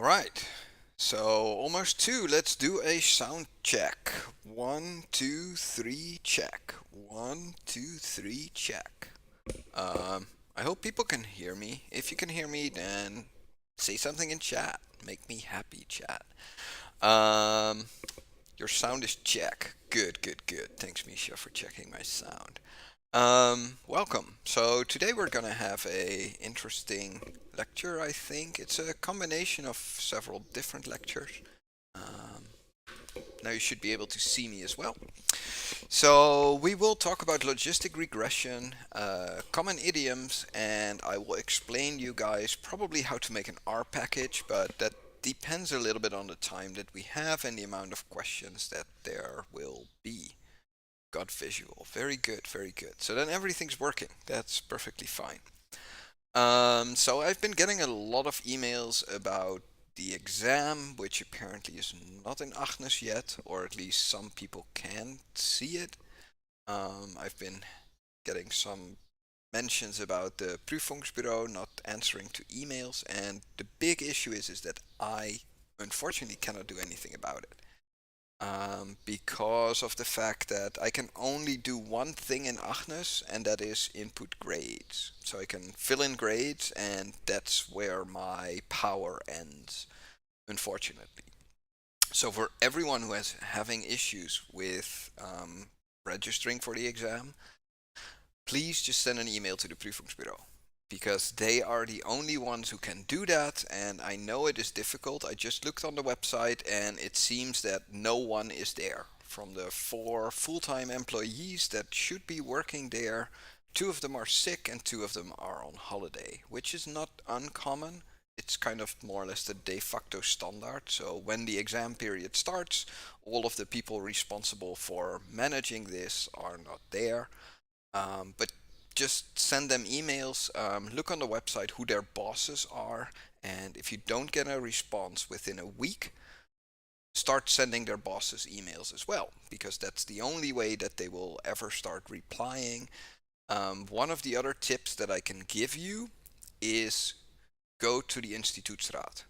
Right. So almost two. Let's do a sound check. 1, 2, 3, check. 1, 2, 3, check. I hope people can hear me. If you can hear me, then say something in chat. Make me happy, chat. Um, your sound is check. Good, good, good. Thanks, Misha, for checking my sound. Welcome. So today we're gonna have a interesting lecture, I think. It's a combination of several different lectures. Um, Now you should be able to see me as well. So we will talk about logistic regression, common idioms, and I will explain you guys probably how to make an R package, but that depends a little bit on the time that we have and the amount of questions that there will be. Got visual. Very good, very good. So then everything's working. That's perfectly fine. So I've been getting a lot of emails about the exam, which apparently is not in Agnes yet, or at least some people can see it. I've been getting some mentions about the Prüfungsbureau not answering to emails, and the big issue is that I unfortunately cannot do anything about it. Because of the fact that I can only do one thing in Agnes, and that is input grades. So I can fill in grades, and that's where my power ends, unfortunately. So for everyone who is having issues with registering for the exam, please just send an email to the Prüfungsbureau because they are the only ones who can do that, and I know it is difficult. I just looked on the website and it seems that no one is there. From the 4 full-time employees that should be working there, 2 of them are sick and 2 of them are on holiday, which is not uncommon. It's kind of more or less the de facto standard. So when the exam period starts, all of the people responsible for managing this are not there. But just send them emails, look on the website who their bosses are, and if you don't get a response within a week, start sending their bosses emails as well, because that's the only way that they will ever start replying. One of the other tips that I can give you is go to the Instituutsraad.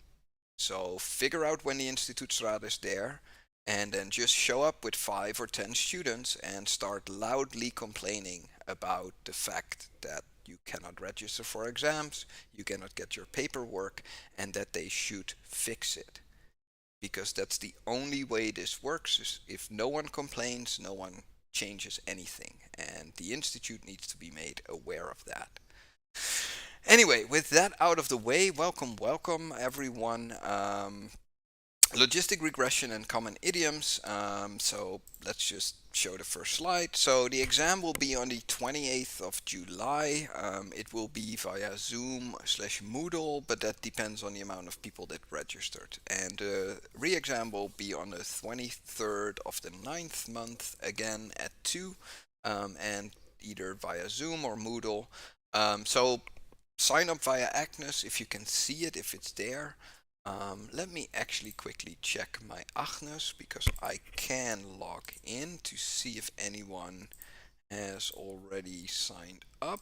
So figure out when the Instituutsraad is there, and then just show up with 5 or 10 students and start loudly complaining about the fact that you cannot register for exams, you cannot get your paperwork, and that they should fix it. Because that's the only way this works, is if no one complains, no one changes anything. And the Institute needs to be made aware of that. Anyway, with that out of the way, welcome everyone. Logistic regression and common idioms. So let's just show the first slide. So the exam will be on the 28th of July. It will be via Zoom/Moodle, but that depends on the amount of people that registered. And the re-exam will be on the 23rd of the 9th month, again at 2, and either via Zoom or Moodle. So sign up via Agnes if you can see it, if it's there. Let me actually quickly check my Agnes because I can log in to see if anyone has already signed up.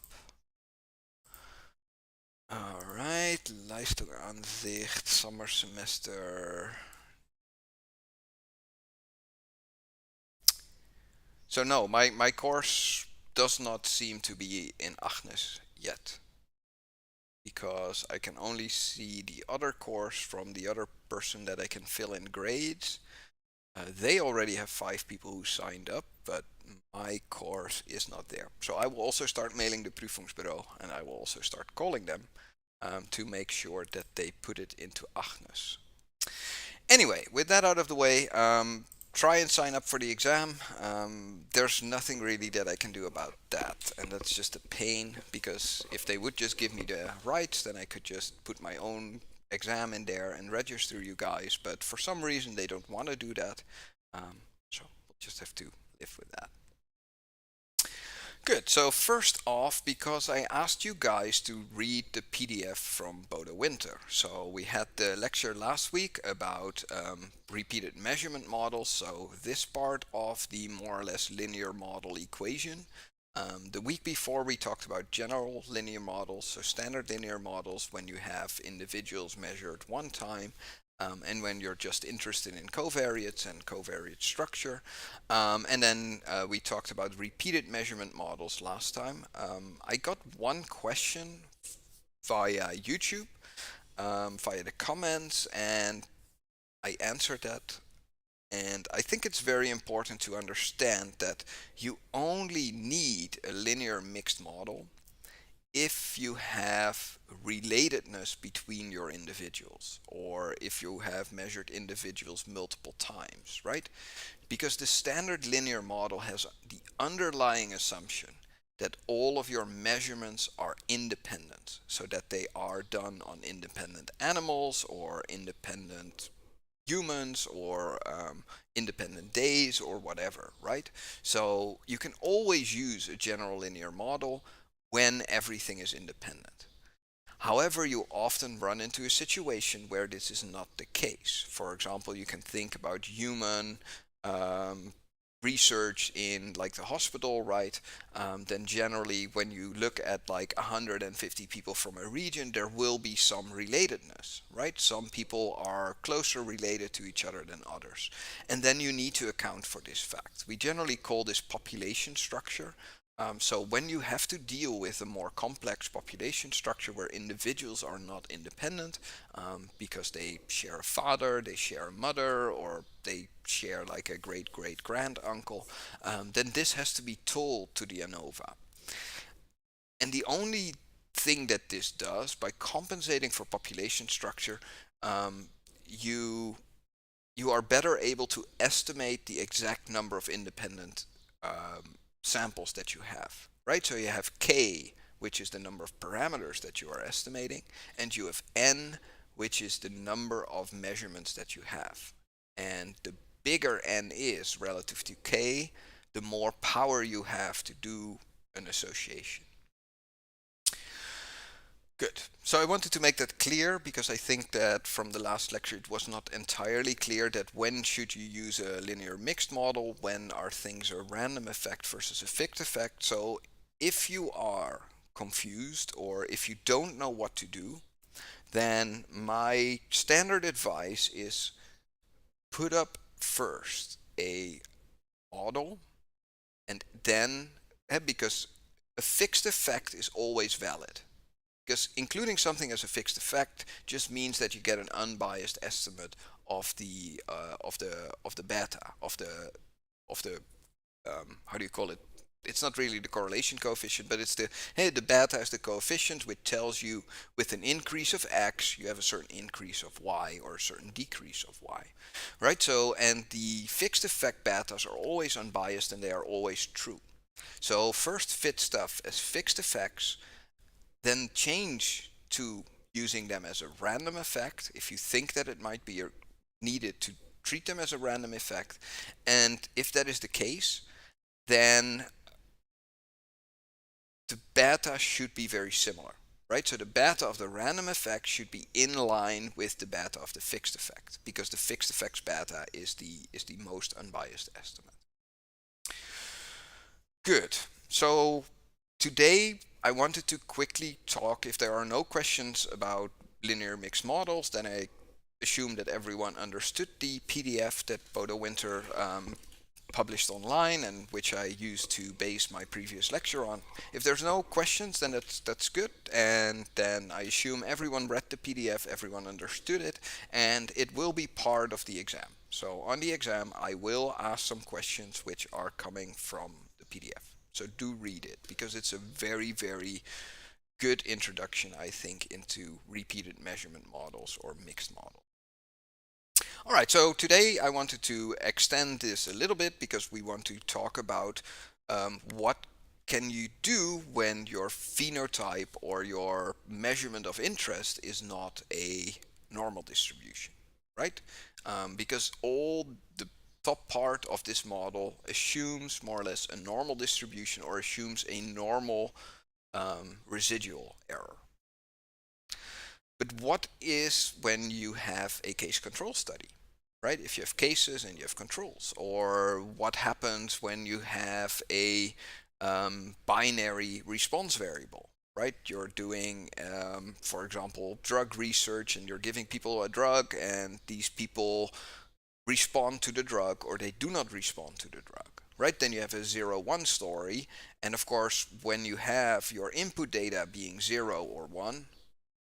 Alright, Leistungsansicht, summer semester. So no, my course does not seem to be in Agnes yet, because I can only see the other course from the other person that I can fill in grades. They already have 5 people who signed up, but my course is not there. So I will also start mailing the Prüfungsbureau, and I will also start calling them to make sure that they put it into Agnes. Anyway, with that out of the way, try and sign up for the exam. There's nothing really that I can do about that, and that's just a pain, because if they would just give me the rights, then I could just put my own exam in there and register you guys, but for some reason they don't want to do that, so we'll just have to live with that. Good, so first off, because I asked you guys to read the PDF from Bodo Winter. So we had the lecture last week about repeated measurement models, so this part of the more or less linear model equation. The week before we talked about general linear models, so standard linear models when you have individuals measured one time, and when you're just interested in covariates and covariate structure. And then we talked about repeated measurement models last time. I got one question via YouTube, via the comments, and I answered that. And I think it's very important to understand that you only need a linear mixed model if you have relatedness between your individuals, or if you have measured individuals multiple times, right? Because the standard linear model has the underlying assumption that all of your measurements are independent, so that they are done on independent animals or independent humans or independent days or whatever, right? So you can always use a general linear model when everything is independent. However, you often run into a situation where this is not the case. For example, you can think about human um, research in like the hospital, right? Then generally when you look at like 150 people from a region, there will be some relatedness, right? Some people are closer related to each other than others. And then you need to account for this fact. We generally call this population structure. So when you have to deal with a more complex population structure where individuals are not independent, because they share a father, they share a mother, or they share like a great great grand uncle, then this has to be told to the ANOVA. And the only thing that this does, by compensating for population structure, um, you you are better able to estimate the exact number of independent samples that you have, right? So you have k, which is the number of parameters that you are estimating, and you have n, which is the number of measurements that you have. And the bigger n is relative to k, the more power you have to do an association. Good. So I wanted to make that clear because I think that from the last lecture it was not entirely clear that when should you use a linear mixed model, when are things a random effect versus a fixed effect. So if you are confused or if you don't know what to do, then my standard advice is put up first a model and then, because a fixed effect is always valid. Because including something as a fixed effect just means that you get an unbiased estimate of the beta of the how do you call it? It's not really the correlation coefficient, but it's the beta is the coefficient which tells you with an increase of x you have a certain increase of y or a certain decrease of y, right? So and the fixed effect betas are always unbiased and they are always true. So first fit stuff as fixed effects, then change to using them as a random effect if you think that it might be needed to treat them as a random effect. And if that is the case, then the beta should be very similar, right? So the beta of the random effect should be in line with the beta of the fixed effect, because the fixed effect's beta is the most unbiased estimate. Good. So today I wanted to quickly talk, if there are no questions about linear mixed models, then I assume that everyone understood the PDF that Bodo Winter published online and which I used to base my previous lecture on. If there's no questions, then that's good, and then I assume everyone read the PDF, everyone understood it, and it will be part of the exam. So on the exam I will ask some questions which are coming from the PDF. So do read it, because it's a very, very good introduction, I think, into repeated measurement models or mixed models. All right, so today I wanted to extend this a little bit because we want to talk about what can you do when your phenotype or your measurement of interest is not a normal distribution, right? Because all the top part of this model assumes more or less a normal distribution or assumes a normal residual error. But what is when you have a case control study, right? If you have cases and you have controls, or what happens when you have a binary response variable, right? You're doing, for example, drug research, and you're giving people a drug, and these people respond to the drug or they do not respond to the drug, right? Then you have a 0-1 story. And of course, when you have your input data being 0 or 1,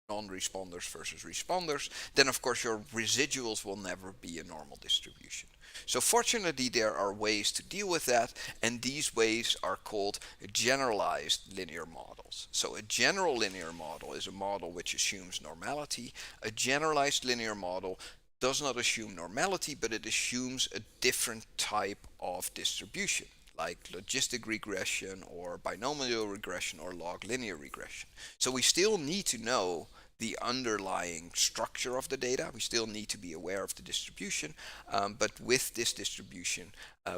non-responders versus responders, then of course your residuals will never be a normal distribution. So fortunately, there are ways to deal with that, and these ways are called generalized linear models. So a general linear model is a model which assumes normality. A generalized linear model does not assume normality, but it assumes a different type of distribution, like logistic regression or binomial regression or log linear regression. So we still need to know the underlying structure of the data. We still need to be aware of the distribution, but with this distribution,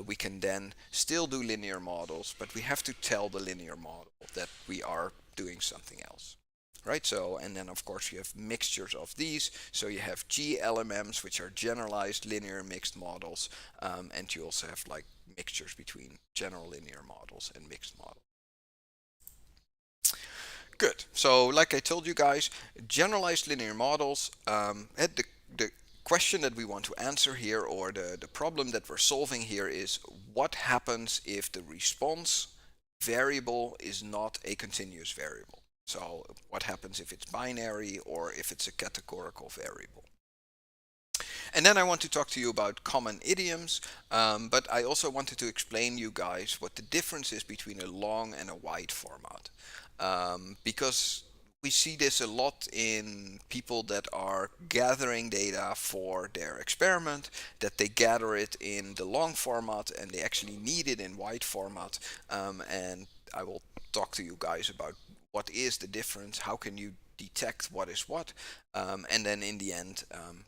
we can then still do linear models, but we have to tell the linear model that we are doing something else. Right, so, and then of course you have mixtures of these. So you have GLMMs, which are generalized linear mixed models, and you also have like mixtures between general linear models and mixed models. Good. So, like I told you guys, generalized linear models, the question that we want to answer here, or the problem that we're solving here, is what happens if the response variable is not a continuous variable? So, what happens if it's binary or if it's a categorical variable? And then I want to talk to you about common idioms, but I also wanted to explain you guys what the difference is between a long and a wide format. Because we see this a lot in people that are gathering data for their experiment, that they gather it in the long format and they actually need it in wide format. And I will talk to you guys about what is the difference, how can you detect what is what, and then in the end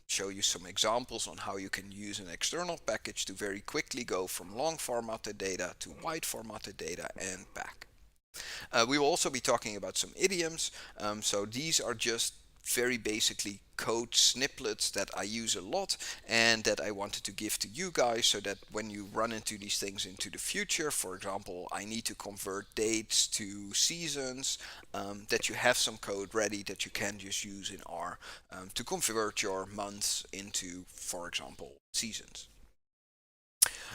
show you some examples on how you can use an external package to very quickly go from long formatted data to wide formatted data and back. We will also be talking about some idioms. So these are just very basically code snippets that I use a lot and that I wanted to give to you guys, so that when you run into these things into the future, for example, I need to convert dates to seasons, that you have some code ready that you can just use in R to convert your months into, for example, seasons.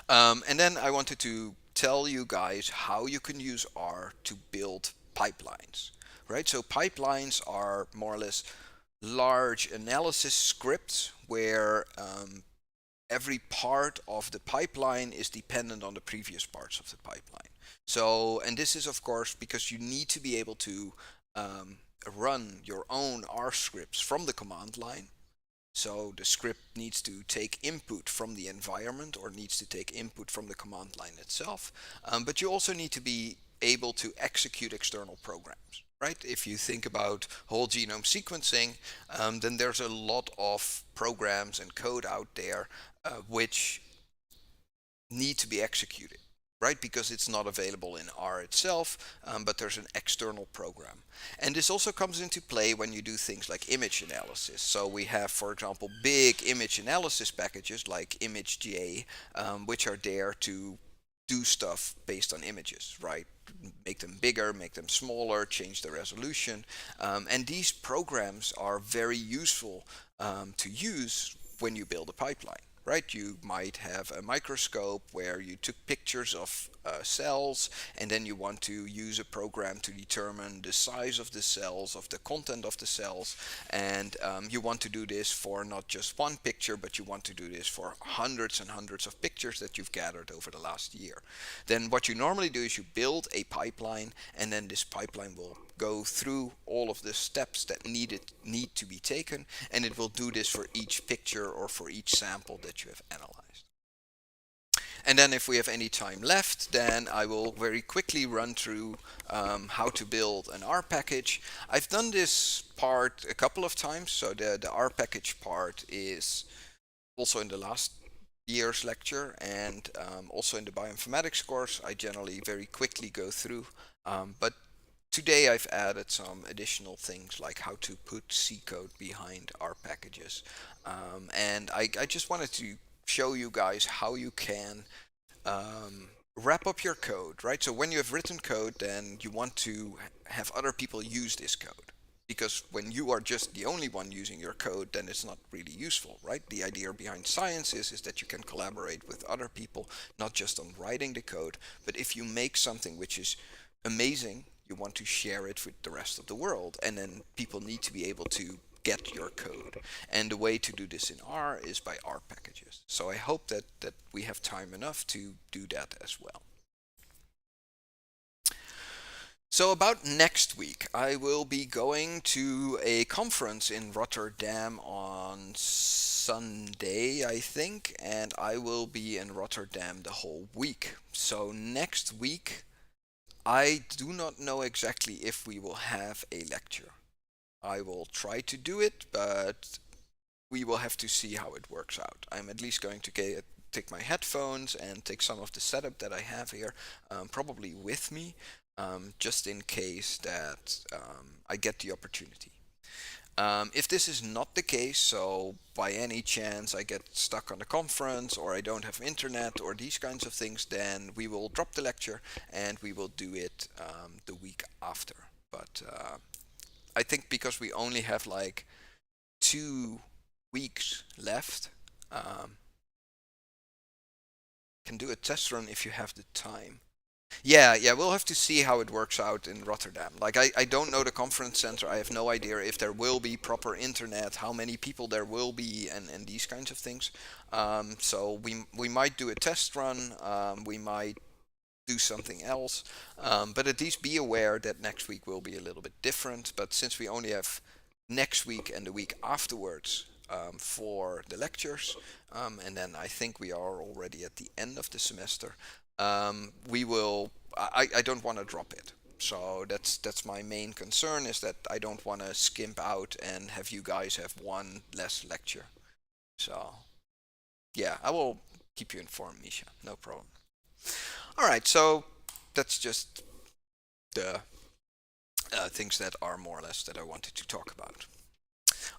And then I wanted to tell you guys how you can use R to build pipelines, right? So pipelines are more or less large analysis scripts where every part of the pipeline is dependent on the previous parts of the pipeline. So, and this is of course because you need to be able to run your own R scripts from the command line. So the script needs to take input from the environment or needs to take input from the command line itself. But you also need to be able to execute external programs, right? If you think about whole genome sequencing, then there's a lot of programs and code out there which need to be executed, right? Because it's not available in R itself, but there's an external program. And this also comes into play when you do things like image analysis. So we have, for example, big image analysis packages like ImageJ, which are there to do stuff based on images, right? Make them bigger, make them smaller, change the resolution. And these programs are very useful to use when you build a pipeline, right? You might have a microscope where you took pictures of cells, and then you want to use a program to determine the size of the cells, of the content of the cells, and you want to do this for not just one picture, but you want to do this for hundreds and hundreds of pictures that you've gathered over the last year. Then what you normally do is you build a pipeline, and then this pipeline will go through all of the steps that need to be taken, and it will do this for each picture or for each sample that you have analyzed. And then if we have any time left, then I will very quickly run through how to build an R package. I've done this part a couple of times, so the R package part is also in the last year's lecture, and also in the bioinformatics course I generally very quickly go through, but today I've added some additional things like how to put C code behind our packages. And I just wanted to show you guys how you can wrap up your code, right? So when you have written code, then you want to have other people use this code. Because when you are just the only one using your code, then it's not really useful, right? The idea behind science is that you can collaborate with other people, not just on writing the code, but if you make something which is amazing, you want to share it with the rest of the world, and then people need to be able to get your code. And the way to do this in R is by R packages. So I hope that we have time enough to do that as well. So about next week, I will be going to a conference in Rotterdam on Sunday, I think, and I will be in Rotterdam the whole week. So next week, I do not know exactly if we will have a lecture. I will try to do it, but we will have to see how it works out. I'm at least going to take my headphones and take some of the setup that I have here, probably with me, just in case that I get the opportunity. If this is not the case, so by any chance I get stuck on the conference or I don't have internet or these kinds of things, then we will drop the lecture and we will do it the week after. But I think because we only have like 2 weeks left, can do a test run if you have the time. Yeah, we'll have to see how it works out in Rotterdam. Like, I don't know the conference center. I have no idea if there will be proper internet, how many people there will be, and these kinds of things. So we might do a test run. We might do something else. But at least be aware that next week will be a little bit different. But since we only have next week and the week afterwards for the lectures, and then I think we are already at the end of the semester, we will. I don't want to drop it. So that's my main concern, is that I don't want to skimp out and have you guys have one less lecture. So yeah, I will keep you informed, Misha. No problem. All right, so that's just the things that are more or less that I wanted to talk about.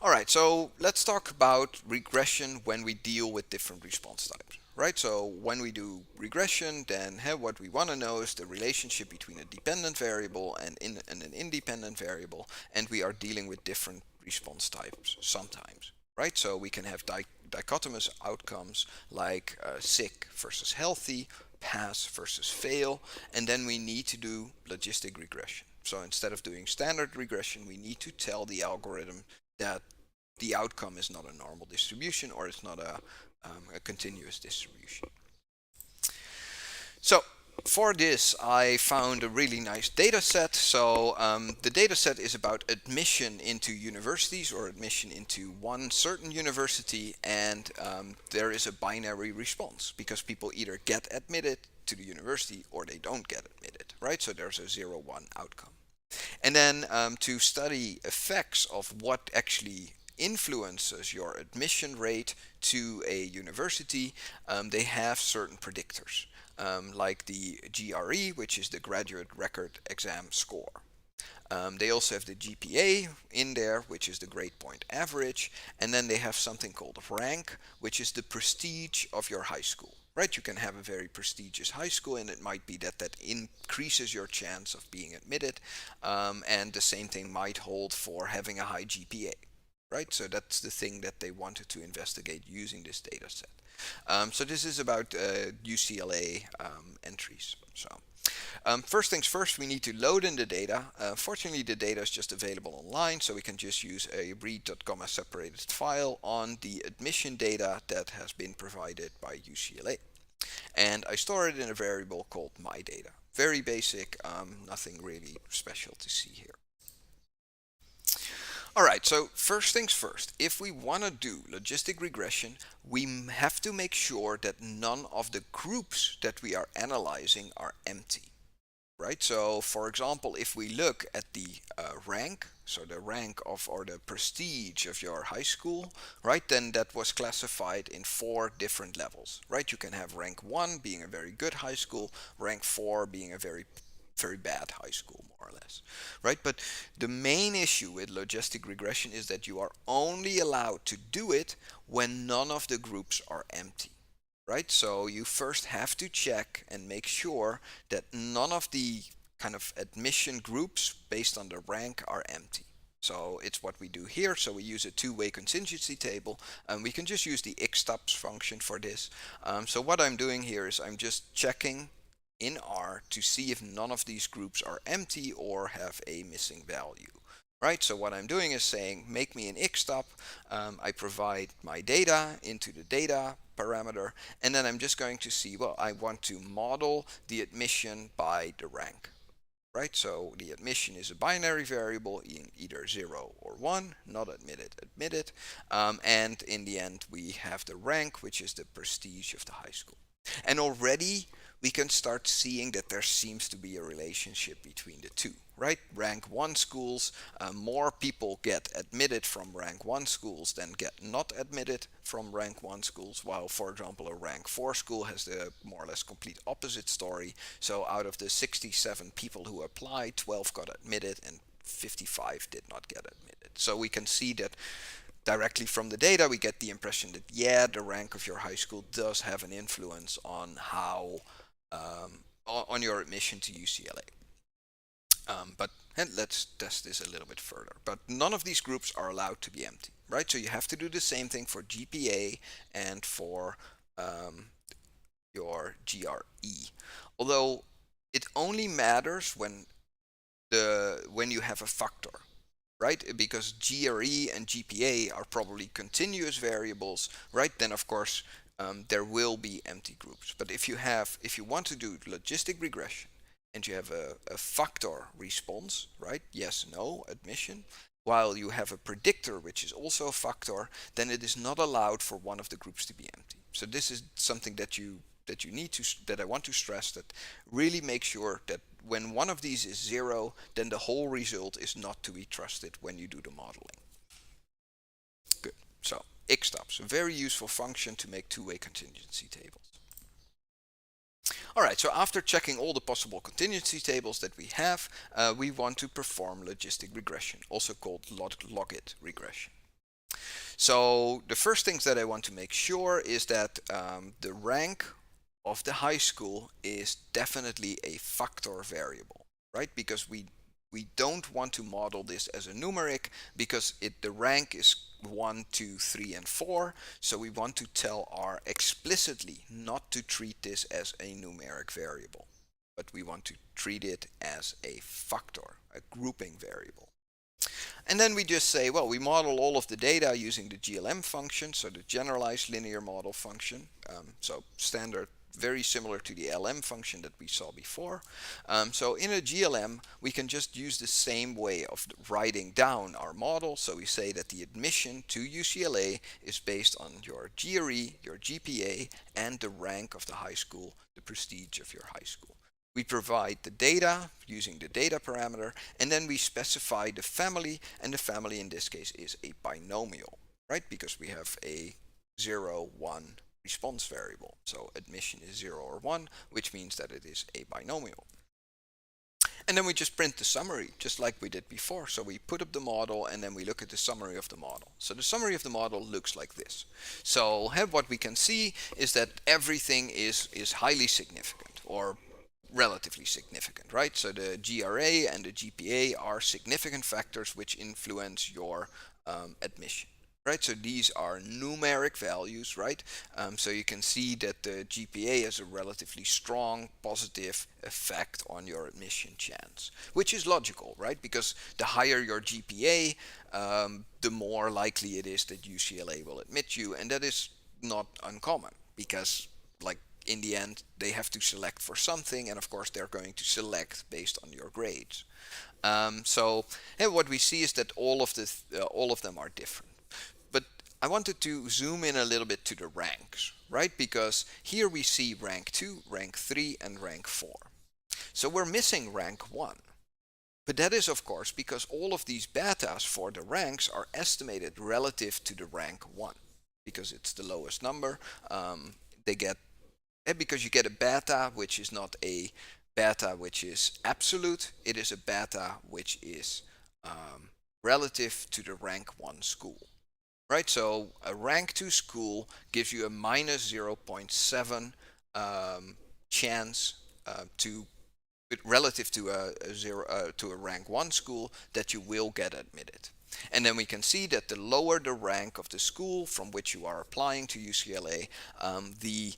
All right, so let's talk about regression when we deal with different response types, right? So when we do regression, then what we want to know is the relationship between a dependent variable and an independent variable, and we are dealing with different response types sometimes, right? So we can have dichotomous outcomes like sick versus healthy, pass versus fail, and then we need to do logistic regression. So instead of doing standard regression, we need to tell the algorithm that the outcome is not a normal distribution, or it's not a continuous distribution. So for this, I found a really nice data set. So the data set is about admission into universities or admission into one certain university, and there is a binary response because people either get admitted to the university or they don't get admitted, right? So there's a 0-1 outcome. And then to study effects of what actually influences your admission rate to a university, they have certain predictors, like the GRE, which is the Graduate Record Exam Score. They also have the GPA in there, which is the grade point average, and then they have something called rank, which is the prestige of your high school. Right, you can have a very prestigious high school, and it might be that increases your chance of being admitted, and the same thing might hold for having a high GPA. Right, so that's the thing that they wanted to investigate using this data set. So this is about UCLA entries. So first things first, we need to load in the data. Fortunately, the data is just available online, so we can just use a read.comma separated file on the admission data that has been provided by UCLA. And I store it in a variable called myData. Very basic, nothing really special to see here. Alright, so first things first, if we want to do logistic regression, we have to make sure that none of the groups that we are analyzing are empty. Right, so for example, if we look at the rank, so the rank of or the prestige of your high school, right, then that was classified in 4 different levels, right? You can have rank 1 being a very good high school, rank 4 being a very bad high school, more or less, right? But the main issue with logistic regression is that you are only allowed to do it when none of the groups are empty. right? So you first have to check and make sure that none of the kind of admission groups based on the rank are empty. So it's what we do here. So we use a two-way contingency table, and we can just use the xtabs function for this. So what I'm doing here is I'm just checking in R to see if none of these groups are empty or have a missing value. Right, so what I'm doing is saying make me an xtab. I provide my data into the data parameter, and then I'm just going to see, well, I want to model the admission by the rank. Right, so the admission is a binary variable, either 0 or 1, not admitted, admitted, and in the end we have the rank, which is the prestige of the high school. And already we can start seeing that there seems to be a relationship between the two, right? Rank 1 schools, more people get admitted from rank 1 schools than get not admitted from rank 1 schools, while, for example, a rank 4 school has the more or less complete opposite story. So out of the 67 people who applied, 12 got admitted and 55 did not get admitted. So we can see that directly from the data, we get the impression that, yeah, the rank of your high school does have an influence on how on your admission to UCLA. But let's test this a little bit further. But none of these groups are allowed to be empty, right? So you have to do the same thing for GPA and for your GRE. Although it only matters when you have a factor, right? Because GRE and GPA are probably continuous variables, right? Then of course there will be empty groups. But if you want to do logistic regression and you have a factor response, right? Yes, no, admission, while you have a predictor which is also a factor, then it is not allowed for one of the groups to be empty. So this is something that I want to stress, that really make sure that when one of these is 0, then the whole result is not to be trusted when you do the modeling. Good. So xtabs, a very useful function to make two-way contingency tables. Alright, so after checking all the possible contingency tables that we have, we want to perform logistic regression, also called logit regression. So the first things that I want to make sure is that the rank of the high school is definitely a factor variable, right? Because we don't want to model this as a numeric, because the rank is 1, 2, 3, and 4. So we want to tell R explicitly not to treat this as a numeric variable, but we want to treat it as a factor, a grouping variable. And then we just say, well, we model all of the data using the GLM function, so the generalized linear model function. So standard, very similar to the LM function that we saw before. So in a GLM, we can just use the same way of writing down our model. So we say that the admission to UCLA is based on your GRE, your GPA, and the rank of the high school, the prestige of your high school. We provide the data using the data parameter, and then we specify the family, and the family in this case is a binomial, right? Because we have a 0, 1 response variable. So admission is 0 or 1, which means that it is a binomial. And then we just print the summary, just like we did before. So we put up the model, and then we look at the summary of the model. So the summary of the model looks like this. So what we can see is that everything is highly significant, or relatively significant, right? So the GRA and the GPA are significant factors which influence your admission, right? So these are numeric values, right? So you can see that the GPA has a relatively strong positive effect on your admission chance, which is logical, right? Because the higher your GPA, the more likely it is that UCLA will admit you, and that is not uncommon, because like in the end they have to select for something, and of course they're going to select based on your grades. So what we see is that all of them are different. But I wanted to zoom in a little bit to the ranks, right? Because here we see rank 2, rank 3, and rank 4. So we're missing rank 1. But that is of course because all of these betas for the ranks are estimated relative to the rank 1, because it's the lowest number. Because you get a beta which is not a beta which is absolute, it is a beta which is relative to the rank 1 school, right? So a rank 2 school gives you a minus 0.7 chance to relative to a rank 1 school that you will get admitted. And then we can see that the lower the rank of the school from which you are applying to UCLA, the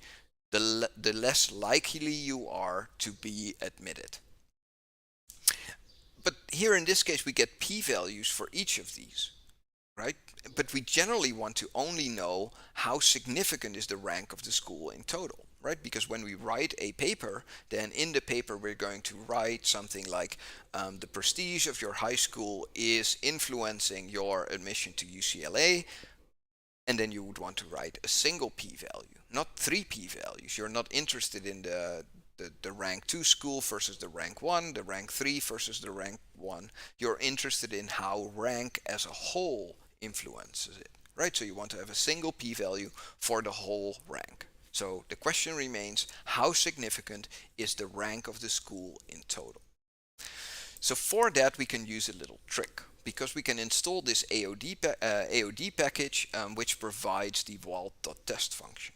less likely you are to be admitted. But here in this case, we get p-values for each of these, right? But we generally want to only know how significant is the rank of the school in total, right? Because when we write a paper, then in the paper we're going to write something like the prestige of your high school is influencing your admission to UCLA, and then you would want to write a single p-value, not three p-values. You're not interested in the rank 2 school versus the rank 1, the rank 3 versus the rank 1. You're interested in how rank as a whole influences it, right? So you want to have a single p-value for the whole rank. So the question remains, how significant is the rank of the school in total? So for that we can use a little trick, because we can install this AOD package which provides the Wald.test function.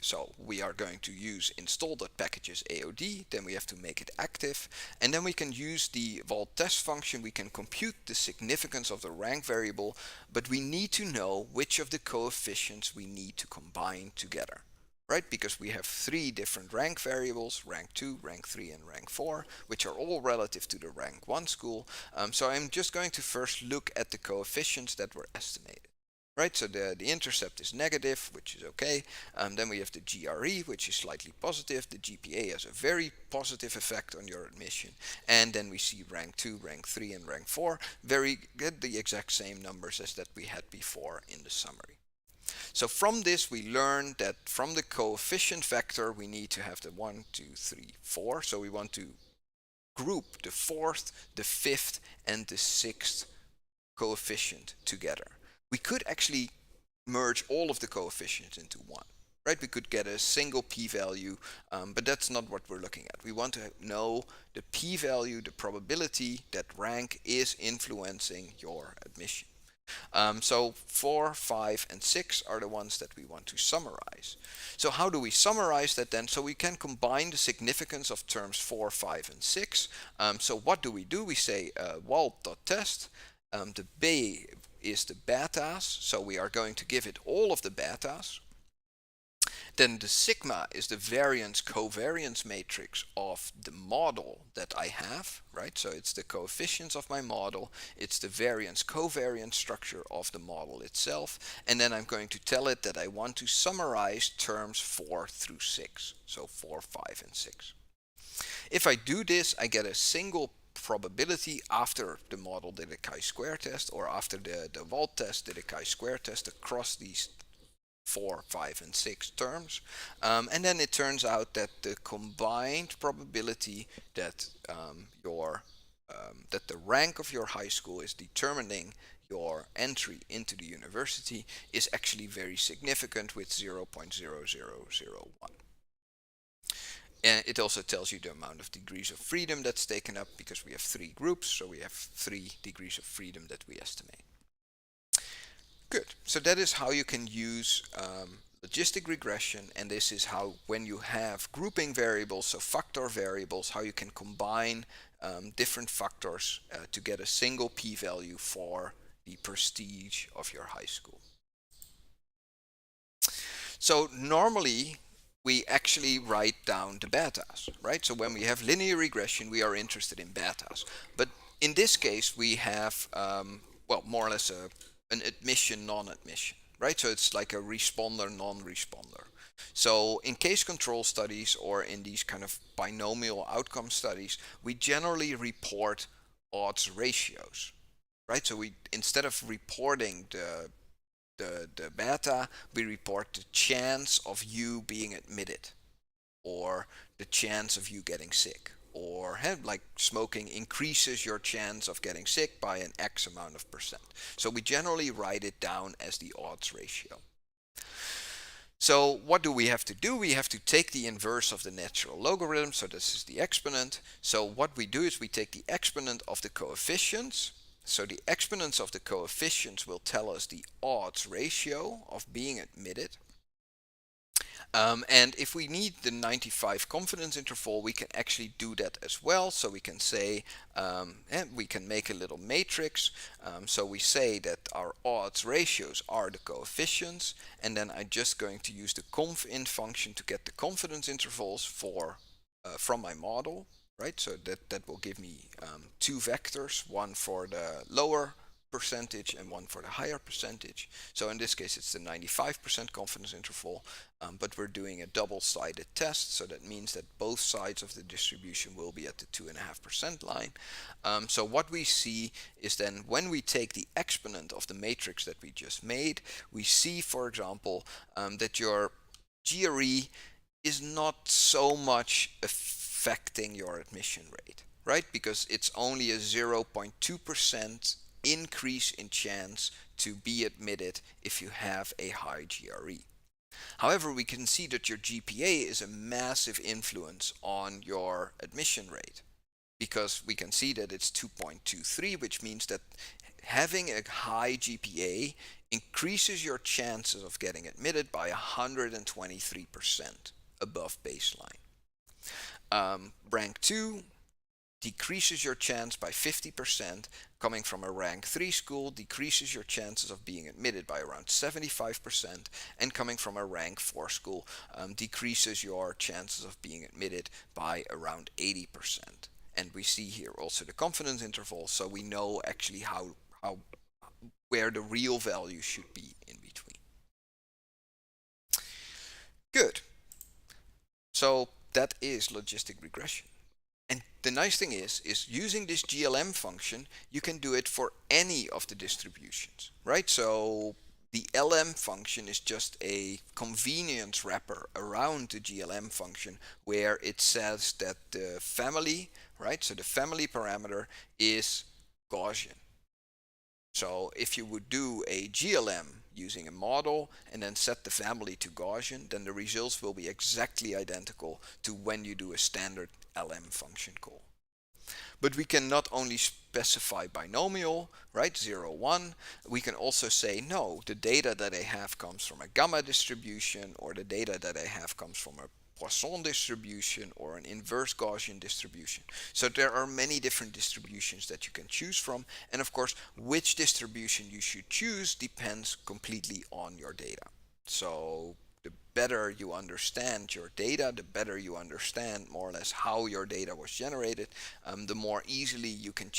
So we are going to use install.packages AOD, then we have to make it active, and then we can use the Wald Test function. We can compute the significance of the rank variable, but we need to know which of the coefficients we need to combine together, right? Because we have three different rank variables, rank 2, rank 3, and rank 4, which are all relative to the rank 1 school. So I'm just going to first look at the coefficients that were estimated. Right, so the intercept is negative, which is okay. Then we have the GRE, which is slightly positive. The GPA has a very positive effect on your admission. And then we see rank 2, rank 3, and rank 4. Very good, the exact same numbers as that we had before in the summary. So from this we learn that from the coefficient vector we need to have the 1, 2, 3, 4. So we want to group the 4th, the 5th, and the 6th coefficient together. We could actually merge all of the coefficients into one, right? We could get a single p-value, but that's not what we're looking at. We want to know the p-value, the probability that rank is influencing your admission. So 4, 5, and 6 are the ones that we want to summarize. So how do we summarize that then? So we can combine the significance of terms 4, 5, and 6. So what do? We say Wald.test. The B is the betas, so we are going to give it all of the betas. Then the sigma is the variance covariance matrix of the model that I have, right? So it's the coefficients of my model, it's the variance covariance structure of the model itself, and then I'm going to tell it that I want to summarize terms 4 through 6, so 4, 5, and 6. If I do this, I get a single probability after the model did a chi-square test, or after the Wald test did a chi-square test across these 4, 5, and 6 terms. And then it turns out that the combined probability that that the rank of your high school is determining your entry into the university is actually very significant with 0.0001. And it also tells you the amount of degrees of freedom that's taken up, because we have 3 groups, so we have 3 degrees of freedom that we estimate. Good. So that is how you can use logistic regression, and this is how, when you have grouping variables, so factor variables, how you can combine different factors to get a single p-value for the prestige of your high school. So normally we actually write down the betas, right? So when we have linear regression, we are interested in betas. But in this case, we have, well, more or less an admission, non-admission, right? So it's like a responder, non-responder. So in case control studies or in these kind of binomial outcome studies, we generally report odds ratios, right? So we, instead of reporting the beta, we report the chance of you being admitted, or the chance of you getting sick, or like smoking increases your chance of getting sick by an X amount of percent. So we generally write it down as the odds ratio. So what do we have to do? We have to take the inverse of the natural logarithm, so this is the exponent. So what we do is we take the exponent of the coefficients, So the exponents of the coefficients will tell us the odds ratio of being admitted. And if we need the 95 confidence interval, we can actually do that as well. So we can say, and we can make a little matrix. So we say that our odds ratios are the coefficients, and then I'm just going to use the conf_int function to get the confidence intervals from my model, right? So that will give me two vectors, one for the lower percentage and one for the higher percentage. So in this case it's the 95% confidence interval, but we're doing a double-sided test, so that means that both sides of the distribution will be at the 2.5% line. So what we see is then when we take the exponent of the matrix that we just made, we see, for example, that your GRE is not so much affecting your admission rate, right? Because it's only a 0.2% increase in chance to be admitted if you have a high GRE. However, we can see that your GPA is a massive influence on your admission rate, because we can see that it's 2.23, which means that having a high GPA increases your chances of getting admitted by 123% above baseline. Rank 2 decreases your chance by 50%. Coming from a rank 3 school decreases your chances of being admitted by around 75%, and coming from a rank 4 school decreases your chances of being admitted by around 80%. And we see here also the confidence interval, so we know actually how where the real value should be in between. Good. So that is logistic regression. And the nice thing is using this GLM function, you can do it for any of the distributions, right? So the LM function is just a convenience wrapper around the GLM function, where it says that the family, right? So the family parameter is Gaussian. So if you would do a GLM using a model and then set the family to Gaussian, then the results will be exactly identical to when you do a standard LM function call. But we can not only specify binomial, right, 0, 1, we can also say, no, the data that I have comes from a gamma distribution, or the data that I have comes from a Poisson distribution or an inverse Gaussian distribution. So there are many different distributions that you can choose from, and of course which distribution you should choose depends completely on your data. So the better you understand your data, the better you understand more or less how your data was generated, the more easily you can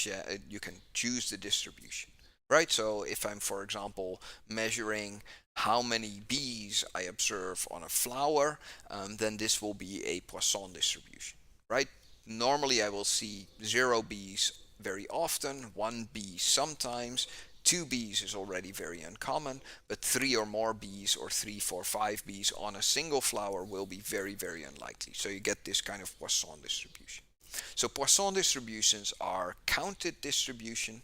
choose the distribution. Right, so if I'm, for example, measuring how many bees I observe on a flower, then this will be a Poisson distribution, right? Normally I will see 0 bees very often, 1 bee sometimes, 2 bees is already very uncommon, but 3 or more bees, or 3, 4, 5 bees on a single flower will be very, very unlikely. So you get this kind of Poisson distribution. So Poisson distributions are counted distribution.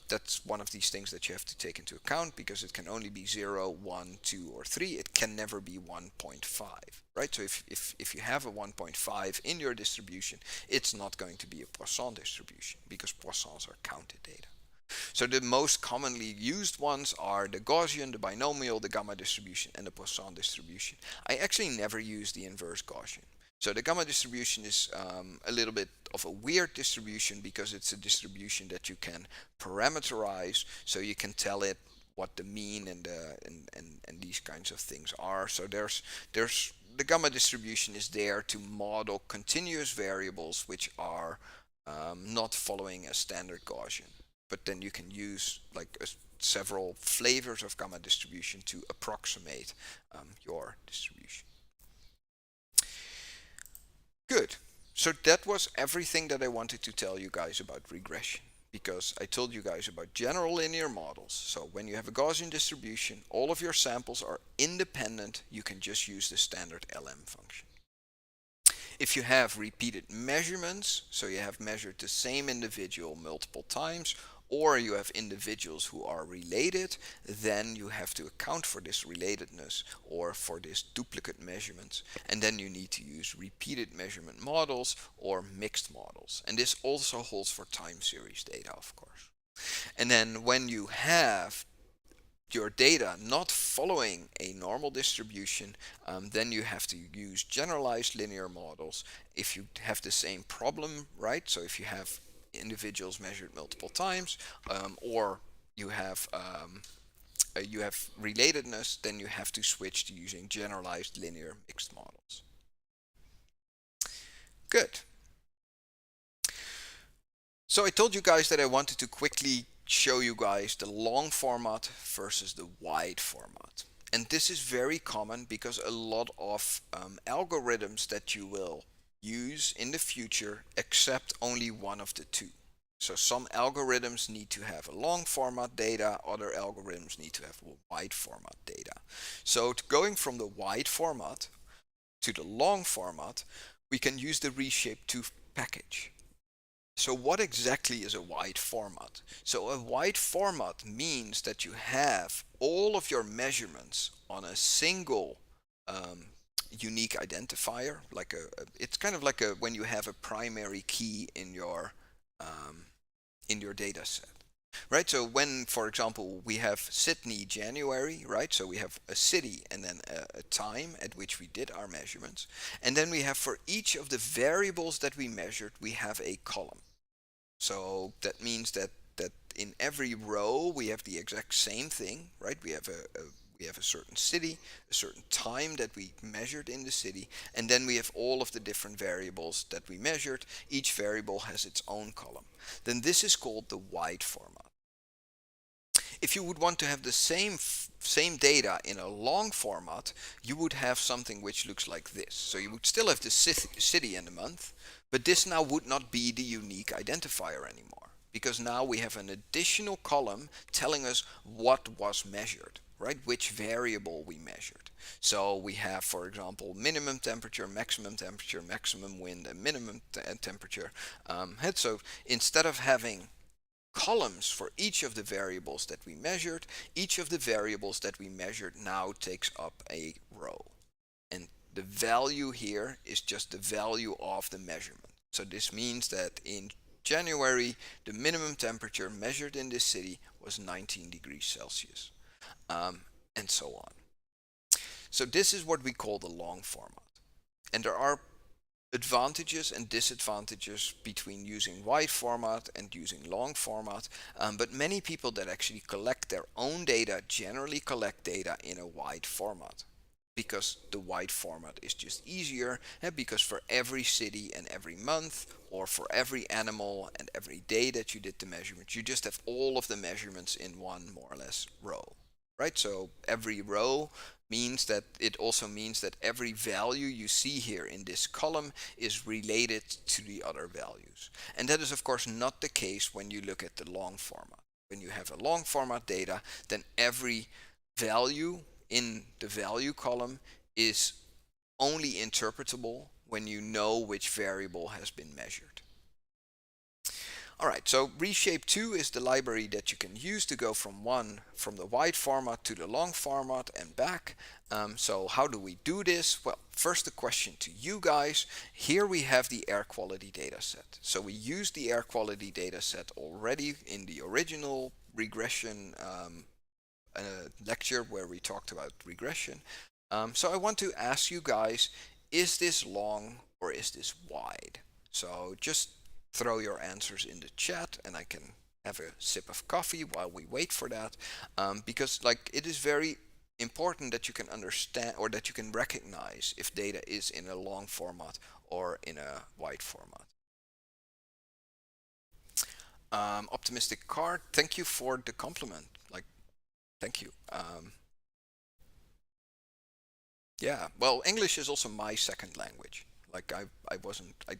That's one of these things that you have to take into account, because it can only be 0, 1, 2, or 3. It can never be 1.5, right? So if you have a 1.5 in your distribution, it's not going to be a Poisson distribution, because Poissons are counted data. So the most commonly used ones are the Gaussian, the binomial, the gamma distribution, and the Poisson distribution. I actually never use the inverse Gaussian. So the gamma distribution is a little bit of a weird distribution, because it's a distribution that you can parameterize, so you can tell it what the mean and these kinds of things are. So there's the gamma distribution is there to model continuous variables which are not following a standard Gaussian. But then you can use several flavors of gamma distribution to approximate your distribution. Good. So that was everything that I wanted to tell you guys about regression, because I told you guys about general linear models. So when you have a Gaussian distribution, all of your samples are independent. You can just use the standard LM function. If you have repeated measurements, so you have measured the same individual multiple times, or you have individuals who are related, then you have to account for this relatedness or for this duplicate measurements, and then you need to use repeated measurement models or mixed models. And this also holds for time series data, of course. And then when you have your data not following a normal distribution, then you have to use generalized linear models if you have the same problem, right? So if you have individuals measured multiple times, or you have relatedness, then you have to switch to using generalized linear mixed models. Good. So I told you guys that I wanted to quickly show you guys the long format versus the wide format. And this is very common because a lot of algorithms that you will use in the future accept only one of the two. So some algorithms need to have a long format data, other algorithms need to have wide format data. So going from the wide format to the long format, we can use the reshape2 package. So what exactly is a wide format? So a wide format means that you have all of your measurements on a single unique identifier, it's kind of like when you have a primary key in your data set. Right, so when, for example, we have Sydney, January, right? So we have a city and then a time at which we did our measurements. And then we have for each of the variables that we measured, we have a column. So that means that in every row we have the exact same thing, right? We have a certain city, a certain time that we measured in the city, and then we have all of the different variables that we measured. Each variable has its own column. Then this is called the wide format. If you would want to have the same data in a long format, you would have something which looks like this. So you would still have the city and the month, but this now would not be the unique identifier anymore, because now we have an additional column telling us what was measured, right? Which variable we measured. So we have, for example, minimum temperature, maximum wind, and minimum temperature. So instead of having columns for each of the variables that we measured, each of the variables that we measured now takes up a row. And the value here is just the value of the measurement. So this means that in January, the minimum temperature measured in this city was 19 degrees Celsius, and so on. So this is what we call the long format. And there are advantages and disadvantages between using wide format and using long format, but many people that actually collect their own data generally collect data in a wide format, because the wide format is just easier, because for every city and every month, or for every animal and every day that you did the measurements, you just have all of the measurements in one more or less row, right? So every row means that it also means that every value you see here in this column is related to the other values. And that is of course not the case when you look at the long format. When you have a long format data, then every value in the value column is only interpretable when you know which variable has been measured. Alright, so reshape2 is the library that you can use to go from the wide format to the long format and back. So how do we do this? Well, first a question to you guys. Here we have the air quality data set. So we used the air quality data set already in the original regression lecture where we talked about regression. So I want to ask you guys, is this long or is this wide? So just throw your answers in the chat and I can have a sip of coffee while we wait for that, because it is very important that you can understand or that you can recognize if data is in a long format or in a wide format. Optimistic card, thank you for the compliment. Thank you. Yeah, well, English is also my second language.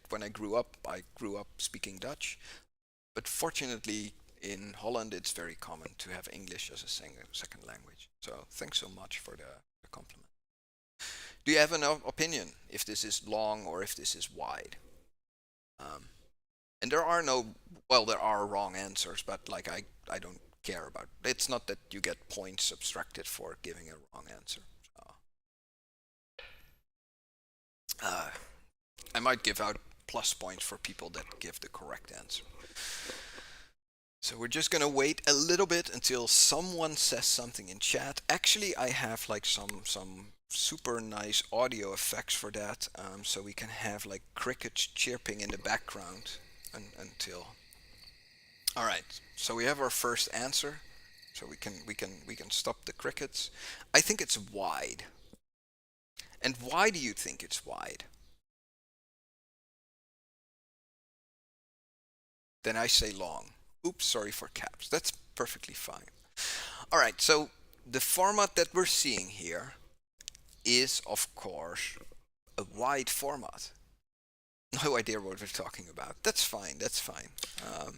When I grew up speaking Dutch, but fortunately in Holland it's very common to have English as a second language. So thanks so much for the compliment. Do you have an opinion if this is long or if this is wide? And there are there are wrong answers, but I don't care about it. It's not that you get points subtracted for giving a wrong answer. I might give out plus points for people that give the correct answer. So we're just gonna wait a little bit until someone says something in chat. Actually, I have like some super nice audio effects for that, so we can have like crickets chirping in the background until. All right. So we have our first answer. So we can stop the crickets. I think it's wide. And why do you think it's wide? Then I say long. Oops, sorry for caps. That's perfectly fine. All right, so the format that we're seeing here is, of course, a wide format. No idea what we're talking about. That's fine, that's fine. Um,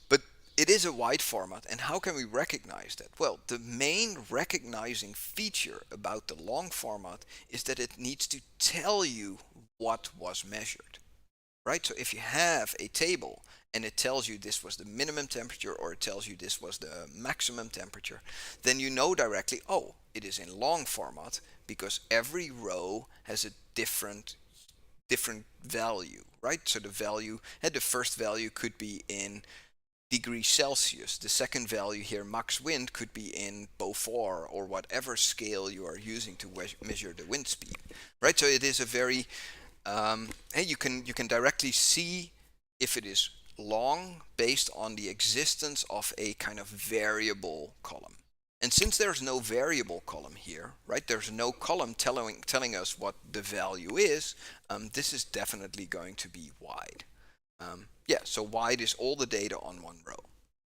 but it is a wide format, and how can we recognize that? Well, the main recognizing feature about the long format is that it needs to tell you what was measured. Right? So if you have a table and it tells you this was the minimum temperature or it tells you this was the maximum temperature, then you know directly, oh, it is in long format because every row has a different value, right? So the value, the first value could be in degrees Celsius. The second value here, max wind, could be in Beaufort or whatever scale you are using to measure the wind speed, right? So it is a very hey, you can directly see if it is long based on the existence of a kind of variable column. And since there's no variable column here, right, there's no column telling us what the value is, this is definitely going to be wide. Yeah, so wide is all the data on one row.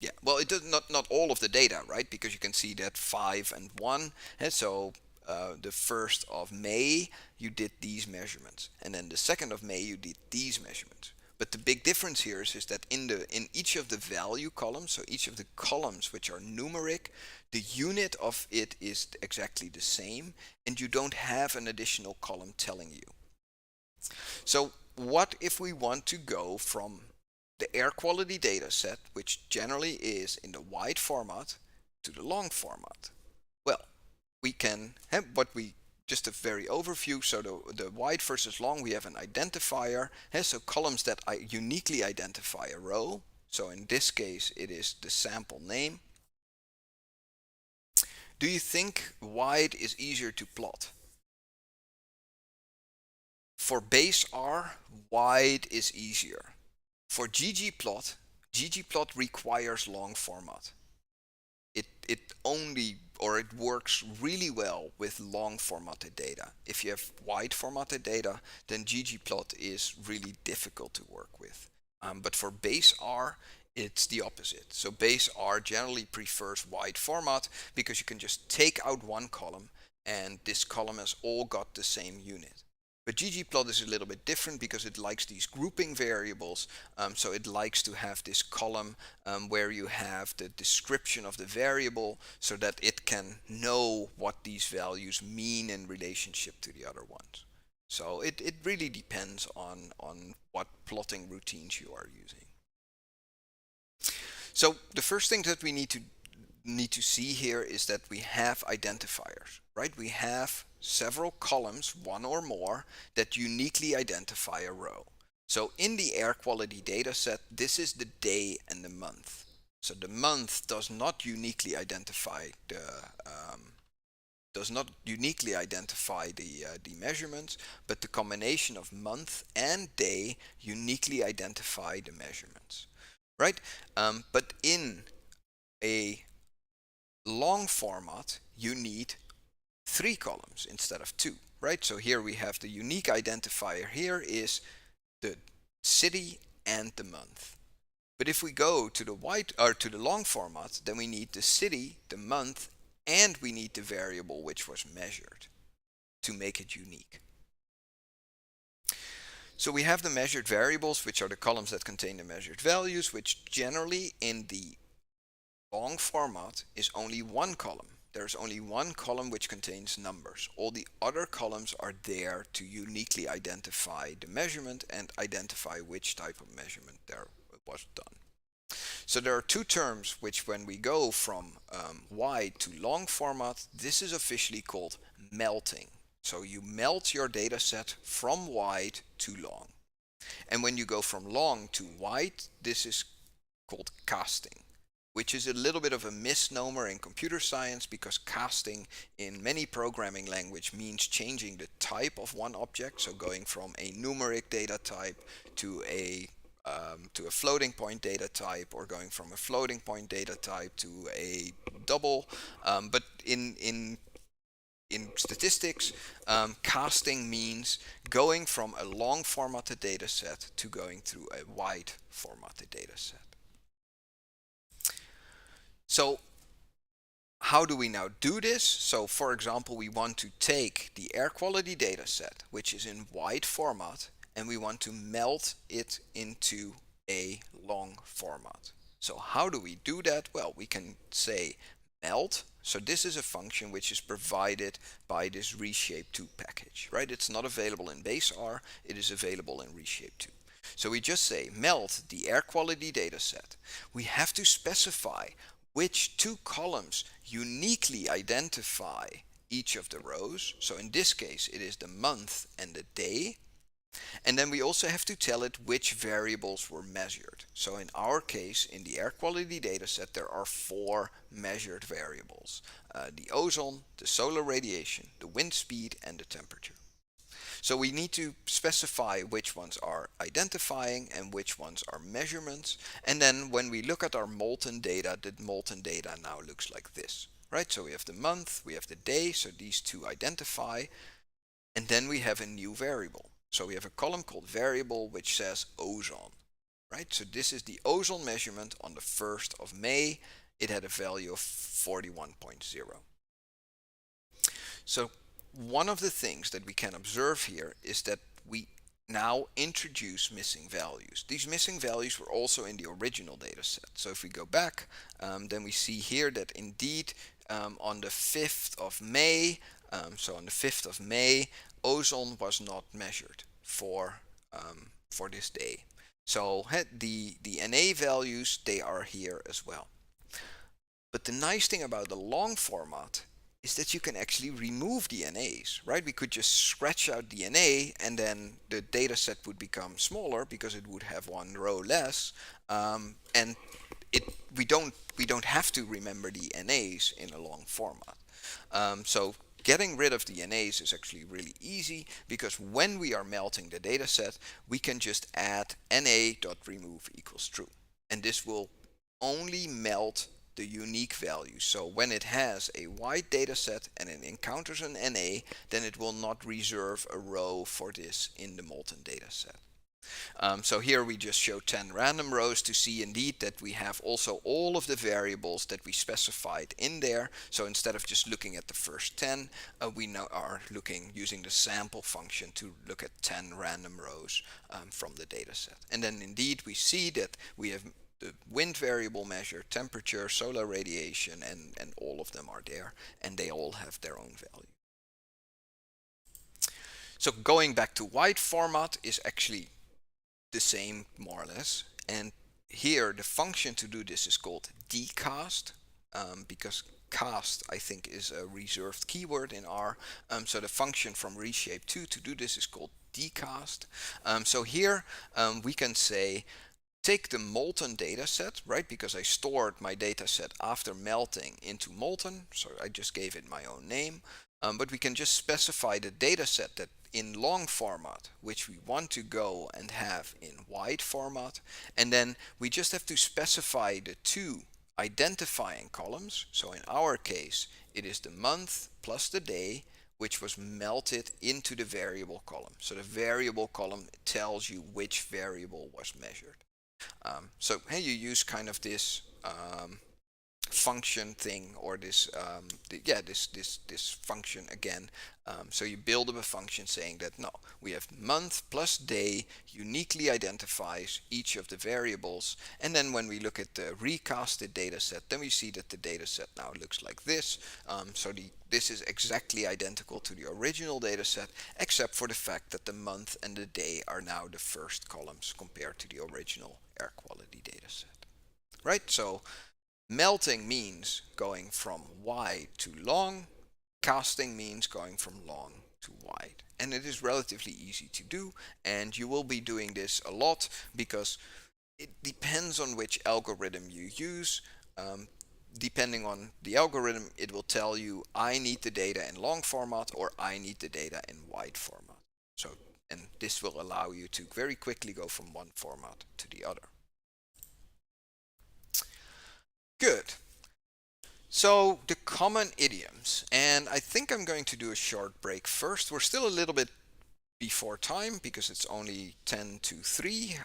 Yeah, well, it does not all of the data, right? Because you can see that 5 and 1, and so the 1st of May you did these measurements, and then the 2nd of May you did these measurements. But the big difference here is that in each of the value columns, so each of the columns which are numeric, the unit of it is exactly the same, and you don't have an additional column telling you. So what if we want to go from the air quality data set, which generally is in the wide format, to the long format? Well, we can have what we just a very overview. So the wide versus long, we have an identifier. So columns that uniquely identify a row. So in this case, it is the sample name. Do you think wide is easier to plot? For base R, wide is easier. For ggplot, ggplot requires long format. It only, or it works really well with long formatted data. If you have wide formatted data, then ggplot is really difficult to work with. But for base R, it's the opposite. So base R generally prefers wide format because you can just take out one column and this column has all got the same unit. But ggplot is a little bit different because it likes these grouping variables. So it likes to have this column where you have the description of the variable so that it can know what these values mean in relationship to the other ones. So it really depends on what plotting routines you are using. So the first thing that we need to see here is that we have identifiers, right? We have several columns, one or more, that uniquely identify a row. So in the air quality data set, this is the day and the month. So the month does not uniquely identify the measurements, but the combination of month and day uniquely identify the measurements, right? But in a long format, you need 3 columns instead of 2, right? So here we have the unique identifier here is the city and the month. But if we go to the to the long format, then we need the city, the month, and we need the variable which was measured to make it unique. So we have the measured variables, which are the columns that contain the measured values, which generally in the long format is only one column. There's only one column which contains numbers. All the other columns are there to uniquely identify the measurement and identify which type of measurement there was done. So there are 2 terms which, when we go from wide to long format, this is officially called melting. So you melt your data set from wide to long. And when you go from long to wide, this is called casting, which is a little bit of a misnomer in computer science because casting in many programming language means changing the type of one object, so going from a numeric data type to a floating point data type, or going from a floating point data type to a double. But in statistics, casting means going from a long formatted data set to going through a wide formatted data set. So how do we now do this? So for example, we want to take the air quality data set, which is in wide format, and we want to melt it into a long format. So how do we do that? Well, we can say melt. So this is a function which is provided by this reshape2 package, right? It's not available in base R, it is available in reshape2. So we just say melt the air quality data set. We have to specify which two columns uniquely identify each of the rows. So in this case, it is the month and the day. And then we also have to tell it which variables were measured. So in our case, in the air quality data set, there are 4 measured variables. The ozone, the solar radiation, the wind speed, and the temperature. So we need to specify which ones are identifying and which ones are measurements. And then when we look at our molten data, the molten data now looks like this, right? So we have the month, we have the day, so these two identify. And then we have a new variable. So we have a column called variable which says ozone, right? So this is the ozone measurement on the 1st of May. It had a value of 41.0. So one of the things that we can observe here is that we now introduce missing values. These missing values were also in the original data set. So if we go back, then we see here that indeed on the 5th of May, so on the 5th of May, ozone was not measured for this day. So the NA values, they are here as well. But the nice thing about the long format is that you can actually remove the NAs, right? We could just scratch out the NA and then the data set would become smaller because it would have one row less. And we don't have to remember the NAs in a long format. So getting rid of the NAs is actually really easy because when we are melting the data set, we can just add na.remove equals true. And this will only melt the unique value. So when it has a wide data set and it encounters an NA, then it will not reserve a row for this in the molten data set. So here we just show 10 random rows to see indeed that we have also all of the variables that we specified in there. So instead of just looking at the first 10, we now are looking using the sample function to look at 10 random rows from the data set. And then indeed we see that we have the wind variable measure, temperature, solar radiation, and all of them are there, and they all have their own value. So going back to wide format is actually the same more or less, and here the function to do this is called dcast, because cast I think is a reserved keyword in R. So the function from reshape2 to do this is called dcast. So here we can say take the molten data set, right? Because I stored my data set after melting into molten, so I just gave it my own name. But we can just specify the data set that in long format, which we want to go and have in wide format. And then we just have to specify the two identifying columns. So in our case, it is the month plus the day, which was melted into the variable column. So the variable column tells you which variable was measured. So hey, you use kind of this function thing, or this this function again. So you build up a function saying that no, we have month plus day uniquely identifies each of the variables, and then when we look at the recasted data set, then we see that the data set now looks like this. So this is exactly identical to the original data set, except for the fact that the month and the day are now the first columns compared to the original air quality data set. Right? So melting means going from wide to long. Casting means going from long to wide. And it is relatively easy to do, and you will be doing this a lot because it depends on which algorithm you use. Um, Depending on the algorithm, it will tell you I need the data in long format or I need the data in wide format. So, and this will allow you to very quickly go from one format to the other. Good. So the common idioms, and I think I'm going to do a short break first. We're still a little bit before time because it's only 10 to 3,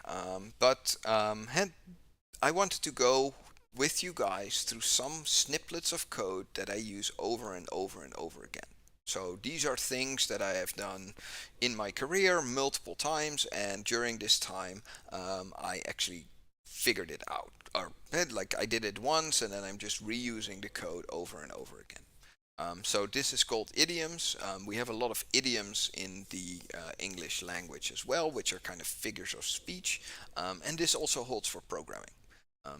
I wanted to go with you guys through some snippets of code that I use over and over and over again. So these are things that I have done in my career multiple times, and during this time, I actually figured it out. Or like I did it once, and then I'm just reusing the code over and over again. So this is called idioms. We have a lot of idioms in the English language as well, which are kind of figures of speech, and this also holds for programming.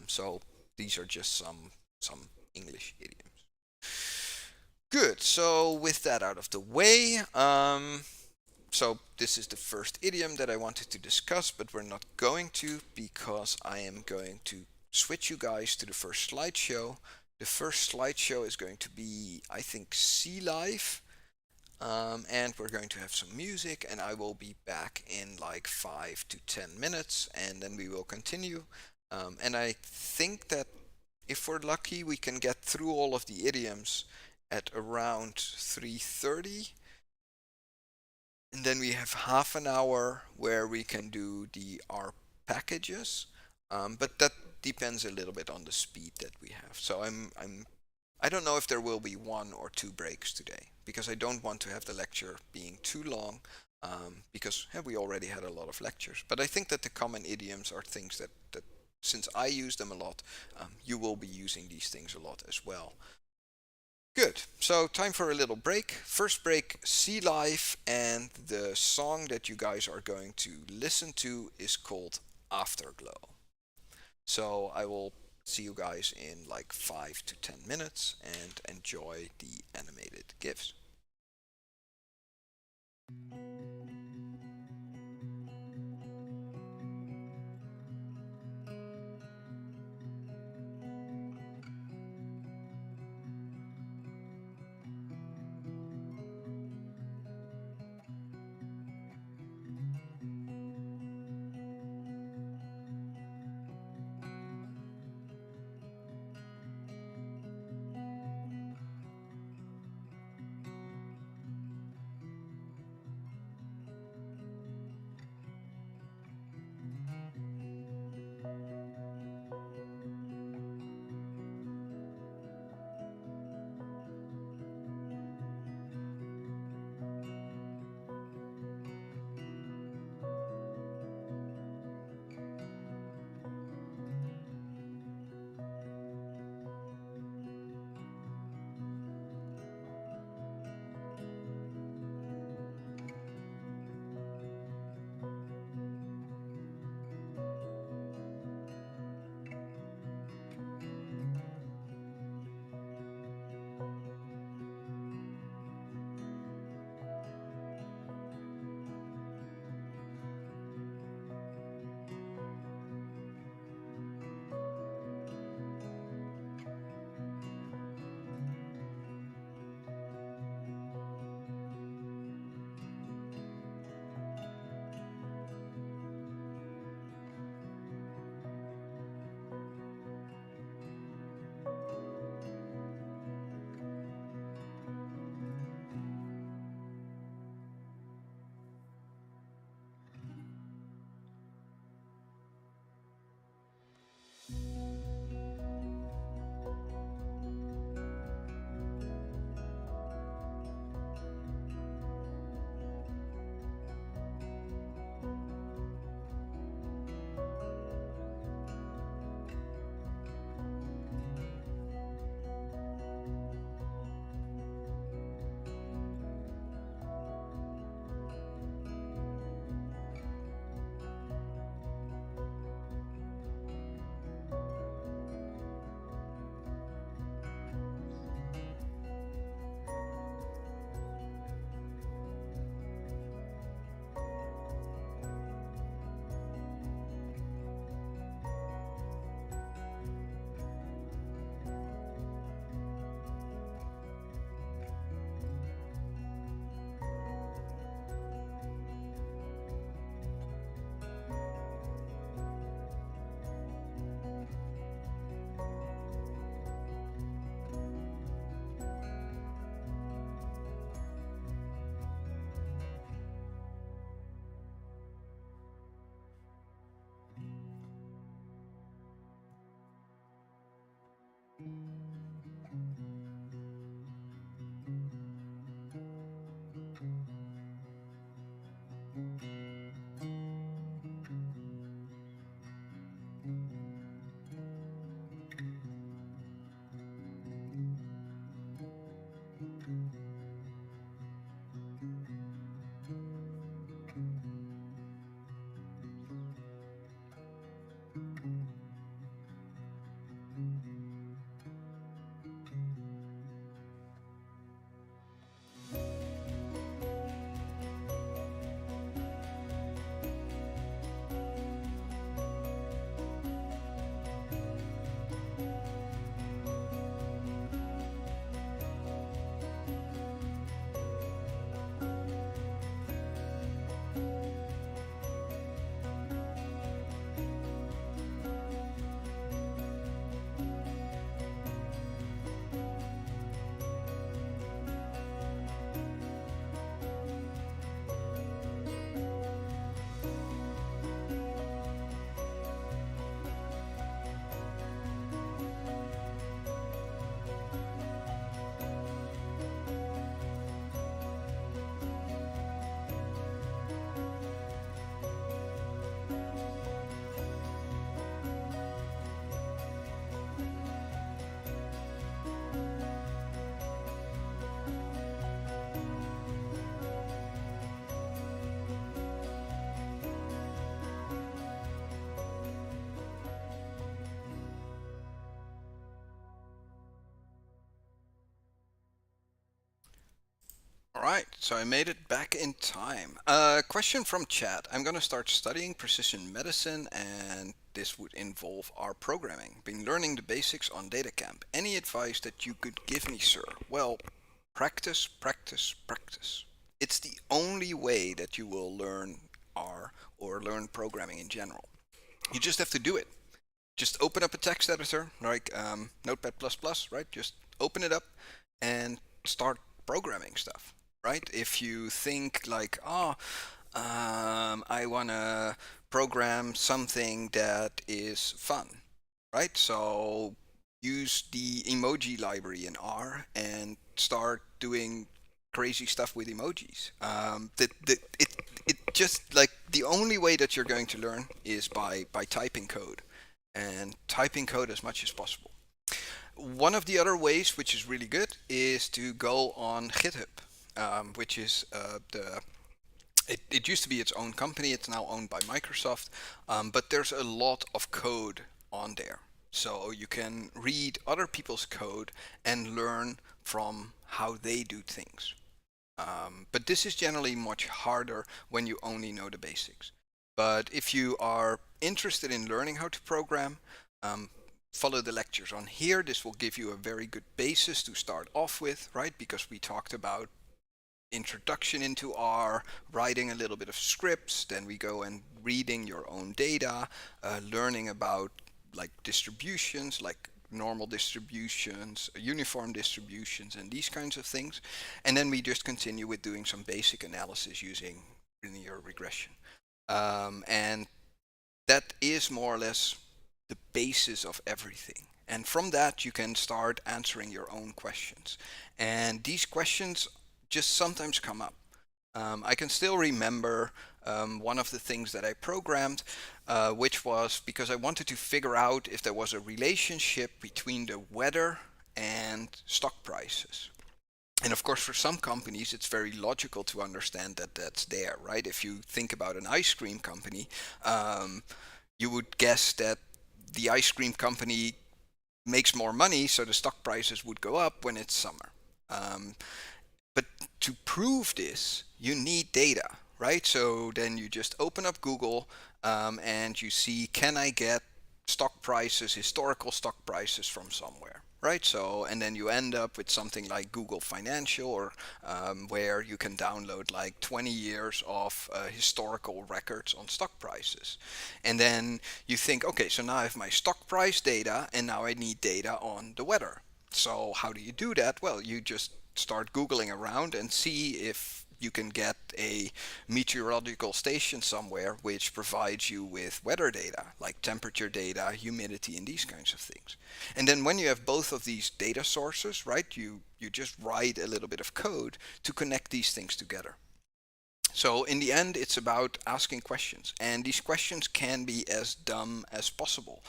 So these are just some English idioms. Good. So with that out of the way, so this is the first idiom that I wanted to discuss, but we're not going to because I am going to switch you guys to the first slideshow. The first slideshow is going to be, I think, sea life. And we're going to have some music, and I will be back in like 5 to 10 minutes, and then we will continue. And I think that if we're lucky, we can get through all of the idioms at around 3:30, and then we have half an hour where we can do the R packages. But that depends a little bit on the speed that we have. So I don't know if there will be 1 or 2 breaks today because I don't want to have the lecture being too long, because we already had a lot of lectures. But I think that the common idioms are things that since I use them a lot, you will be using these things a lot as well. Good. So time for a little break. First break, Sea Life, and the song that you guys are going to listen to is called Afterglow. So I will see you guys in like 5 to 10 minutes and enjoy the animated GIFs. Right, so I made it back in time. Question from chat. I'm going to start studying precision medicine, and this would involve R programming. Been learning the basics on DataCamp. Any advice that you could give me, sir? Well, practice, practice, practice. It's the only way that you will learn R or learn programming in general. You just have to do it. Just open up a text editor like Notepad++, right? Just open it up and start programming stuff, right? If you think like, I want to program something that is fun, right? So use the emoji library in R and start doing crazy stuff with emojis. It just like the only way that you're going to learn is by typing code and typing code as much as possible. One of the other ways, which is really good, is to go on GitHub, which is it used to be its own company. It's now owned by Microsoft, but there's a lot of code on there. So you can read other people's code and learn from how they do things. But this is generally much harder when you only know the basics. But if you are interested in learning how to program, follow the lectures on here. This will give you a very good basis to start off with, right? Because we talked about introduction into R, writing a little bit of scripts, then we go and reading your own data, learning about like distributions, like normal distributions, uniform distributions, and these kinds of things. And then we just continue with doing some basic analysis using linear regression. And that is more or less the basis of everything. And from that, you can start answering your own questions. And these questions just sometimes come up. I can still remember one of the things that I programmed, which was because I wanted to figure out if there was a relationship between the weather and stock prices. And of course, for some companies, it's very logical to understand that that's there, right? If you think about an ice cream company, you would guess that the ice cream company makes more money, so the stock prices would go up when it's summer. But to prove this, you need data, right? So then you just open up Google and you see, can I get stock prices, historical stock prices from somewhere, right? So, and then you end up with something like Google Financial, or where you can download like 20 years of historical records on stock prices. And then you think, okay, so now I have my stock price data, and now I need data on the weather. So how do you do that? Well, you just start Googling around and see if you can get a meteorological station somewhere which provides you with weather data, like temperature data, humidity, and these kinds of things. And then when you have both of these data sources, right, you just write a little bit of code to connect these things together. So in the end, it's about asking questions, and these questions can be as dumb as possible,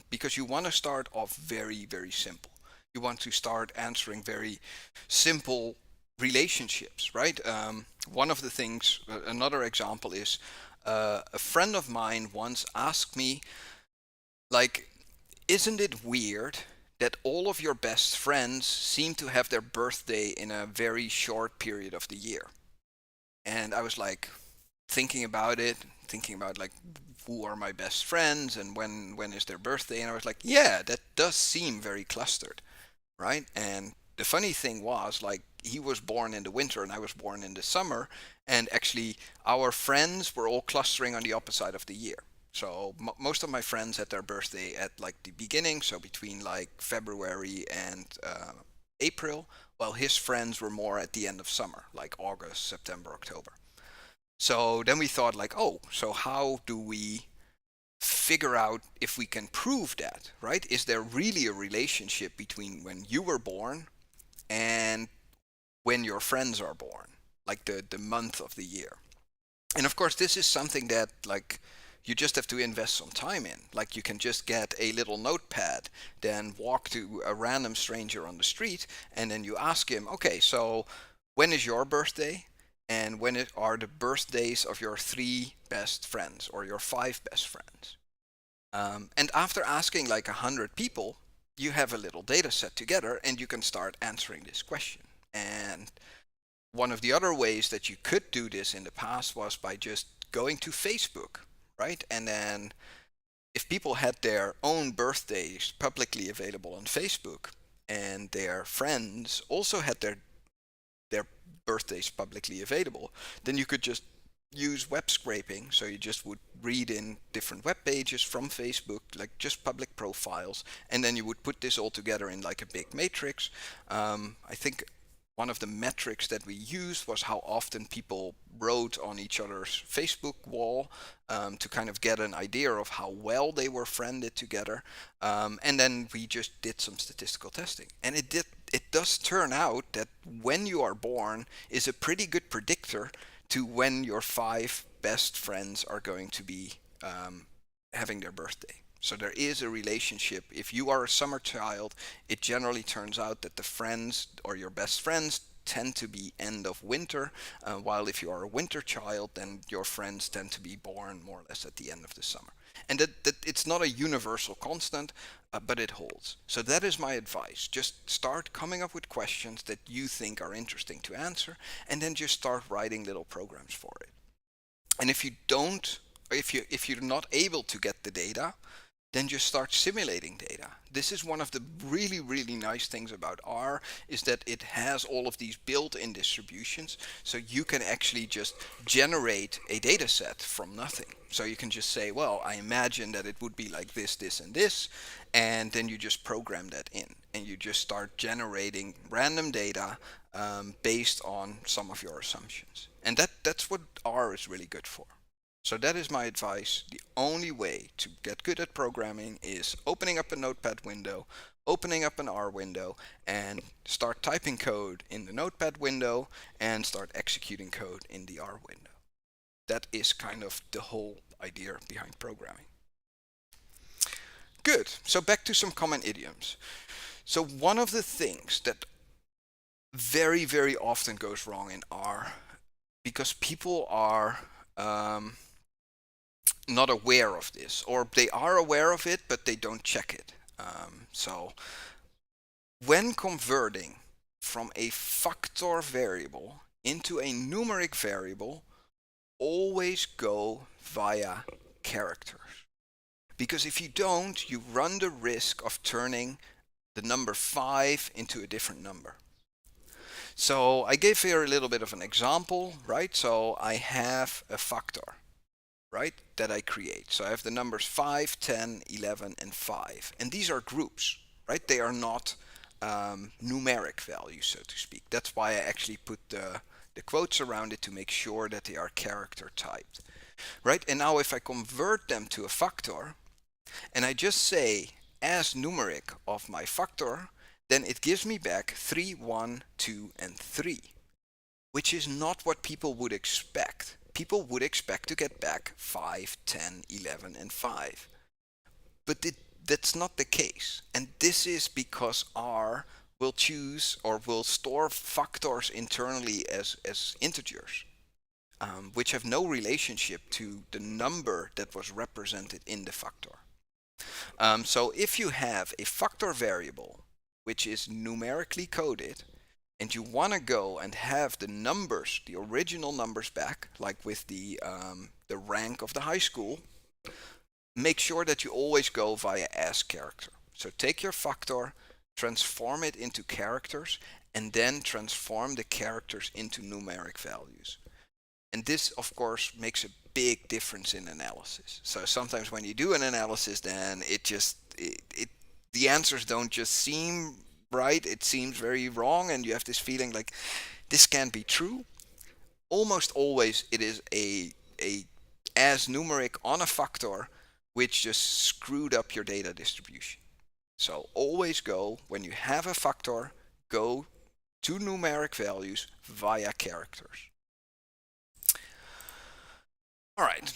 because you want to start off very, very simple. You want to start answering very simple relationships, right? One of the things, another example is a friend of mine once asked me, like, isn't it weird that all of your best friends seem to have their birthday in a very short period of the year? And I was like thinking about it, thinking about like who are my best friends and when is their birthday, and I was like, yeah, that does seem very clustered, right? And the funny thing was, like, he was born in the winter and I was born in the summer, and actually our friends were all clustering on the opposite side of the year. So most of my friends had their birthday at like the beginning, so between like February and April, while his friends were more at the end of summer, like August, September, October. So then we thought like, oh, so how do we figure out if we can prove that, right? Is there really a relationship between when you were born and when your friends are born, like the month of the year? And of course, this is something that like you just have to invest some time in. Like you can just get a little notepad, then walk to a random stranger on the street, and then you ask him, okay, so when is your birthday? And when are the birthdays of your 3 best friends or your 5 best friends? And after asking like 100 people, you have a little data set together and you can start answering this question. And one of the other ways that you could do this in the past was by just going to Facebook, right? And then if people had their own birthdays publicly available on Facebook and their friends also had their birthdays publicly available, then you could just use web scraping. So you just would read in different web pages from Facebook, like just public profiles, and then you would put this all together in like a big matrix. I think one of the metrics that we used was how often people wrote on each other's Facebook wall, to kind of get an idea of how well they were friended together. And then we just did some statistical testing. And it does turn out that when you are born is a pretty good predictor to when your 5 best friends are going to be having their birthday. So there is a relationship. If you are a summer child, it generally turns out that the friends or your best friends tend to be end of winter, while if you are a winter child, then your friends tend to be born more or less at the end of the summer. And that it's not a universal constant, but it holds. So that is my advice. Just start coming up with questions that you think are interesting to answer, and then just start writing little programs for it. And if you don't, if you're not able to get the data, then just start simulating data. This is one of the really, really nice things about R, is that it has all of these built-in distributions. So you can actually just generate a data set from nothing. So you can just say, well, I imagine that it would be like this, this, and this. And then you just program that in. And you just start generating random data based on some of your assumptions. And that's what R is really good for. So that is my advice. The only way to get good at programming is opening up a notepad window, opening up an R window, and start typing code in the notepad window and start executing code in the R window. That is kind of the whole idea behind programming. Good. So back to some common idioms. So one of the things that very, very often goes wrong in R, because people are not aware of this, or they are aware of it but they don't check it. So when converting from a factor variable into a numeric variable, always go via characters, because if you don't, you run the risk of turning the number 5 into a different number. So I gave here a little bit of an example, right? So I have a factor, right, that I create. So I have the numbers 5, 10, 11, and 5. And these are groups, right? They are not numeric values, so to speak. That's why I actually put the quotes around it to make sure that they are character typed, right? And now if I convert them to a factor, and I just say as numeric of my factor, then it gives me back 3, 1, 2, and 3, which is not what people would expect. People would expect to get back 5, 10, 11, and 5. But that's not the case. And this is because R will choose or will store factors internally as integers, which have no relationship to the number that was represented in the factor. So if you have a factor variable which is numerically coded, and you want to go and have the numbers, the original numbers back, like with the rank of the high school, make sure that you always go via as character. So take your factor, transform it into characters, and then transform the characters into numeric values. And this, of course, makes a big difference in analysis. So sometimes when you do an analysis, then the answers don't just seem right, it seems very wrong, and you have this feeling like this can't be true. Almost always it is a as numeric on a factor which just screwed up your data distribution. So always go, when you have a factor, go to numeric values via characters. All right.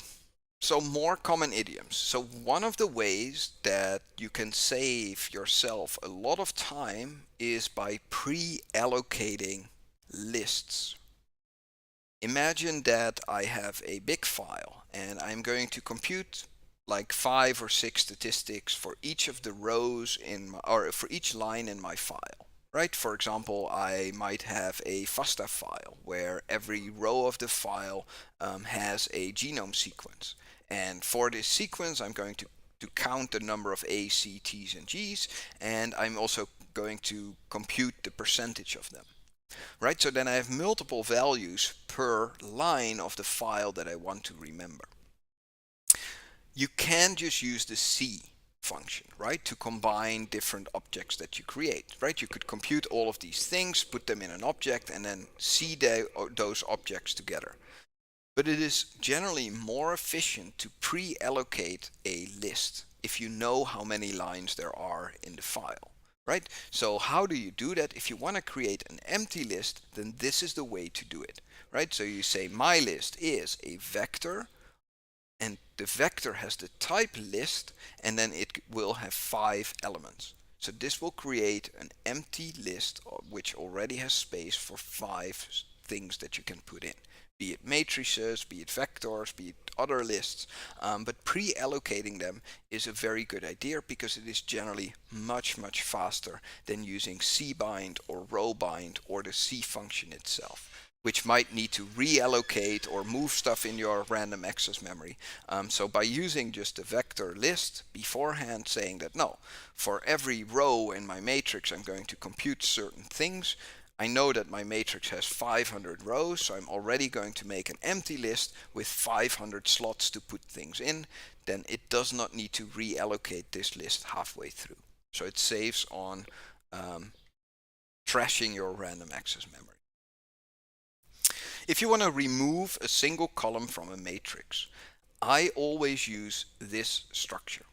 So more common idioms. So one of the ways that you can save yourself a lot of time is by pre-allocating lists. Imagine that I have a big file and I'm going to compute like 5 or 6 statistics for each of the rows in my, or for each line in my file, right? For example, I might have a FASTA file where every row of the file has a genome sequence. And for this sequence, I'm going to count the number of A, C, T's, and G's, and I'm also going to compute the percentage of them, right? So then I have multiple values per line of the file that I want to remember. You can just use the C function, right, to combine different objects that you create, right? You could compute all of these things, put them in an object, and then see those objects together. But it is generally more efficient to pre-allocate a list if you know how many lines there are in the file, right? So how do you do that? If you want to create an empty list, then this is the way to do it, right? So you say my list is a vector, and the vector has the type list, and then it will have 5 elements. So this will create an empty list which already has space for 5 things that you can put in, be it matrices, be it vectors, be it other lists. But pre-allocating them is a very good idea because it is generally much faster than using cbind or rowbind or the C function itself, which might need to reallocate or move stuff in your random access memory. So by using just the vector list beforehand, saying that no, for every row in my matrix I'm going to compute certain things. I know that my matrix has 500 rows, so I'm already going to make an empty list with 500 slots to put things in. Then it does not need to reallocate this list halfway through. So it saves on trashing your random access memory. If you want to remove a single column from a matrix, I always use this structure.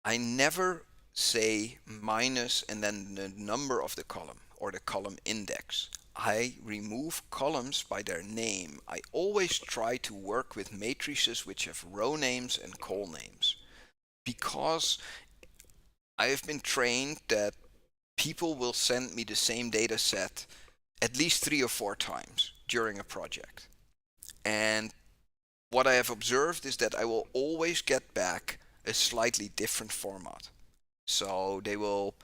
I never say minus and then the number of the column or the column index. I remove columns by their name. I always try to work with matrices which have row names and col names, because I have been trained that people will send me the same data set at least 3 or 4 times during a project. And what I have observed is that I will always get back a slightly different format. So they will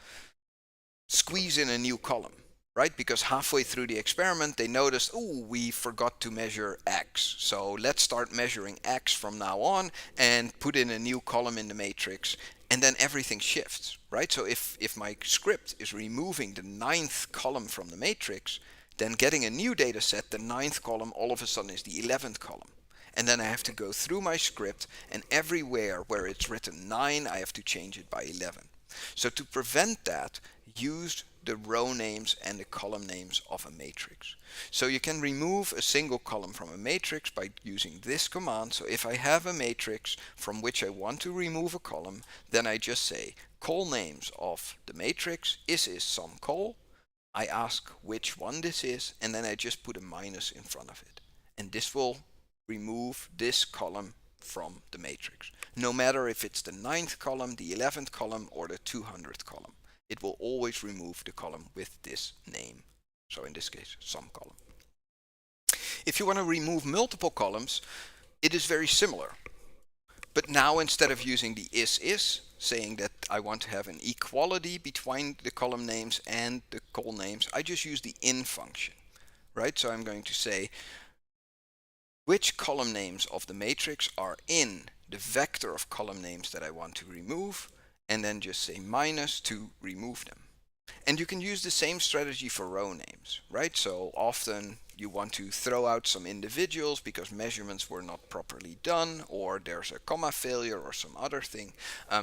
squeeze in a new column, right? Because halfway through the experiment, they noticed, oh, we forgot to measure X. So let's start measuring X from now on and put in a new column in the matrix. And then everything shifts, right? So if my script is removing the 9th column from the matrix, then getting a new data set, the 9th column all of a sudden is the 11th column. And then I have to go through my script, and everywhere where it's written 9, I have to change it by 11. So to prevent that, use the row names and the column names of a matrix. So you can remove a single column from a matrix by using this command. So if I have a matrix from which I want to remove a column, then I just say col names of the matrix is some col. I ask which one this is, and then I just put a minus in front of it. And this will remove this column from the matrix. No matter if it's the 9th column, the 11th column, or the 200th column. It will always remove the column with this name. So in this case, some column. If you want to remove multiple columns, it is very similar. But now instead of using the is, saying that I want to have an equality between the column names and the col names, I just use the in function, right? So I'm going to say which column names of the matrix are in the vector of column names that I want to remove, and then just say minus to remove them. And you can use the same strategy for row names, right? So often you want to throw out some individuals because measurements were not properly done, or there's a comma failure or some other thing.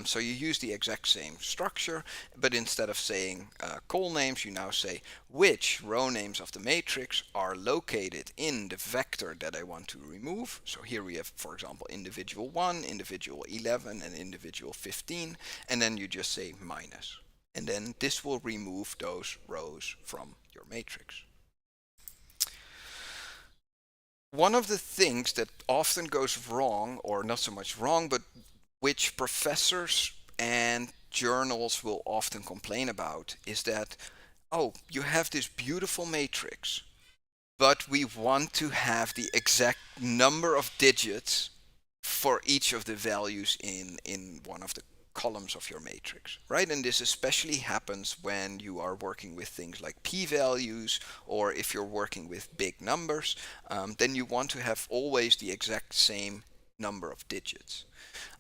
So you use the exact same structure, but instead of saying col names, you now say which row names of the matrix are located in the vector that I want to remove. So here we have, for example, individual 1, individual 11, and individual 15, and then you just say minus. And then this will remove those rows from your matrix. One of the things that often goes wrong, or not so much wrong, but which professors and journals will often complain about, is that, oh, you have this beautiful matrix, but we want to have the exact number of digits for each of the values in one of the columns of your matrix, right? And this especially happens when you are working with things like p-values, or if you're working with big numbers, then you want to have always the exact same number of digits.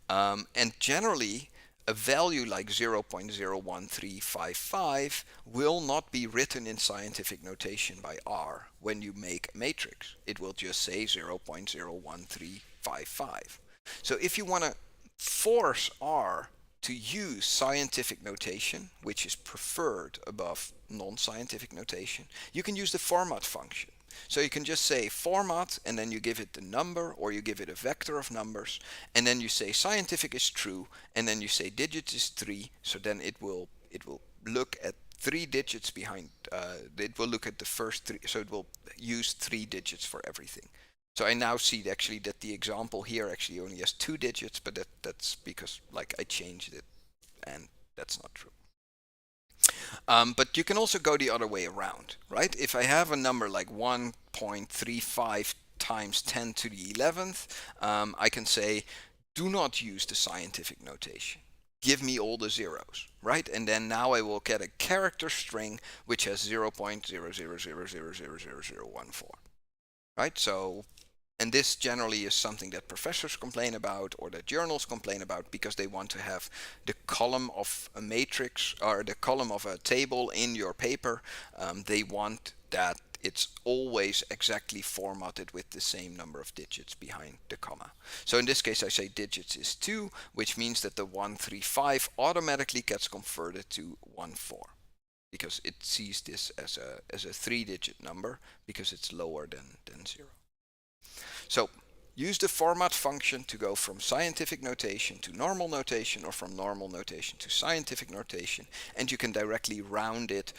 And generally, a value like 0.01355 will not be written in scientific notation by R when you make a matrix. It will just say 0.01355. So if you want to force R to use scientific notation, which is preferred above non-scientific notation, you can use the format function. So you can just say format, and then you give it the number, or you give it a vector of numbers, and then you say scientific is true, and then you say digits is 3. So then it will look at 3 digits behind. It will look at the first 3. So it will use 3 digits for everything. So I now see actually that the example here actually only has 2 digits, but that's because like I changed it, and that's not true. But you can also go the other way around, right? If I have a number like 1.35 times 10 to the 11th, I can say, do not use the scientific notation. Give me all the zeros, right? And then now I will get a character string which has 0.000000014, right? So, and this generally is something that professors complain about, or that journals complain about, because they want to have the column of a matrix or the column of a table in your paper. They want that it's always exactly formatted with the same number of digits behind the comma. So in this case I say digits is 2, which means that the 135 automatically gets converted to 14, because it sees this as a 3-digit number because it's lower than 0. So use the format function to go from scientific notation to normal notation, or from normal notation to scientific notation, and you can directly round it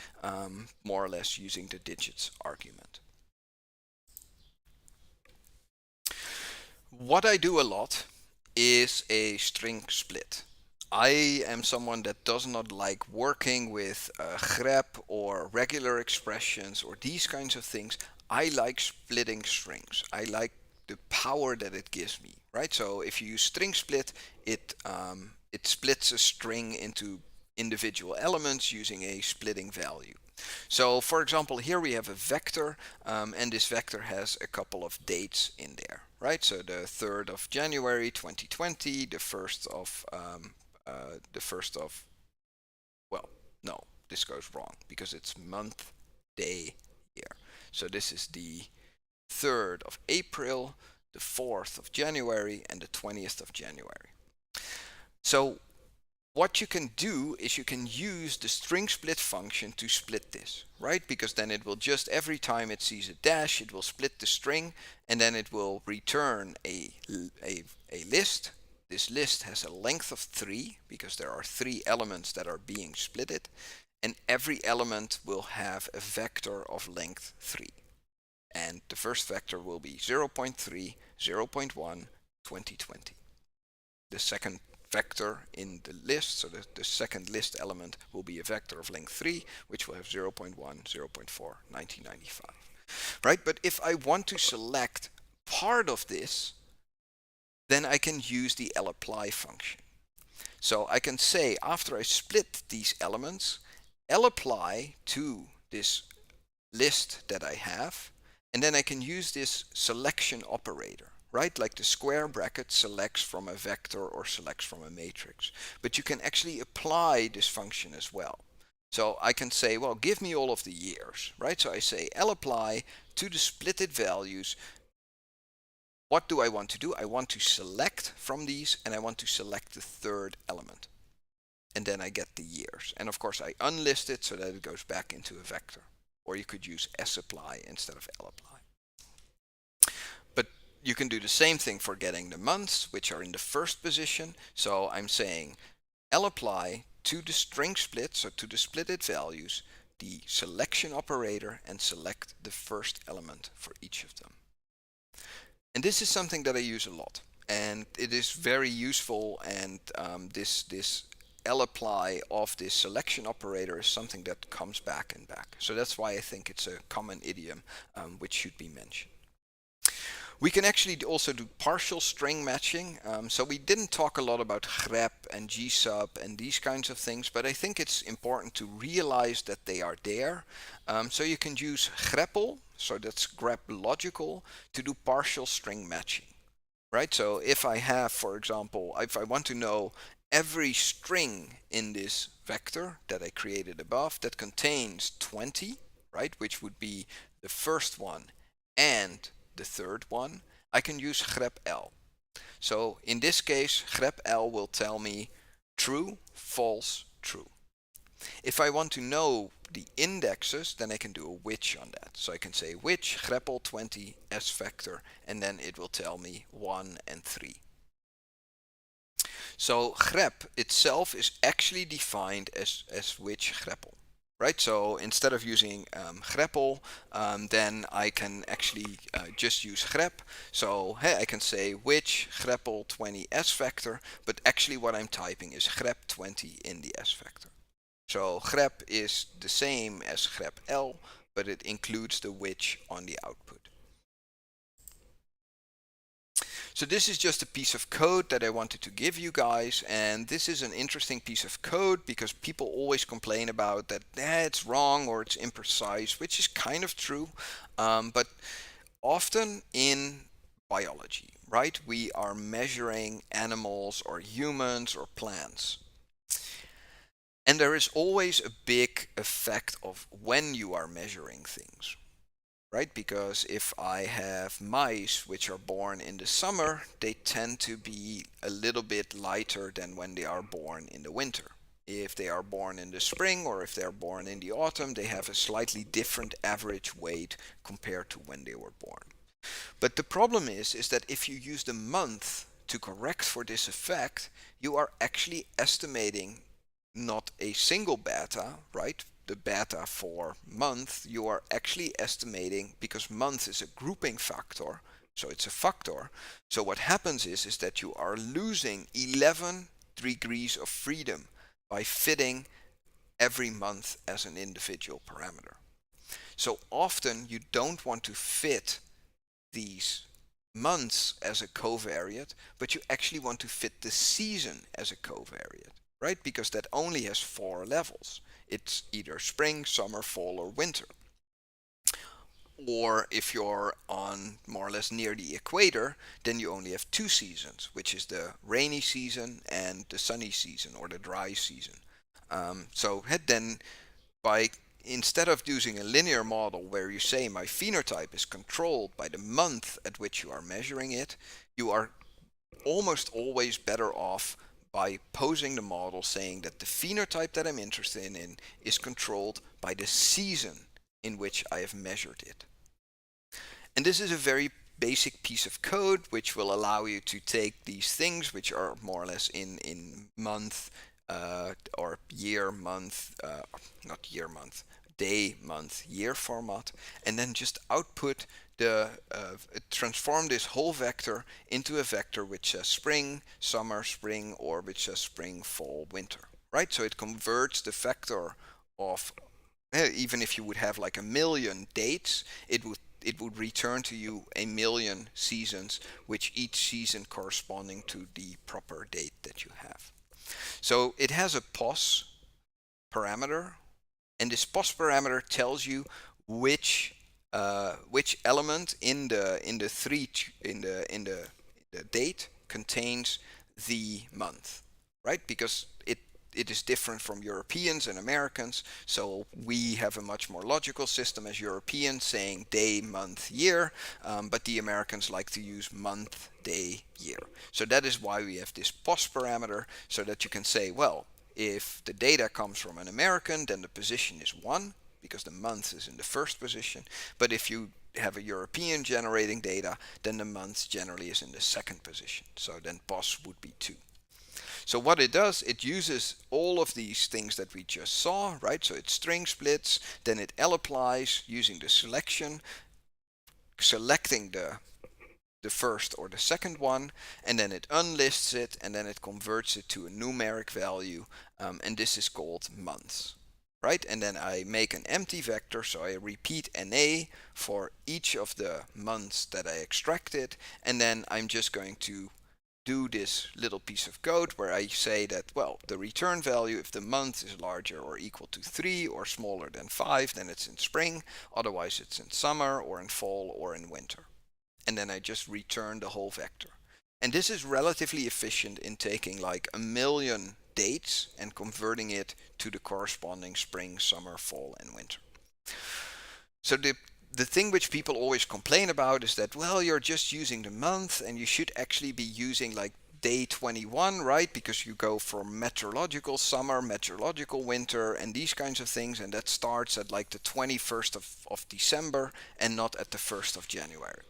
more or less using the digits argument. What I do a lot is a string split. I am someone that does not like working with grep or regular expressions or these kinds of things. I like splitting strings. I like the power that it gives me, right? So if you use string split, it splits a string into individual elements using a splitting value. So for example, here we have a vector, and this vector has a couple of dates in there, right? So the 3rd of January 2020, the 1st of, well, no, this goes wrong because it's month, day, year. So this is the 3rd of April, the 4th of January, and the 20th of January. So what you can do is you can use the string split function to split this, right? Because then it will just, every time it sees a dash, it will split the string, and then it will return a list. This list has a length of 3 because there are 3 elements that are being splitted, and every element will have a vector of length 3. And the first vector will be 0.3, 0.1, 2020. The second vector in the list, so the second list element, will be a vector of length 3, which will have 0.1, 0.4, 1995. Right? But if I want to select part of this, then I can use the lapply function. So I can say, after I split these elements, lapply to this list that I have, and then I can use this selection operator, right? Like the square bracket selects from a vector or selects from a matrix. But you can actually apply this function as well. So I can say, well, give me all of the years, right? So I say lapply to the splitted values. What do I want to do? I want to select from these, and I want to select the 3rd element. And then I get the years. And of course I unlist it so that it goes back into a vector. Or you could use sapply instead of lapply. But you can do the same thing for getting the months, which are in the 1st position. So I'm saying lapply to the string split, so to the splitted values, the selection operator, and select the 1st element for each of them. And this is something that I use a lot, and it is very useful, and this lapply of this selection operator is something that comes back and back. So that's why I think it's a common idiom which should be mentioned. We can actually also do partial string matching. So we didn't talk a lot about grep and gsub and these kinds of things, but I think it's important to realize that they are there. So you can use grepl, so that's grep logical, to do partial string matching, right? So if I have, for example, if I want to know every string in this vector that I created above that contains 20, right, which would be the first one and the third one, I can use grepl. So in this case, grepl will tell me true, false, true. If I want to know the indexes, then I can do a which on that. So I can say which grepl 20 s vector, and then it will tell me 1 and 3. So grep itself is actually defined as which grepl. Right, so instead of using grepl, then I can actually just use grep. So hey, I can say which grepl 20 s vector, but actually what I'm typing is grep 20 in the s vector. So grep is the same as grepl, but it includes the which on the output. So this is just a piece of code that I wanted to give you guys, and this is an interesting piece of code because people always complain about that it's wrong or it's imprecise, which is kind of true, but often in biology, right, we are measuring animals or humans or plants. And there is always a big effect of when you are measuring things, right? Because if I have mice which are born in the summer, they tend to be a little bit lighter than when they are born in the winter. If they are born in the spring or if they are born in the autumn, they have a slightly different average weight compared to when they were born. But the problem is that if you use the month to correct for this effect, you are actually estimating not a single beta, right? The beta for month, you are actually estimating, because month is a grouping factor, so it's a factor. So what happens is that you are losing 11 degrees of freedom by fitting every month as an individual parameter. So often you don't want to fit these months as a covariate, but you actually want to fit the season as a covariate, right? Because that only has 4 levels. It's either spring, summer, fall, or winter. Or if you're on more or less near the equator, then you only have 2 seasons, which is the rainy season and the sunny season, or the dry season. So then by instead of using a linear model where you say my phenotype is controlled by the month at which you are measuring it, you are almost always better off by posing the model saying that the phenotype that I'm interested in is controlled by the season in which I have measured it. And this is a very basic piece of code which will allow you to take these things which are more or less in month or year, month, not year, month, day, month, year format, and then just output transform this whole vector into a vector which says spring, summer, spring, or which says spring, fall, winter, right? So it converts the vector of, even if you would have like a million dates, it would return to you a million seasons, which each season corresponding to the proper date that you have. So it has a pos parameter, and this pos parameter tells you which element in the date contains the month, right? Because it is different from Europeans and Americans, so we have a much more logical system as Europeans saying day, month, year, but the Americans like to use month, day, year. So that is why we have this pos parameter, so that you can say, well, if the data comes from an American, then the position is 1, because the month is in the first position. But if you have a European generating data, then the month generally is in the second position. So then pos would be 2. So what it does, it uses all of these things that we just saw, right? So it string splits, then it L-applies using the selection, selecting the first or the second one, and then it unlists it, and then it converts it to a numeric value, and this is called months. right? And then I make an empty vector, so I repeat NA for each of the months that I extracted, and then I'm just going to do this little piece of code where I say that, well, the return value, if the month is larger or equal to 3 or smaller than 5, then it's in spring, otherwise it's in summer or in fall or in winter. And then I just return the whole vector. And this is relatively efficient in taking like a million dates and converting it to the corresponding spring, summer, fall, and winter. So the thing which people always complain about is that, well, you're just using the month and you should actually be using like day 21, right? Because you go from meteorological summer, meteorological winter, and these kinds of things, and that starts at like the 21st of December and not at the 1st of January.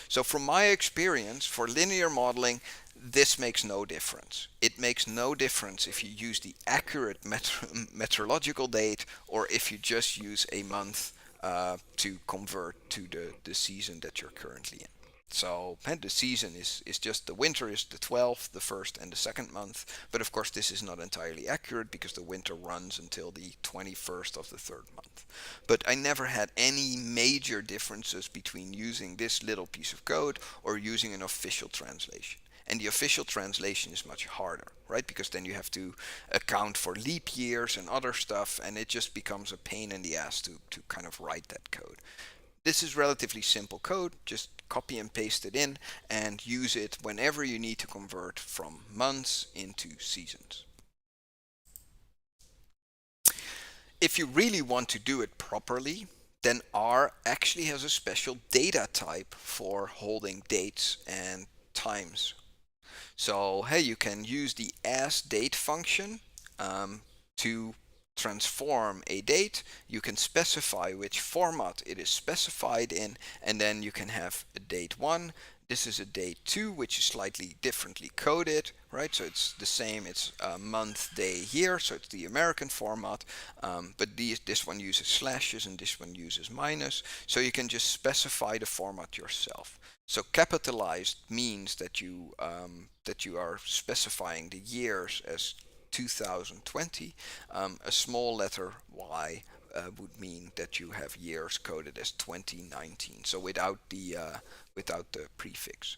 So from my experience, for linear modeling, this makes no difference. It makes no difference if you use the accurate meteorological date or if you just use a month to convert to the season that you're currently in. So the season is just the winter is the 12th, the first and the second month. But of course this is not entirely accurate because the winter runs until the 21st of the third month. But I never had any major differences between using this little piece of code or using an official translation. And the official translation is much harder, right? Because then you have to account for leap years and other stuff, and it just becomes a pain in the ass to kind of write that code. This is relatively simple code, just copy and paste it in and use it whenever you need to convert from months into seasons. If you really want to do it properly, then R actually has a special data type for holding dates and times. So hey, you can use the asDate function to transform a date. You can specify which format it is specified in, and then you can have a date 1. This is a date 2, which is slightly differently coded, right? So it's the same, it's month, day, year, so it's the American format, but this one uses slashes and this one uses minus, so you can just specify the format yourself. So capitalized means that you are specifying the years as 2020. A small letter y would mean that you have years coded as 2019. So without the prefix.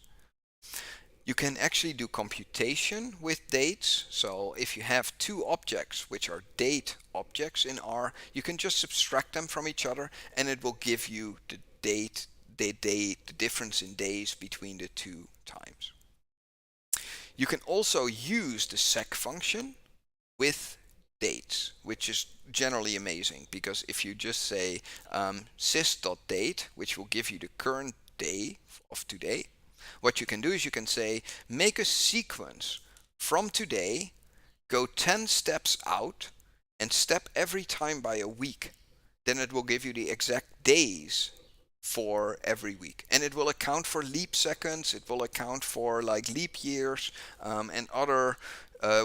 You can actually do computation with dates. So if you have two objects which are date objects in R, you can just subtract them from each other and it will give you the date, the difference in days between the two times. You can also use the sec function with dates, which is generally amazing because if you just say sys.date, which will give you the current day of today, what you can do is you can say make a sequence from today, go 10 steps out and step every time by a week. Then it will give you the exact days for every week, and it will account for leap seconds, it will account for like leap years and other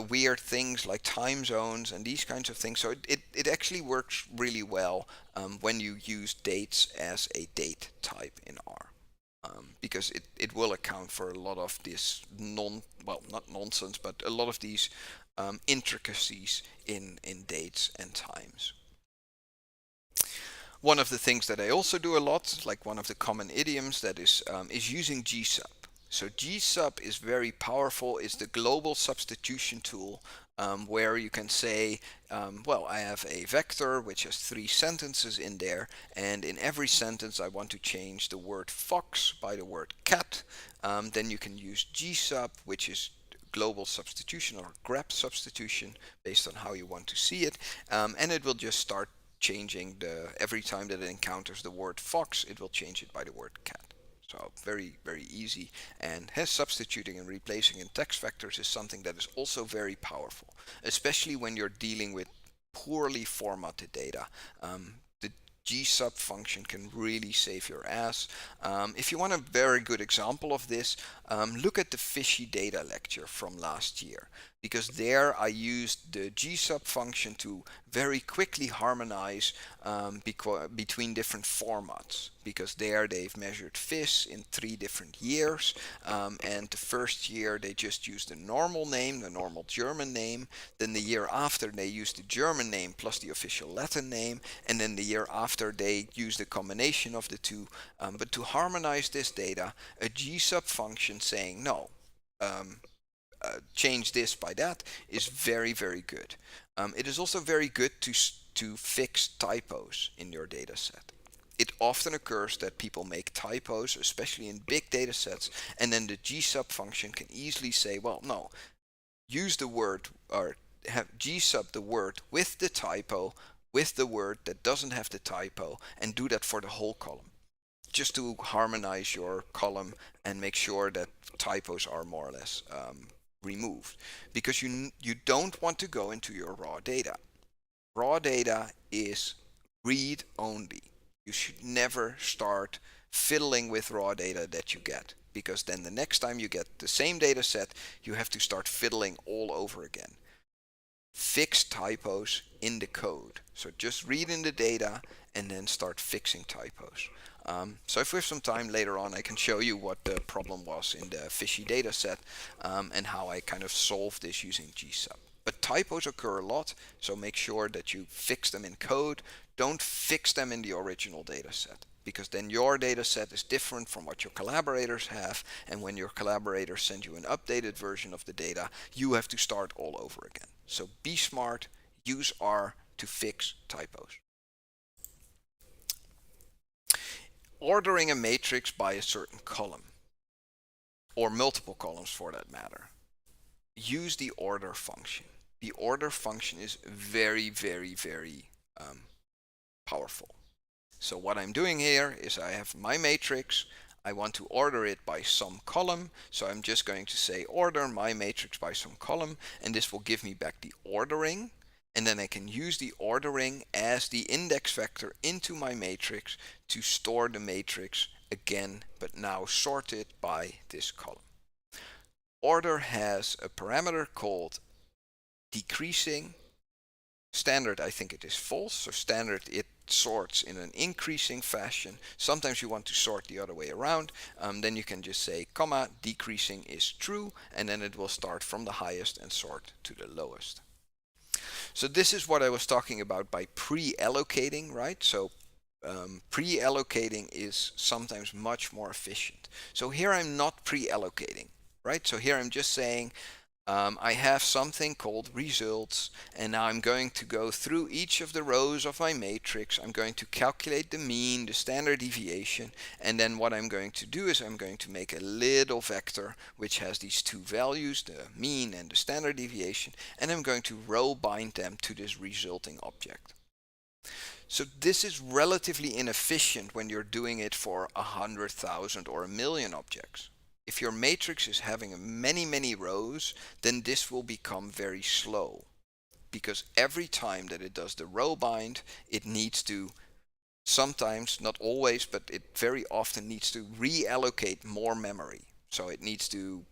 weird things like time zones and these kinds of things. So it actually works really well when you use dates as a date type in R. Because it will account for a lot of this not nonsense, but a lot of these intricacies in dates and times. One of the things that I also do a lot, like one of the common idioms, that is using gsub. So gsub is very powerful. It's the global substitution tool where you can say, well, I have a vector which has 3 sentences in there, and in every sentence I want to change the word fox by the word cat. Then you can use gsub, which is global substitution or grep substitution based on how you want to see it, and it will just start changing every time that it encounters the word fox, it will change it by the word cat. So very, very easy, and substituting and replacing in text vectors is something that is also very powerful, especially when you're dealing with poorly formatted data. gsub function can really save your ass. If you want a very good example of this, look at the fishy data lecture from last year, because there I used the gsub function to very quickly harmonize between different formats, because there they've measured fish in 3 different years, and the first year they just used the normal name, the normal German name. Then the year after they used the German name plus the official Latin name, and then the year after they used a combination of the two. But to harmonize this data, a gsub function saying no, change this by that is very, very good. It is also very good to fix typos in your data set. It often occurs that people make typos, especially in big data sets, and then the gsub function can easily say, well, no, use the word, or have gsub the word with the typo, with the word that doesn't have the typo, and do that for the whole column, just to harmonize your column and make sure that typos are more or less removed, because you don't want to go into your raw data. Raw data is read only. You should never start fiddling with raw data that you get, because then the next time you get the same data set, you have to start fiddling all over again. Fix typos in the code. So just read in the data and then start fixing typos. So if we have some time later on, I can show you what the problem was in the fishy data set, and how I kind of solved this using gsub. But typos occur a lot, so make sure that you fix them in code. Don't fix them in the original data set, because then your data set is different from what your collaborators have, and when your collaborators send you an updated version of the data, you have to start all over again. So be smart, use R to fix typos. Ordering a matrix by a certain column, or multiple columns for that matter. Use the order function. The order function is very, very, very powerful. So what I'm doing here is I have my matrix. I want to order it by some column. So I'm just going to say order my matrix by some column, and this will give me back the ordering. And then I can use the ordering as the index vector into my matrix to store the matrix again, but now sorted by this column. Order has a parameter called decreasing. Standard, I think it is false. So standard, it sorts in an increasing fashion. Sometimes you want to sort the other way around. Then you can just say comma decreasing is true, and then it will start from the highest and sort to the lowest. So this is what I was talking about by pre-allocating, right? So pre-allocating is sometimes much more efficient. So here I'm not pre-allocating, right? So here I'm just saying I have something called results, and now I'm going to go through each of the rows of my matrix. I'm going to calculate the mean, the standard deviation, and then what I'm going to do is I'm going to make a little vector which has these two values, the mean and the standard deviation, and I'm going to row bind them to this resulting object. So this is relatively inefficient when you're doing it for 100,000 or 1,000,000 objects. If your matrix is having many, many rows, then this will become very slow, because every time that it does the row bind, it needs to sometimes, not always, but it very often needs to reallocate more memory. So it needs to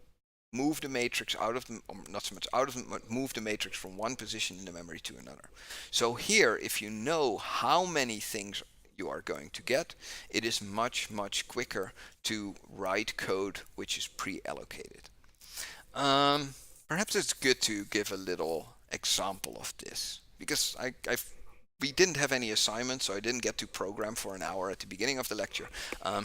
move the matrix out of the, or not so much out of, but move the matrix from one position in the memory to another. So here, if you know how many things you are going to get, it is much, much quicker to write code which is pre-allocated. Perhaps it's good to give a little example of this, because we didn't have any assignments, so I didn't get to program for an hour at the beginning of the lecture.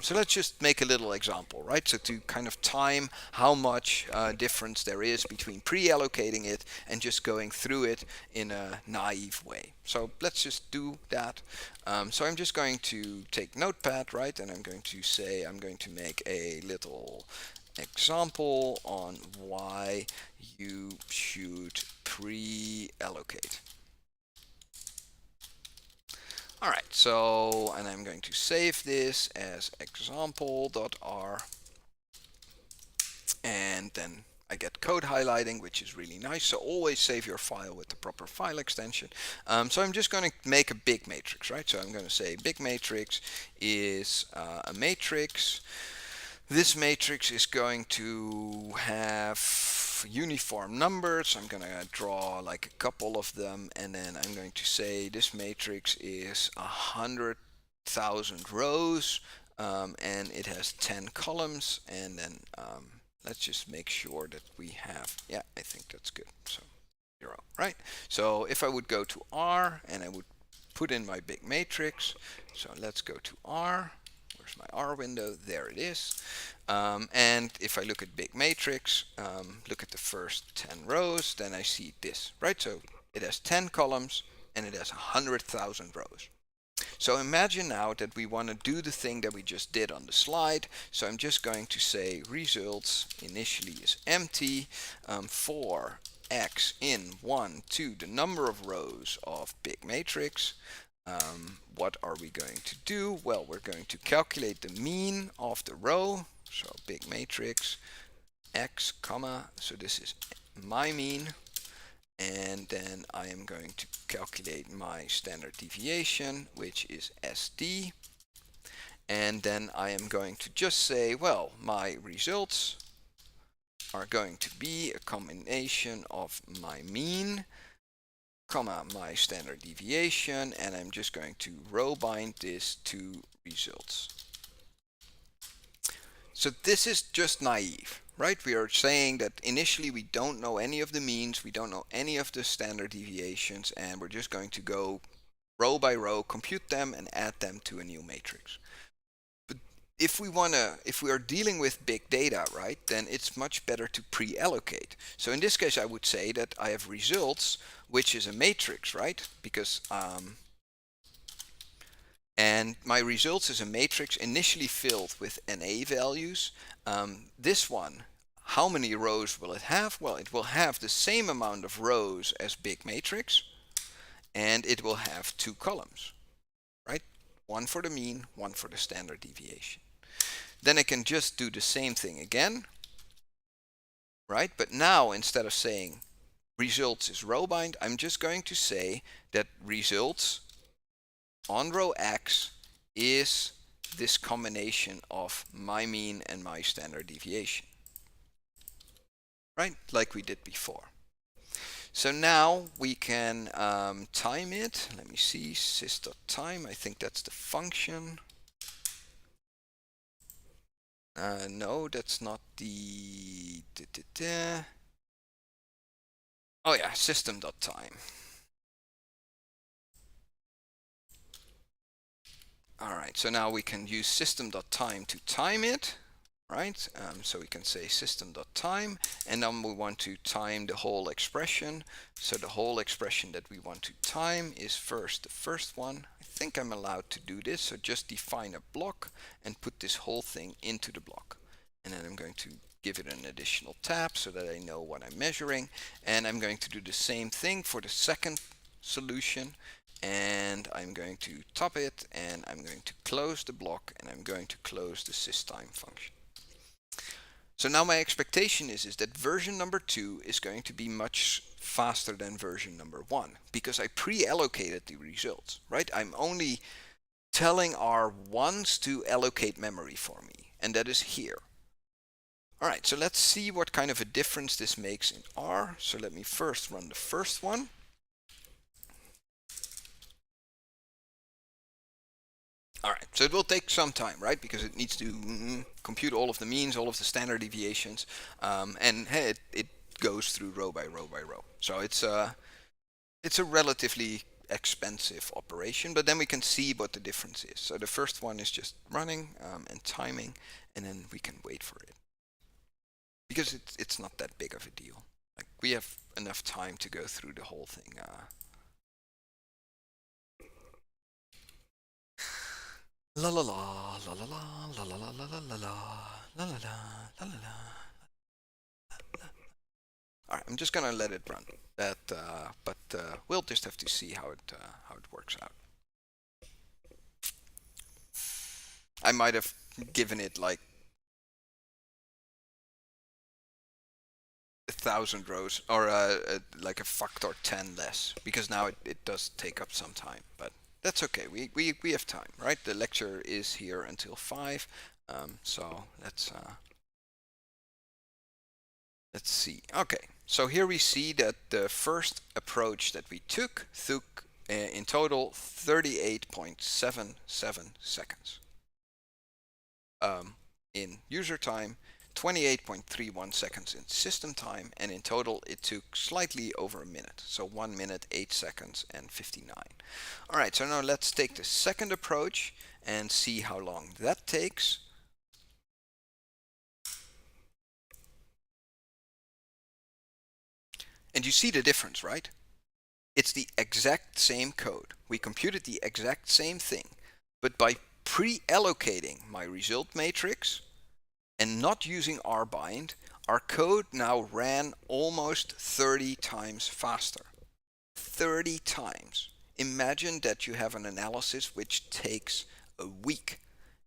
So let's just make a little example, right? So to kind of time how much difference there is between pre-allocating it and just going through it in a naive way. So let's just do that. So I'm just going to take Notepad, right? And I'm going to say I'm going to make a little example on why you should pre-allocate. All right, so, and I'm going to save this as example.r, and then I get code highlighting, which is really nice. So always save your file with the proper file extension. So I'm just going to make a big matrix, right? So I'm going to say big matrix is a matrix. This matrix is going to have uniform numbers. I'm going to draw like a couple of them, and then I'm going to say this matrix is 100,000 rows, and it has 10 columns, and then let's just make sure that we have, yeah, I think that's good. So 0, right? So if I would go to R and I would put in my big matrix, so let's go to R. Where's my R window? There it is. And if I look at big matrix, look at the first 10 rows, then I see this, right? So it has 10 columns and it has 100,000 rows. So imagine now that we want to do the thing that we just did on the slide. So I'm just going to say results initially is empty for x in 1 to the number of rows of big matrix. What are we going to do? Well, we're going to calculate the mean of the row. So big matrix x, comma, so this is my mean. And then I am going to calculate my standard deviation, which is SD. And then I am going to just say, well, my results are going to be a combination of my mean, comma, my standard deviation, and I'm just going to row bind this to results. So this is just naive, right? We are saying that initially we don't know any of the means, we don't know any of the standard deviations, and we're just going to go row by row, compute them, and add them to a new matrix. But if we are dealing with big data, right, then it's much better to pre-allocate. So in this case, I would say that I have results, which is a matrix, right? Because and my results is a matrix initially filled with NA values. This one, how many rows will it have? Well, it will have the same amount of rows as big matrix, and it will have 2 columns, right? One for the mean, one for the standard deviation. Then I can just do the same thing again, right? But now instead of saying results is row bind, I'm just going to say that results on row X is this combination of my mean and my standard deviation, right? Like we did before. So now we can time it. Let me see, sys.time. I think that's the function. No, that's not the... Oh yeah, system.time. Alright, so now we can use system.time to time it, right? So we can say system.time, and then we want to time the whole expression. So the whole expression that we want to time is first the first one. I think I'm allowed to do this, so just define a block and put this whole thing into the block. And then I'm going to give it an additional tab so that I know what I'm measuring. And I'm going to do the same thing for the second solution. And I'm going to top it, and I'm going to close the block, and I'm going to close the systime function. So now my expectation is that version number 2 is going to be much faster than version number 1 because I pre-allocated the results, right? I'm only telling R1s to allocate memory for me, and that is here. All right, so let's see what kind of a difference this makes in R. So let me first run the first one. All right, so it will take some time, right? Because it needs to compute all of the means, all of the standard deviations, and hey, it goes through row by row by row. So it's a relatively expensive operation, but then we can see what the difference is. So the first one is just running and timing, and then we can wait for it. Because it's not that big of a deal. Like we have enough time to go through the whole thing. La la la la la la la la la la la la la la la la la. All right, I'm just gonna let it run. That, but we'll just have to see how it works out. I might have given it like 1,000 rows, or like a factor 10 less, because now it does take up some time, but that's okay. We have time, right? The lecture is here until 5, so let's see. Okay, so here we see that the first approach that we took in total 38.77 seconds. In user time, 28.31 seconds in system time, and in total it took slightly over a minute, so 1 minute 8 seconds and 59. All right, so now let's take the second approach and see how long that takes. And you see the difference, right? It's the exact same code. We computed the exact same thing, but by pre-allocating my result matrix and not using rbind, our code now ran almost 30 times faster. 30 times. Imagine that you have an analysis which takes a week.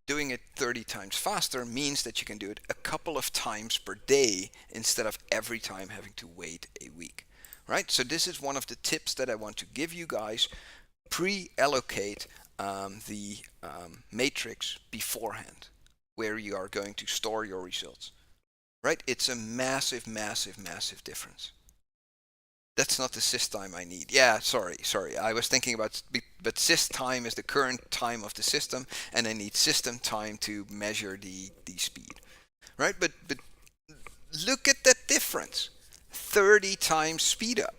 Doing it 30 times faster means that you can do it a couple of times per day instead of every time having to wait a week. Right? So this is one of the tips that I want to give you guys. Pre-allocate the matrix beforehand, where you are going to store your results. Right? It's a massive, massive, massive difference. That's not the sys time I need. Yeah, sorry. I was thinking about, but sys time is the current time of the system, and I need system time to measure the speed. Right? But look at that difference. 30 times speed up.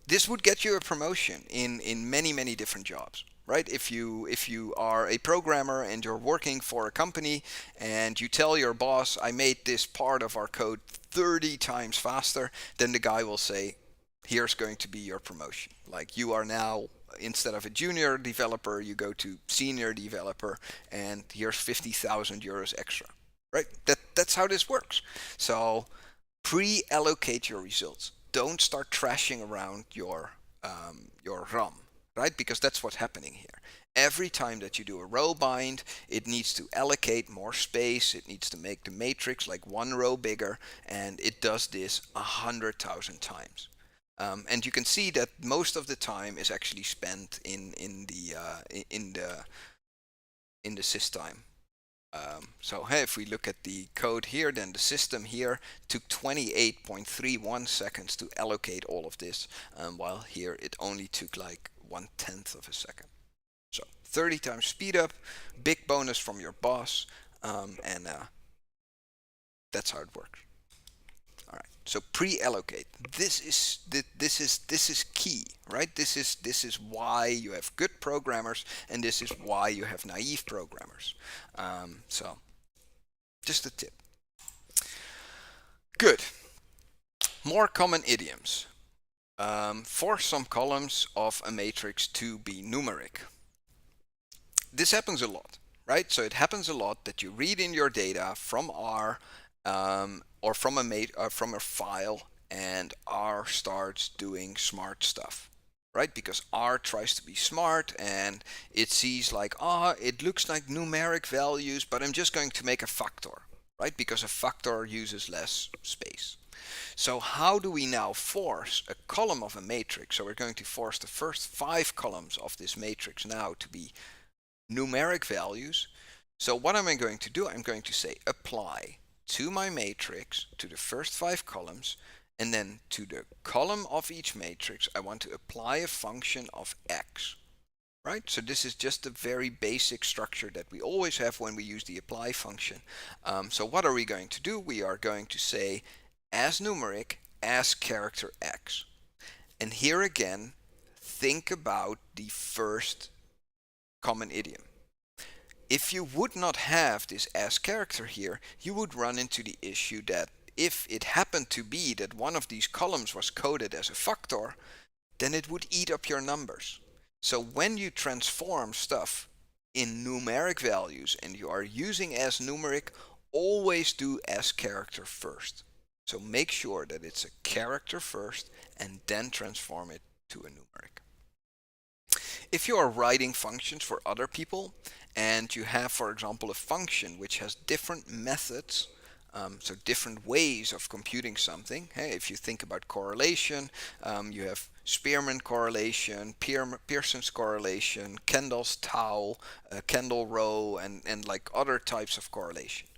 This would get you a promotion in many, many different jobs. Right? If you are a programmer and you're working for a company and you tell your boss, I made this part of our code 30 times faster, then the guy will say, here's going to be your promotion. Like, you are now, instead of a junior developer, you go to senior developer, and here's 50,000 euros extra. Right? That's how this works. So pre-allocate your results. Don't start trashing around your ROM, right? Because that's what's happening here. Every time that you do a row bind, it needs to allocate more space. It needs to make the matrix like one row bigger, and it does this 100,000 times. And you can see that most of the time is actually spent in the systime. So hey, if we look at the code here, then the system here took 28.31 seconds to allocate all of this, while here it only took like 1/10 of a second. So 30 times speed up, big bonus from your boss, and that's how it works. All right. So pre-allocate. This is key, right? This is why you have good programmers, and this is why you have naive programmers. So just a tip. Good. More common idioms. Force some columns of a matrix to be numeric. This happens a lot, right? So it happens a lot that you read in your data from R, or from a file, and R starts doing smart stuff, right? Because R tries to be smart, and it sees like, it looks like numeric values, but I'm just going to make a factor, right? Because a factor uses less space. So how do we now force a column of a matrix? So we're going to force the first 5 columns of this matrix now to be numeric values. So what am I going to do? I'm going to say apply to my matrix, to the first 5 columns, and then to the column of each matrix, I want to apply a function of x. Right? So this is just a very basic structure that we always have when we use the apply function. So what are we going to do? We are going to say as numeric as character x. And here again, think about the first common idiom. If you would not have this as character here, you would run into the issue that if it happened to be that one of these columns was coded as a factor, then it would eat up your numbers. So when you transform stuff in numeric values and you are using as numeric, always do as character first. So make sure that it's a character first and then transform it to a numeric. If you are writing functions for other people and you have, for example, a function which has different methods So different ways of computing something. Hey, if you think about correlation, you have Spearman correlation, Pearson's correlation, Kendall's tau, Kendall row, and like other types of correlation.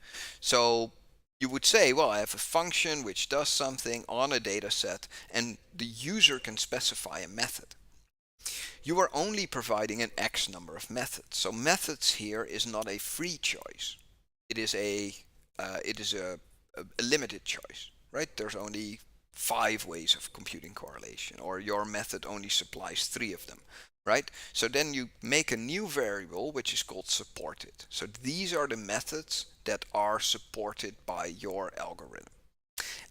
So you would say, well, I have a function which does something on a data set, and the user can specify a method. You are only providing an X number of methods. So methods here is not a free choice. It is a limited choice, right? There's only 5 ways of computing correlation, or your method only supplies 3 of them, right? So then you make a new variable which is called supported. So these are the methods that are supported by your algorithm.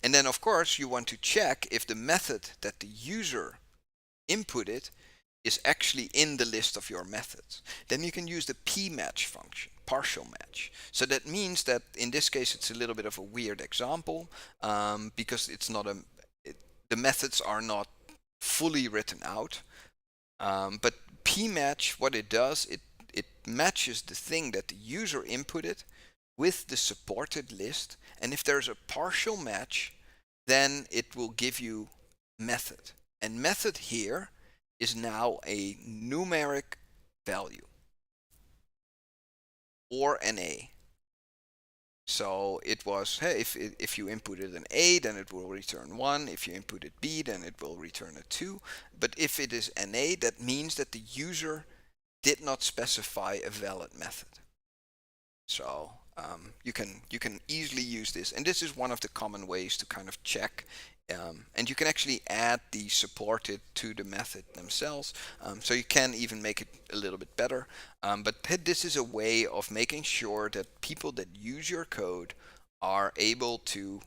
And then of course you want to check if the method that the user inputted is actually in the list of your methods. Then you can use the p-match function, partial match. So that means that in this case it's a little bit of a weird example, because it's not the methods are not fully written out. But p-match, what it does, it matches the thing that the user inputted with the supported list, and if there's a partial match, then it will give you method. And method here is now a numeric value, or an A. So it was, hey, if you inputted an A, then it will return 1. If you inputted B, then it will return a 2. But if it is an A, that means that the user did not specify a valid method. So you can easily use this, and this is one of the common ways to kind of check. And you can actually add the supported to the method themselves, so you can even make it a little bit better. But this is a way of making sure that people that use your code are able to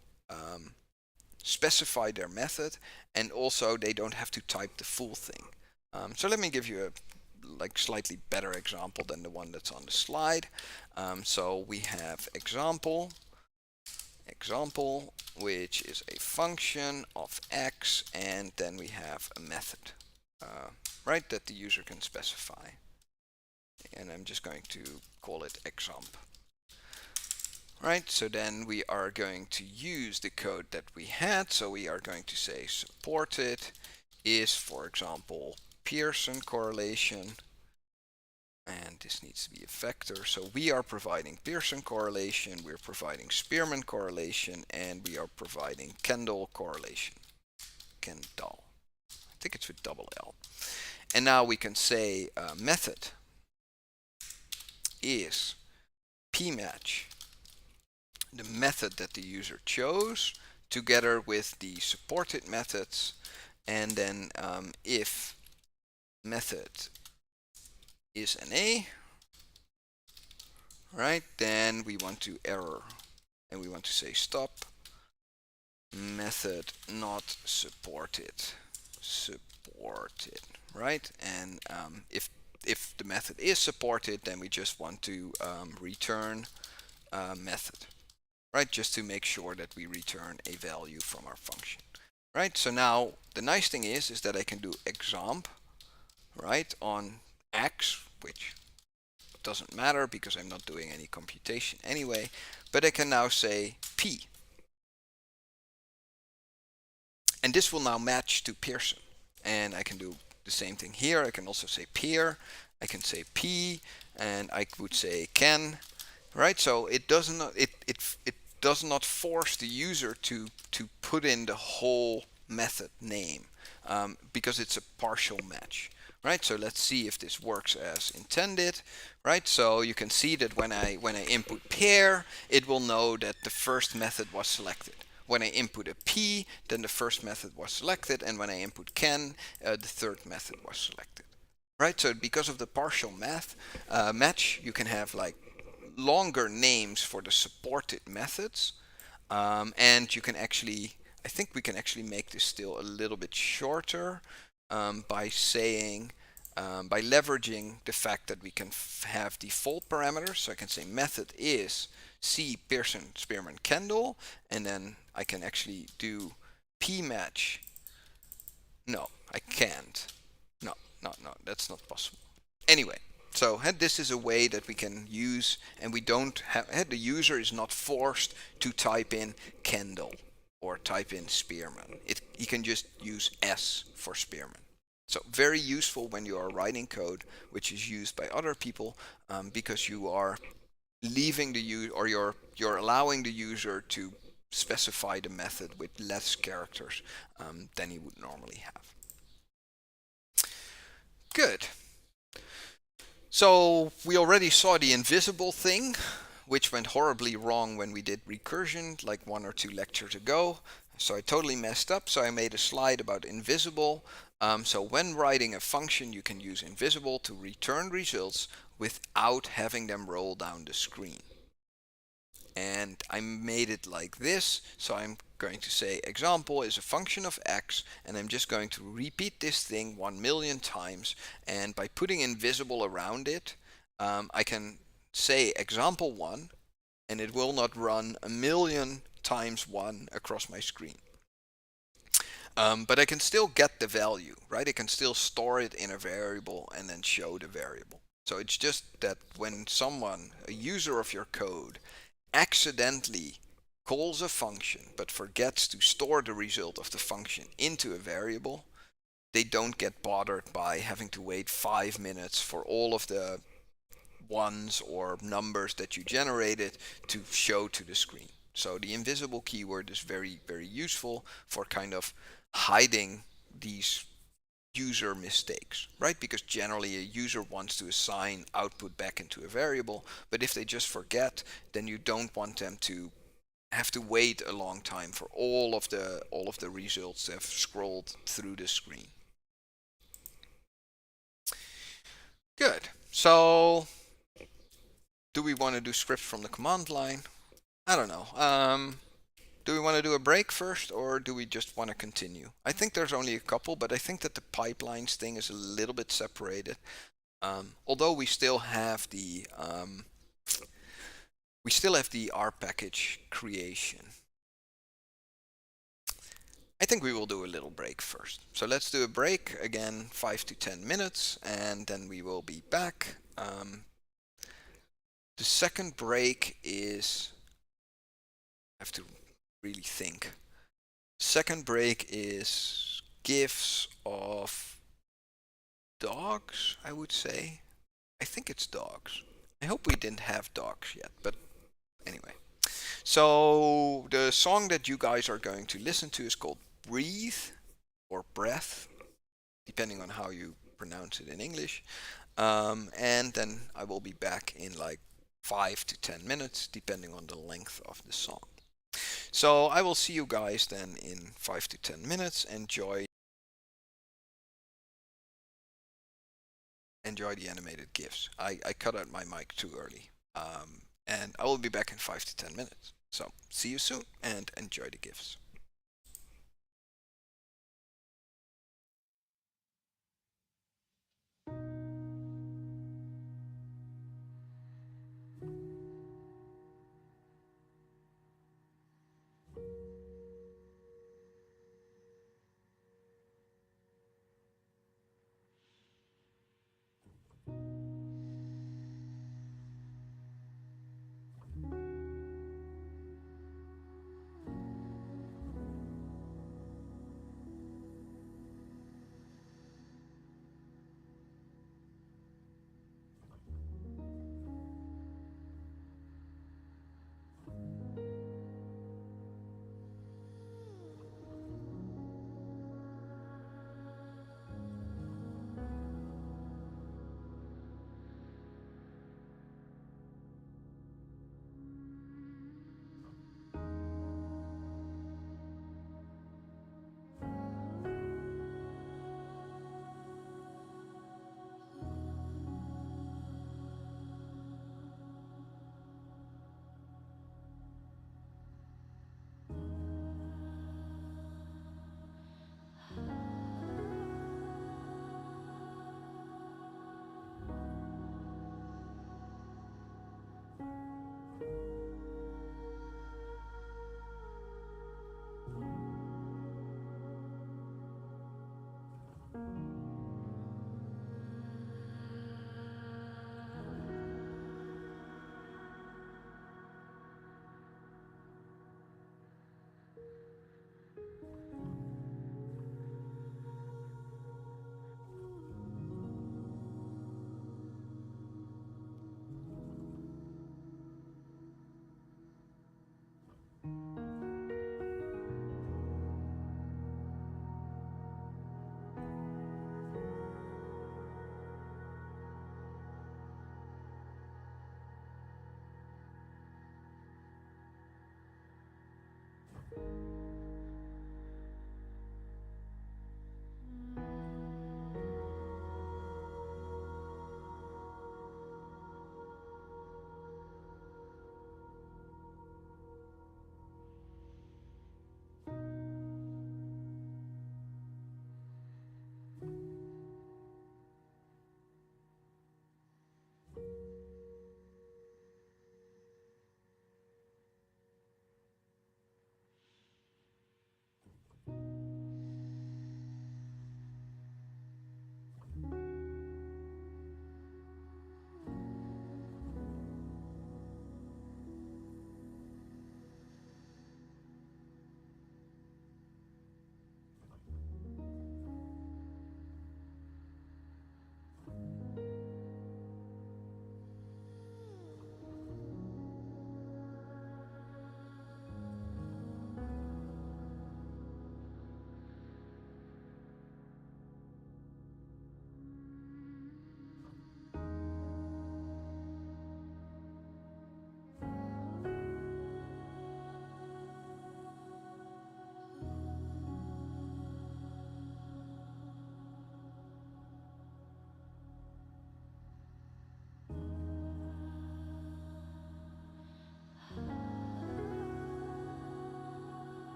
specify their method, and also they don't have to type the full thing. So let me give you a slightly better example than the one that's on the slide. So we have example, which is a function of x, and then we have a method, right, that the user can specify. And I'm just going to call it examp. Right, so then we are going to use the code that we had. So we are going to say supported is, for example, Pearson correlation, and this needs to be a vector. So we are providing Pearson correlation, we're providing Spearman correlation, and we are providing Kendall correlation. Kendall. I think it's with double L. And now we can say method is pmatch, the method that the user chose, together with the supported methods, and then if method is an A, right, then we want to error, and we want to say stop, method not supported, right? And if the method is supported, then we just want to return method, right, just to make sure that we return a value from our function, right? So now the nice thing is that I can do examp, right, on x, which doesn't matter because I'm not doing any computation anyway, but I can now say p, and this will now match to Pearson. And I can do the same thing here. I can also say peer, I can say p, and I would say can, right? So it does not force the user to put in the whole method name, because it's a partial match, right? So let's see if this works as intended, right? So you can see that when I input pair, it will know that the first method was selected. When I input a p, then the first method was selected, and when I input can, the third method was selected, right? So because of the partial match, you can have like longer names for the supported methods, and you can actually, I think we can actually make this still a little bit shorter, by saying, by leveraging the fact that we can have default parameters. So I can say method is C Pearson Spearman Kendall, and then I can actually do pmatch. No, I can't. No, that's not possible. Anyway, So this is a way that we can use, and we don't have, the user is not forced to type in Kendall or type in Spearman. He can just use S for Spearman. So very useful when you are writing code which is used by other people, because you are leaving the user, or you're allowing the user to specify the method with less characters than he would normally have. Good. So we already saw the invisible thing, which went horribly wrong when we did recursion like 1 or 2 lectures ago. So I totally messed up, so I made a slide about invisible. So when writing a function, you can use invisible to return results without having them roll down the screen. And I made it like this, so I'm going to say example is a function of x, and I'm just going to repeat this thing 1,000,000 times, and by putting invisible around it, I can say example 1, and it will not run 1,000,000 times 1 across my screen. But I can still get the value, right? I can still store it in a variable and then show the variable. So it's just that when someone, a user of your code, accidentally calls a function but forgets to store the result of the function into a variable, they don't get bothered by having to wait 5 minutes for all of the ones or numbers that you generated to show to the screen. So the invisible keyword is very, very useful for kind of hiding these user mistakes, right? Because generally a user wants to assign output back into a variable, but if they just forget, then you don't want them to have to wait a long time for all of the results to have scrolled through the screen. Good. So do we want to do scripts from the command line? I don't know. Do we want to do a break first, or do we just want to continue? I think there's only a couple, but I think that the pipelines thing is a little bit separated. Although we still have the R package creation. I think we will do a little break first. So let's do a break again, 5 to 10 minutes, and then we will be back. The second break is, I have to really think. Second break is gifs of dogs, I would say. I think it's dogs. I hope we didn't have dogs yet, but anyway. So the song that you guys are going to listen to is called Breathe or Breath, depending on how you pronounce it in English. And then I will be back in like 5 to 10 minutes, depending on the length of the song. So I will see you guys then in 5 to 10 minutes. Enjoy the animated GIFs. I cut out my mic too early. And I will be back in 5 to 10 minutes. So see you soon and enjoy the GIFs.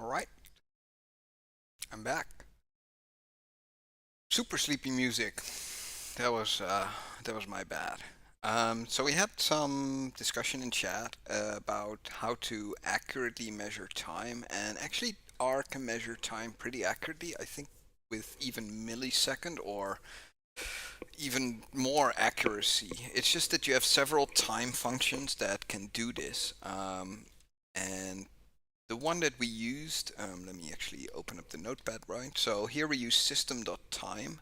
Alright, I'm back. Super sleepy music. That was my bad. So we had some discussion in chat about how to accurately measure time, and actually R can measure time pretty accurately. I think with even millisecond or even more accuracy. It's just that you have several time functions that can do this, and the one that we used, let me actually open up the notepad, right? So here we use system.time,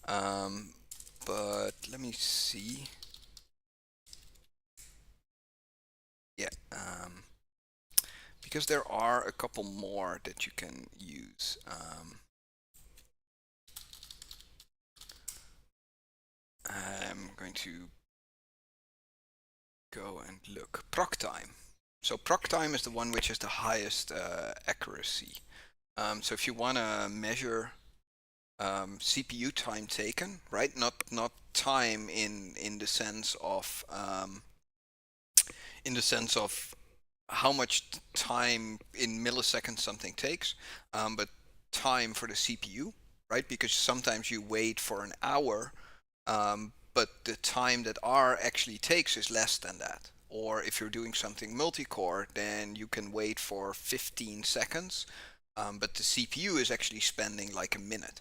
um, but let me see. Yeah, because there are a couple more that you can use. I'm going to go and look. Proc time. So proc time is the one which has the highest accuracy. So if you want to measure CPU time taken, right? Not time in the sense of how much time in milliseconds something takes, but time for the CPU, right? Because sometimes you wait for an hour, but the time that R actually takes is less than that. Or if you're doing something multi-core, then you can wait for 15 seconds, but the CPU is actually spending like a minute,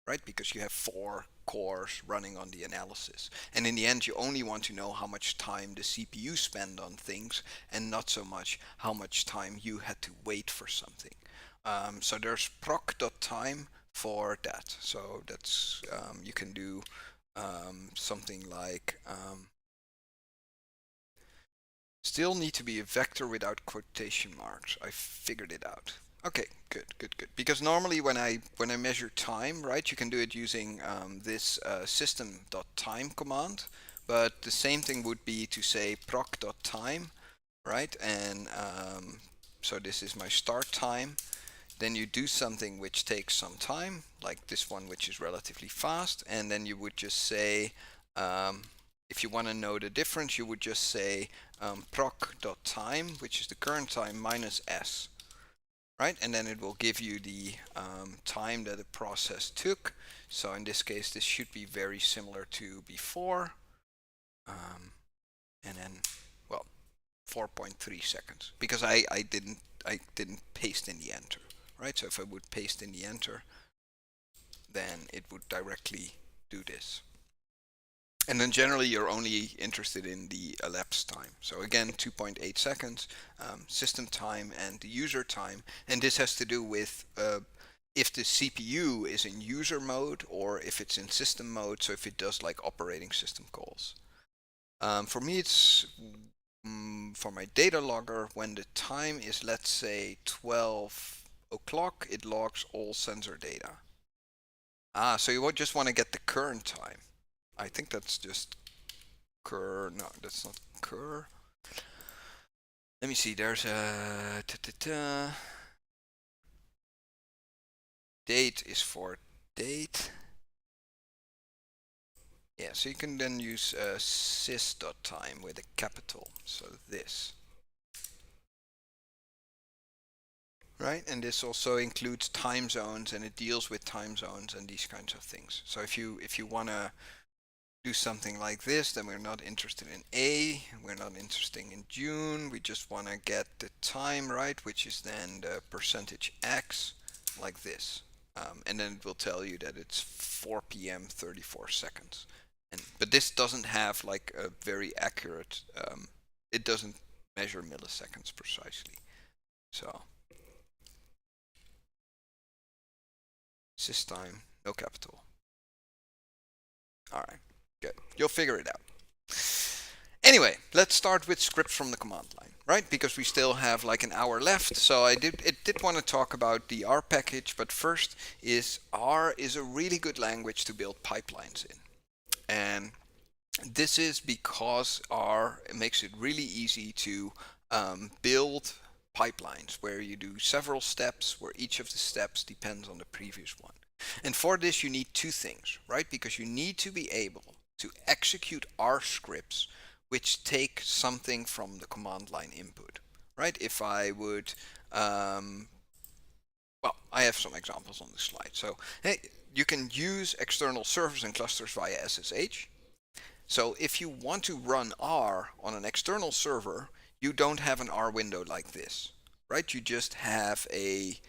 right? Because you have 4 cores running on the analysis. And in the end, you only want to know how much time the CPU spent on things and not so much how much time you had to wait for something. So there's proc.time for that. So that's, you can do something like, still need to be a vector without quotation marks. I figured it out. Okay, good, good, good. Because normally when I measure time, right, you can do it using this system.time command, but the same thing would be to say proc.time, right? And so this is my start time. Then you do something which takes some time, like this one, which is relatively fast, and then you would just say, if you want to know the difference, you would just say proc.time, which is the current time, minus s, right? And then it will give you the time that the process took. So in this case, this should be very similar to before. And then, well, 4.3 seconds, because I didn't paste in the enter, right? So if I would paste in the enter, then it would directly do this. And then generally you're only interested in the elapsed time. So again, 2.8 seconds, system time and the user time. And this has to do with if the CPU is in user mode or if it's in system mode, so if it does like operating system calls. For me, it's for my data logger, when the time is, let's say, 12 o'clock, it logs all sensor data. So you would just want to get the current time. I think that's just cur. No, that's not cur. Let me see. There's a date is for date. Yeah, so you can then use sys.time with a capital. So this. Right, and this also includes time zones, and it deals with time zones and these kinds of things. So if you want to do something like this, then we're not interested in A, we're not interested in June, we just want to get the time right, which is then the percentage X, like this. And then it will tell you that it's 4 p.m. 34 seconds. But this doesn't have like a very accurate, it doesn't measure milliseconds precisely. So sys.time, no capital. All right, good. You'll figure it out. Anyway, let's start with scripts from the command line, right? Because we still have like an hour left. So I did want to talk about the R package, but first is R is a really good language to build pipelines in. And this is because R makes it really easy to build pipelines where you do several steps, where each of the steps depends on the previous one. And for this, you need 2 things, right? Because you need to be able to execute R scripts which take something from the command line input, right? If I would have some examples on the slide. So hey, you can use external servers and clusters via SSH. So if you want to run R on an external server, you don't have an R window like this, right? You just have a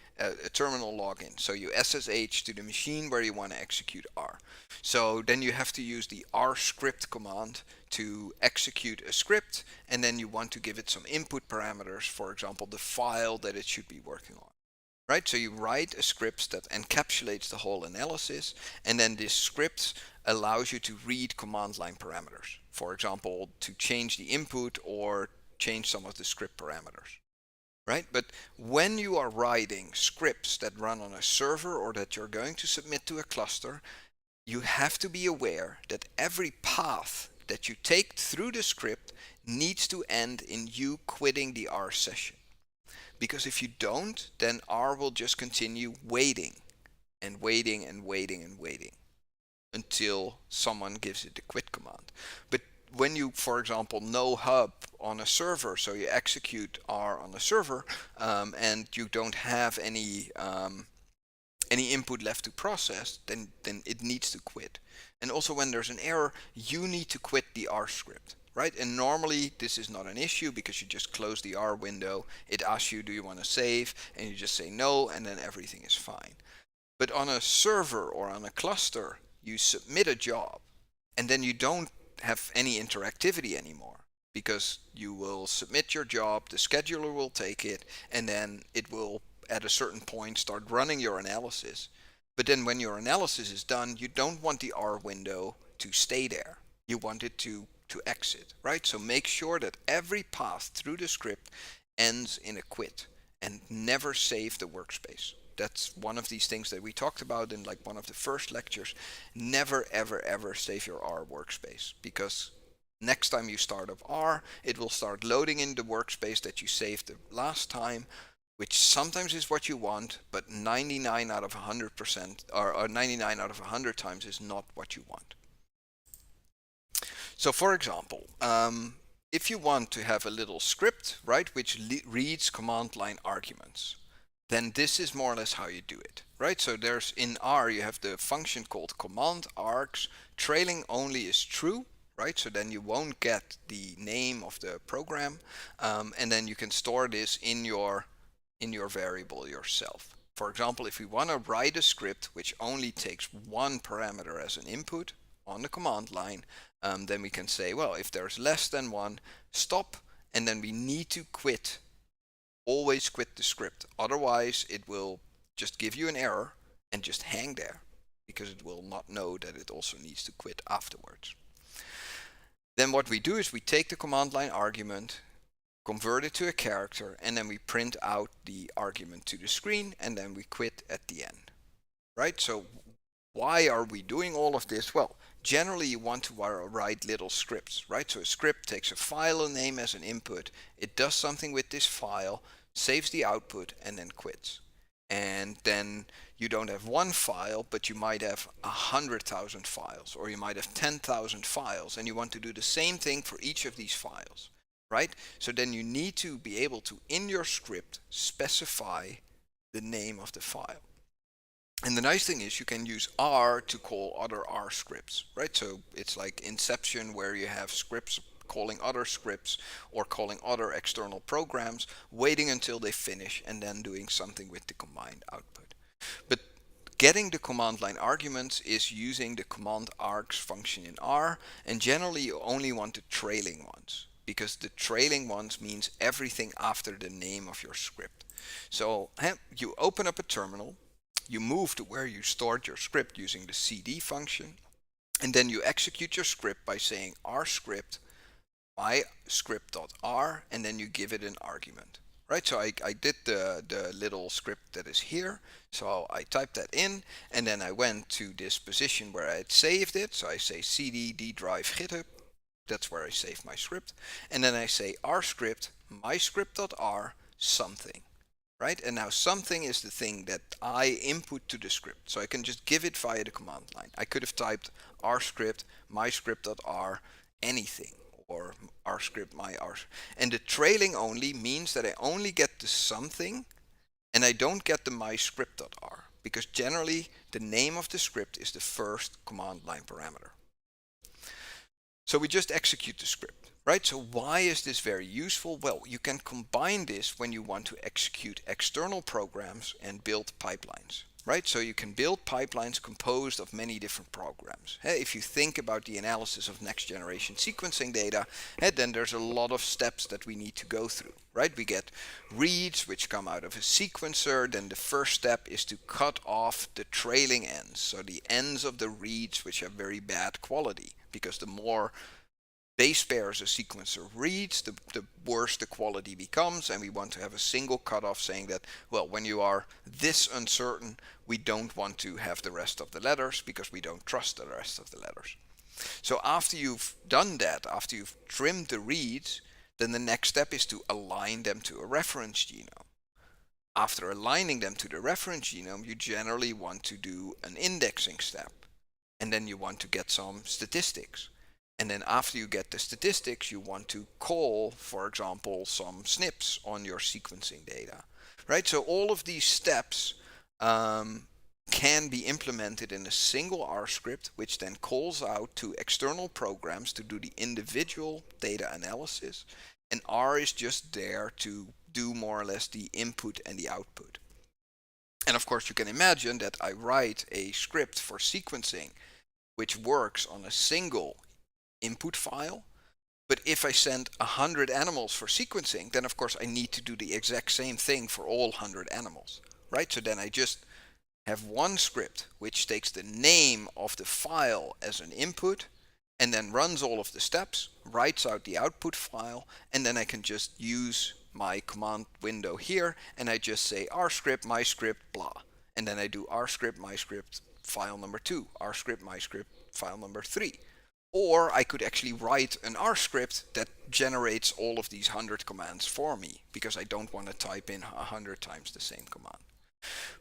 terminal login. So you SSH to the machine where you want to execute R. So then you have to use the R script command to execute a script, and then you want to give it some input parameters, for example, the file that it should be working on. Right, so you write a script that encapsulates the whole analysis, and then this script allows you to read command line parameters. For example, to change the input or change some of the script parameters. Right, but when you are writing scripts that run on a server or that you're going to submit to a cluster, you have to be aware that every path that you take through the script needs to end in you quitting the R session. Because if you don't, then R will just continue waiting and waiting and waiting and waiting until someone gives it the quit command. But when you, for example, no hub on a server, so you execute R on a server, and you don't have any input left to process, then it needs to quit. And also when there's an error, you need to quit the R script. Right? And normally this is not an issue because you just close the R window. It asks you, do you want to save? And you just say no, and then everything is fine. But on a server or on a cluster, you submit a job, and then you don't have any interactivity anymore because you will submit your job, the scheduler will take it, and then it will, at a certain point, start running your analysis. But then when your analysis is done, you don't want the R window to stay there. You want it to exit, right? So make sure that every path through the script ends in a quit, and never save the workspace. That's one of these things that we talked about in like one of the first lectures. Never ever ever save your R workspace, because next time you start up R, it will start loading in the workspace that you saved the last time, which sometimes is what you want, but 99 out of 100% or 99 out of 100 times is not what you want. So for example, if you want to have a little script, right, which reads command line arguments, then this is more or less how you do it, right? So there's in R, you have the function called command args. Trailing only is true, right? So then you won't get the name of the program, and then you can store this in your variable yourself. For example, if we want to write a script which only takes one parameter as an input on the command line, then we can say, well, if there's less than one, stop, and then we need to quit. Always quit the script. Otherwise, it will just give you an error and just hang there, because it will not know that it also needs to quit afterwards. Then what we do is we take the command line argument, convert it to a character, and then we print out the argument to the screen, and then we quit at the end. Right? So why are we doing all of this? Well, generally you want to write little scripts, right? So a script takes a file name as an input, it does something with this file, saves the output, and then quits. And then you don't have one file, but you might have 100,000 files, or you might have 10,000 files, and you want to do the same thing for each of these files, right? So then you need to be able to, in your script, specify the name of the file. And the nice thing is you can use R to call other R scripts, right? So it's like Inception, where you have scripts calling other scripts or calling other external programs, waiting until they finish and then doing something with the combined output. But getting the command line arguments is using the command args function in R, and generally you only want the trailing ones, because the trailing ones means everything after the name of your script. So you open up a terminal, you move to where you stored your script using the cd function, and then you execute your script by saying rscript myscript.r, and then you give it an argument. Right, so I did the little script that is here, so I typed that in, and then I went to this position where I had saved it, so I say cd d drive github, that's where I save my script, and then I say rscript myscript.r something. Right, and now something is the thing that I input to the script, so I can just give it via the command line. I could have typed rscript myscript.r anything, or rscript my r, and the trailing only means that I only get the something, and I don't get the myscript.r, because generally the name of the script is the first command line parameter. So we just execute the script, right? So why is this very useful? Well, you can combine this when you want to execute external programs and build pipelines, right? So you can build pipelines composed of many different programs. If you think about the analysis of next generation sequencing data, then there's a lot of steps that we need to go through, right? We get reads which come out of a sequencer. Then the first step is to cut off the trailing ends, so the ends of the reads which have very bad quality, because the more base pairs a sequencer reads, the worse the quality becomes, and we want to have a single cutoff saying that, well, when you are this uncertain, we don't want to have the rest of the letters because we don't trust the rest of the letters. So after you've done that, after you've trimmed the reads, then the next step is to align them to a reference genome. After aligning them to the reference genome, you generally want to do an indexing step, and then you want to get some statistics. And then after you get the statistics, you want to call, for example, some SNPs on your sequencing data, right? So all of these steps can be implemented in a single R script, which then calls out to external programs to do the individual data analysis. And R is just there to do more or less the input and the output. And of course, you can imagine that I write a script for sequencing which works on a single input file. But if I send 100 animals for sequencing, then of course I need to do the exact same thing for all 100 animals, right? So then I just have one script which takes the name of the file as an input and then runs all of the steps, writes out the output file, and then I can just use my command window here and I just say rscript, myscript, blah. And then I do rscript, myscript, file number 2, rscript, myscript, file number 3. Or I could actually write an R script that generates all of these 100 commands for me, because I don't want to type in 100 times the same command.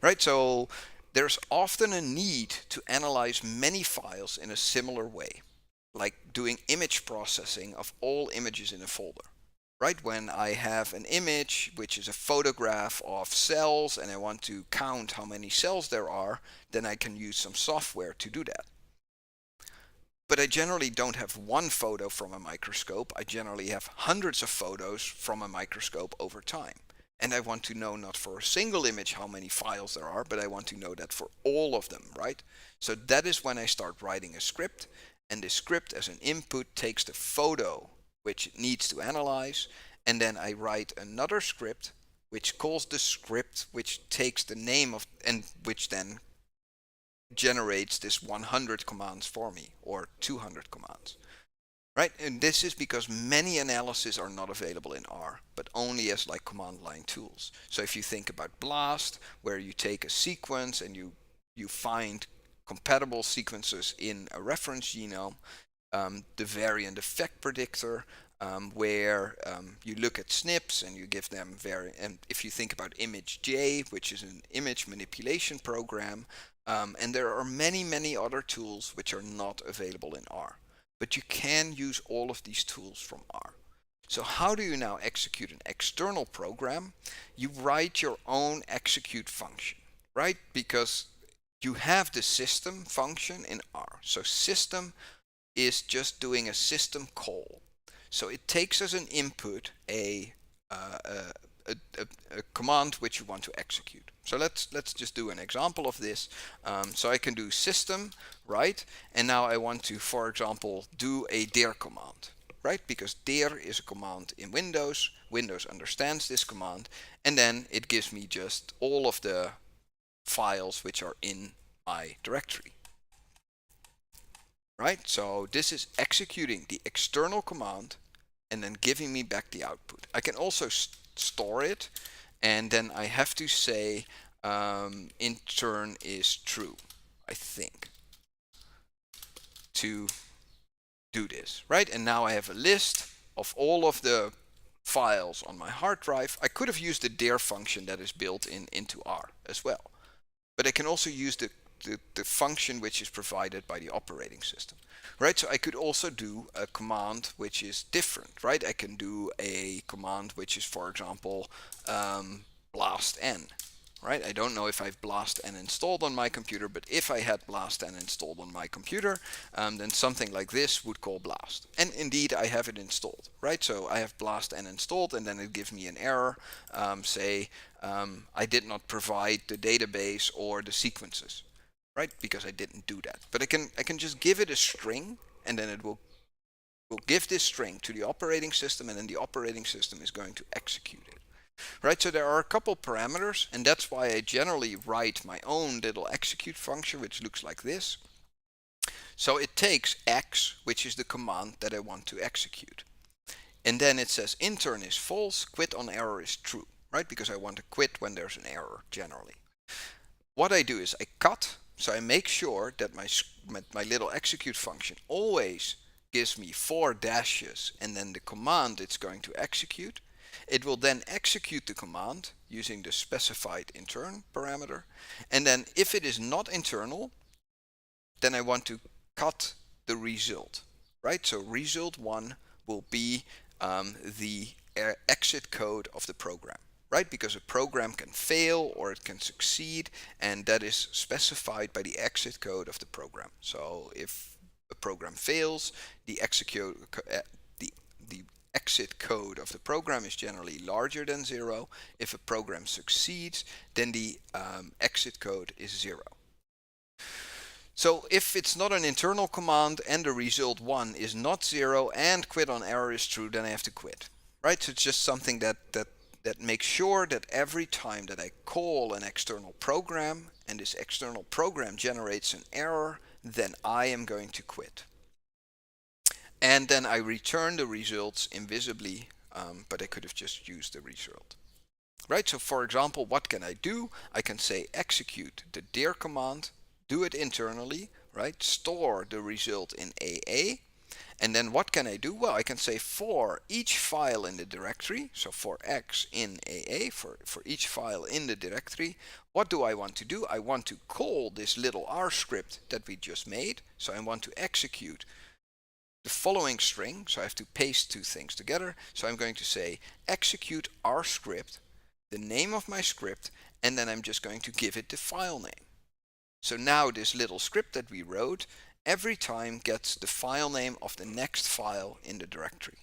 Right? So there's often a need to analyze many files in a similar way, like doing image processing of all images in a folder. Right? When I have an image which is a photograph of cells and I want to count how many cells there are, then I can use some software to do that. But I generally don't have one photo from a microscope. I generally have hundreds of photos from a microscope over time. And I want to know not for a single image how many files there are, but I want to know that for all of them, right? So that is when I start writing a script, and the script as an input takes the photo which it needs to analyze, and then I write another script which calls the script which takes the name of, and which then generates this 100 commands for me, or 200 commands, right? And this is because many analyses are not available in R, but only as like command line tools. So if you think about BLAST, where you take a sequence and you find compatible sequences in a reference genome, the variant effect predictor, where you look at SNPs and you give them and if you think about ImageJ, which is an image manipulation program, and there are many other tools which are not available in R. But you can use all of these tools from R. So how do you now execute an external program? You write your own execute function, right? Because you have the system function in R. So system is just doing a system call. So it takes as an input a command which you want to execute. So let's just do an example of this. So I can do system, right? And now I want to, for example, do a dir command, right? Because dir is a command in Windows. Windows understands this command, and then it gives me just all of the files which are in my directory. Right? So this is executing the external command and then giving me back the output. I can also store it, and then I have to say intern is true, I think, to do this, right? And now I have a list of all of the files on my hard drive. I could have used the dir function that is built into R as well, but I can also use the function which is provided by the operating system, right? So I could also do a command which is different, right? I can do a command which is, for example, blast n, right? I don't know if I've BLAST and installed on my computer, but if I had BLAST and installed on my computer, then something like this would call BLAST. And indeed, I have it installed, right? So I have BLAST and installed, and then it gives me an error, say I did not provide the database or the sequences, right? Because I didn't do that. But I can just give it a string, and then it will give this string to the operating system, and then the operating system is going to execute it. Right, so there are a couple parameters, and that's why I generally write my own little execute function, which looks like this. So it takes x, which is the command that I want to execute. And then it says intern is false, quit on error is true, right? Because I want to quit when there's an error generally. What I do is I cut, so I make sure that my little execute function always gives me 4 dashes and then the command it's going to execute. It will then execute the command using the specified intern parameter. And then if it is not internal, then I want to cut the result, right? So result 1 will be the exit code of the program, right? Because a program can fail or it can succeed, and that is specified by the exit code of the program. So if a program fails, the exit code of the program is generally larger than 0. If a program succeeds, then the exit code is 0. So if it's not an internal command and the result 1 is not 0 and quit on error is true, then I have to quit. Right? So it's just something that makes sure that every time that I call an external program and this external program generates an error, then I am going to quit. And then I return the results invisibly, but I could have just used the result. Right, so for example, what can I do? I can say execute the dir command, do it internally, right? Store the result in AA. And then what can I do? Well, I can say for each file in the directory, so for x in AA, for each file in the directory, what do I want to do? I want to call this little R script that we just made. So I want to execute the following string, so I have to paste two things together. So I'm going to say execute R script, the name of my script, and then I'm just going to give it the file name. So now this little script that we wrote every time gets the file name of the next file in the directory.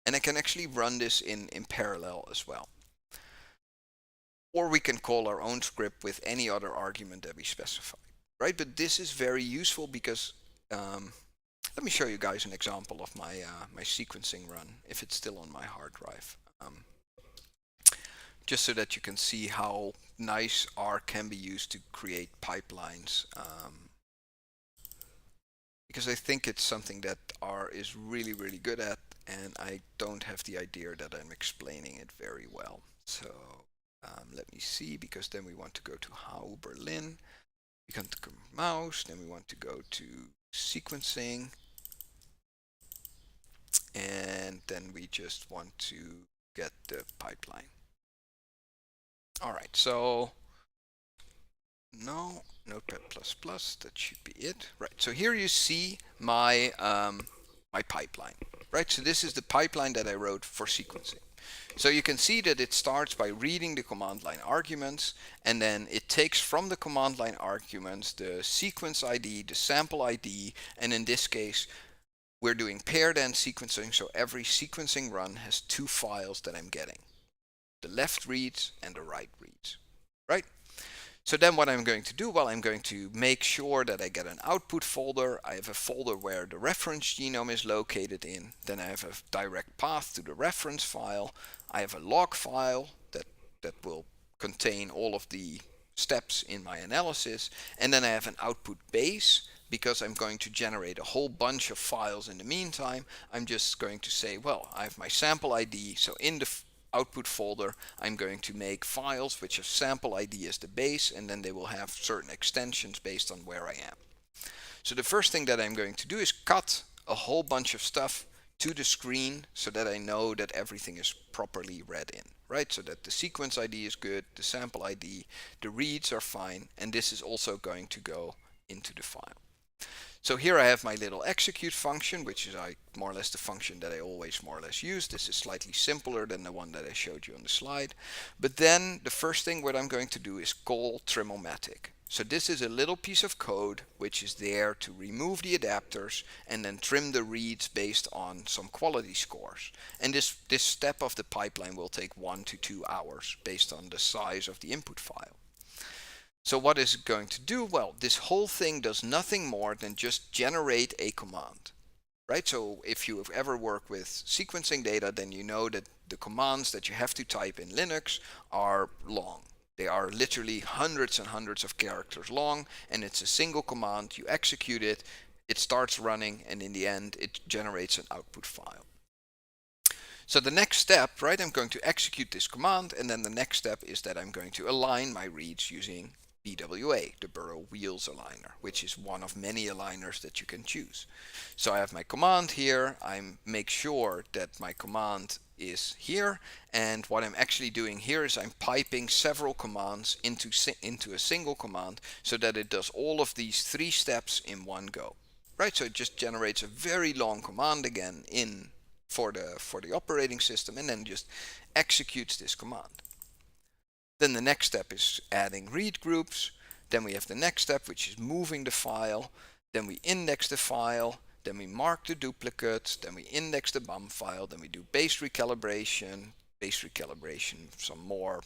And I can actually run this in parallel as well. Or we can call our own script with any other argument that we specify, right? But this is very useful because let me show you guys an example of my my sequencing run, if it's still on my hard drive. Just so that you can see how nice R can be used to create pipelines. Because I think it's something that R is really, really good at, and I don't have the idea that I'm explaining it very well. So let me see, because then we want to go to How Berlin. We can go mouse, then we want to go to sequencing, and then we just want to get the pipeline. All right, so no, Notepad++, that should be it. Right, so here you see my my pipeline. Right, so this is the pipeline that I wrote for sequencing. So you can see that it starts by reading the command line arguments, and then it takes from the command line arguments the sequence ID, the sample ID, and in this case we're doing paired end sequencing, so every sequencing run has two files that I'm getting. The left reads and the right reads, right? So then what I'm going to do, well, I'm going to make sure that I get an output folder. I have a folder where the reference genome is located in. Then I have a direct path to the reference file. I have a log file that will contain all of the steps in my analysis. And then I have an output base, because I'm going to generate a whole bunch of files in the meantime. I'm just going to say, well, I have my sample ID. So in the output folder, I'm going to make files which have sample ID as the base, and then they will have certain extensions based on where I am. So the first thing that I'm going to do is cut a whole bunch of stuff to the screen so that I know that everything is properly read in, right? So that the sequence ID is good, the sample ID, the reads are fine, and this is also going to go into the file. So here I have my little execute function, which is more or less the function that I always more or less use. This is slightly simpler than the one that I showed you on the slide. But then the first thing what I'm going to do is call trimomatic. So this is a little piece of code which is there to remove the adapters and then trim the reads based on some quality scores. And this step of the pipeline will take 1 to 2 hours based on the size of the input file. So what is it going to do? Well, this whole thing does nothing more than just generate a command, right? So if you have ever worked with sequencing data, then you know that the commands that you have to type in Linux are long. They are literally hundreds and hundreds of characters long, and it's a single command. You execute it, it starts running, and in the end, it generates an output file. So the next step, right, I'm going to execute this command, and then the next step is that I'm going to align my reads using BWA, the Burrow Wheels Aligner, which is one of many aligners that you can choose. So I have my command here, I make sure that my command is here, and what I'm actually doing here is I'm piping several commands into a single command so that it does all of these 3 steps in one go. Right, so it just generates a very long command again for the operating system and then just executes this command. Then the next step is adding read groups. Then we have the next step, which is moving the file. Then we index the file. Then we mark the duplicates. Then we index the BAM file. Then we do base recalibration, some more.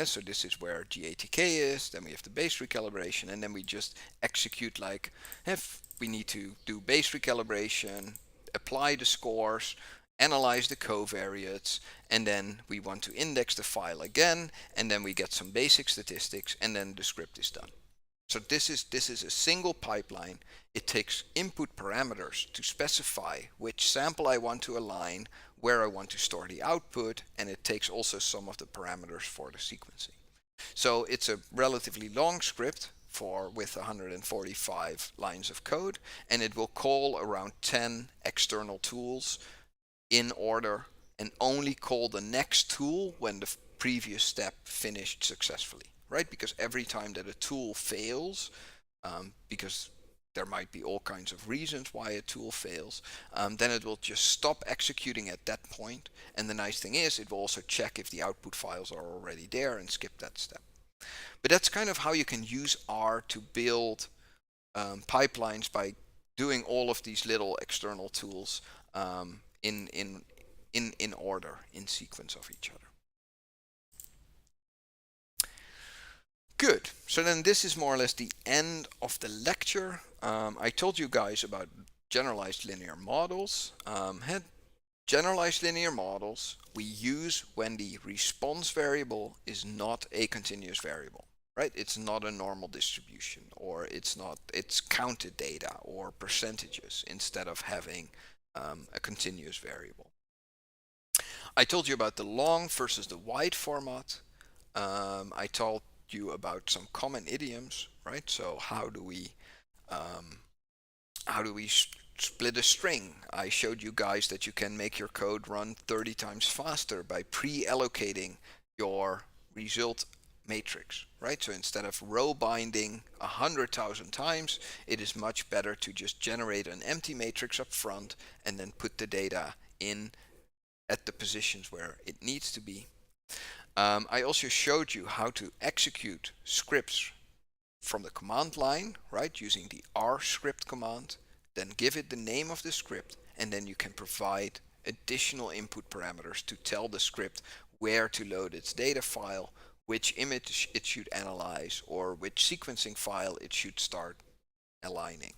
So this is where GATK is. Then we have the base recalibration, and then we just execute like if we need to do base recalibration, apply the scores, analyze the covariates, and then we want to index the file again, and then we get some basic statistics, and then the script is done. So this is a single pipeline. It takes input parameters to specify which sample I want to align, where I want to store the output, and it takes also some of the parameters for the sequencing. So it's a relatively long script with 145 lines of code, and it will call around 10 external tools in order and only call the next tool when the previous step finished successfully, right? Because every time that a tool fails, because there might be all kinds of reasons why a tool fails, then it will just stop executing at that point. And the nice thing is it will also check if the output files are already there and skip that step. But that's kind of how you can use R to build pipelines by doing all of these little external tools in order, in sequence of each other. Good. So then this is more or less the end of the lecture. I told you guys about generalized linear models. Generalized linear models we use when the response variable is not a continuous variable, right? It's not a normal distribution, or it's counted data or percentages instead of having a continuous variable. I told you about the long versus the wide format. I told you about some common idioms, right? So how do we split a string? I showed you guys that you can make your code run 30 times faster by pre-allocating your result matrix, right? So instead of row binding 100,000 times, it is much better to just generate an empty matrix up front and then put the data in at the positions where it needs to be. I also showed you how to execute scripts from the command line, right, using the R script command, then give it the name of the script, and then you can provide additional input parameters to tell the script where to load its data file, which image it should analyze, or which sequencing file it should start aligning.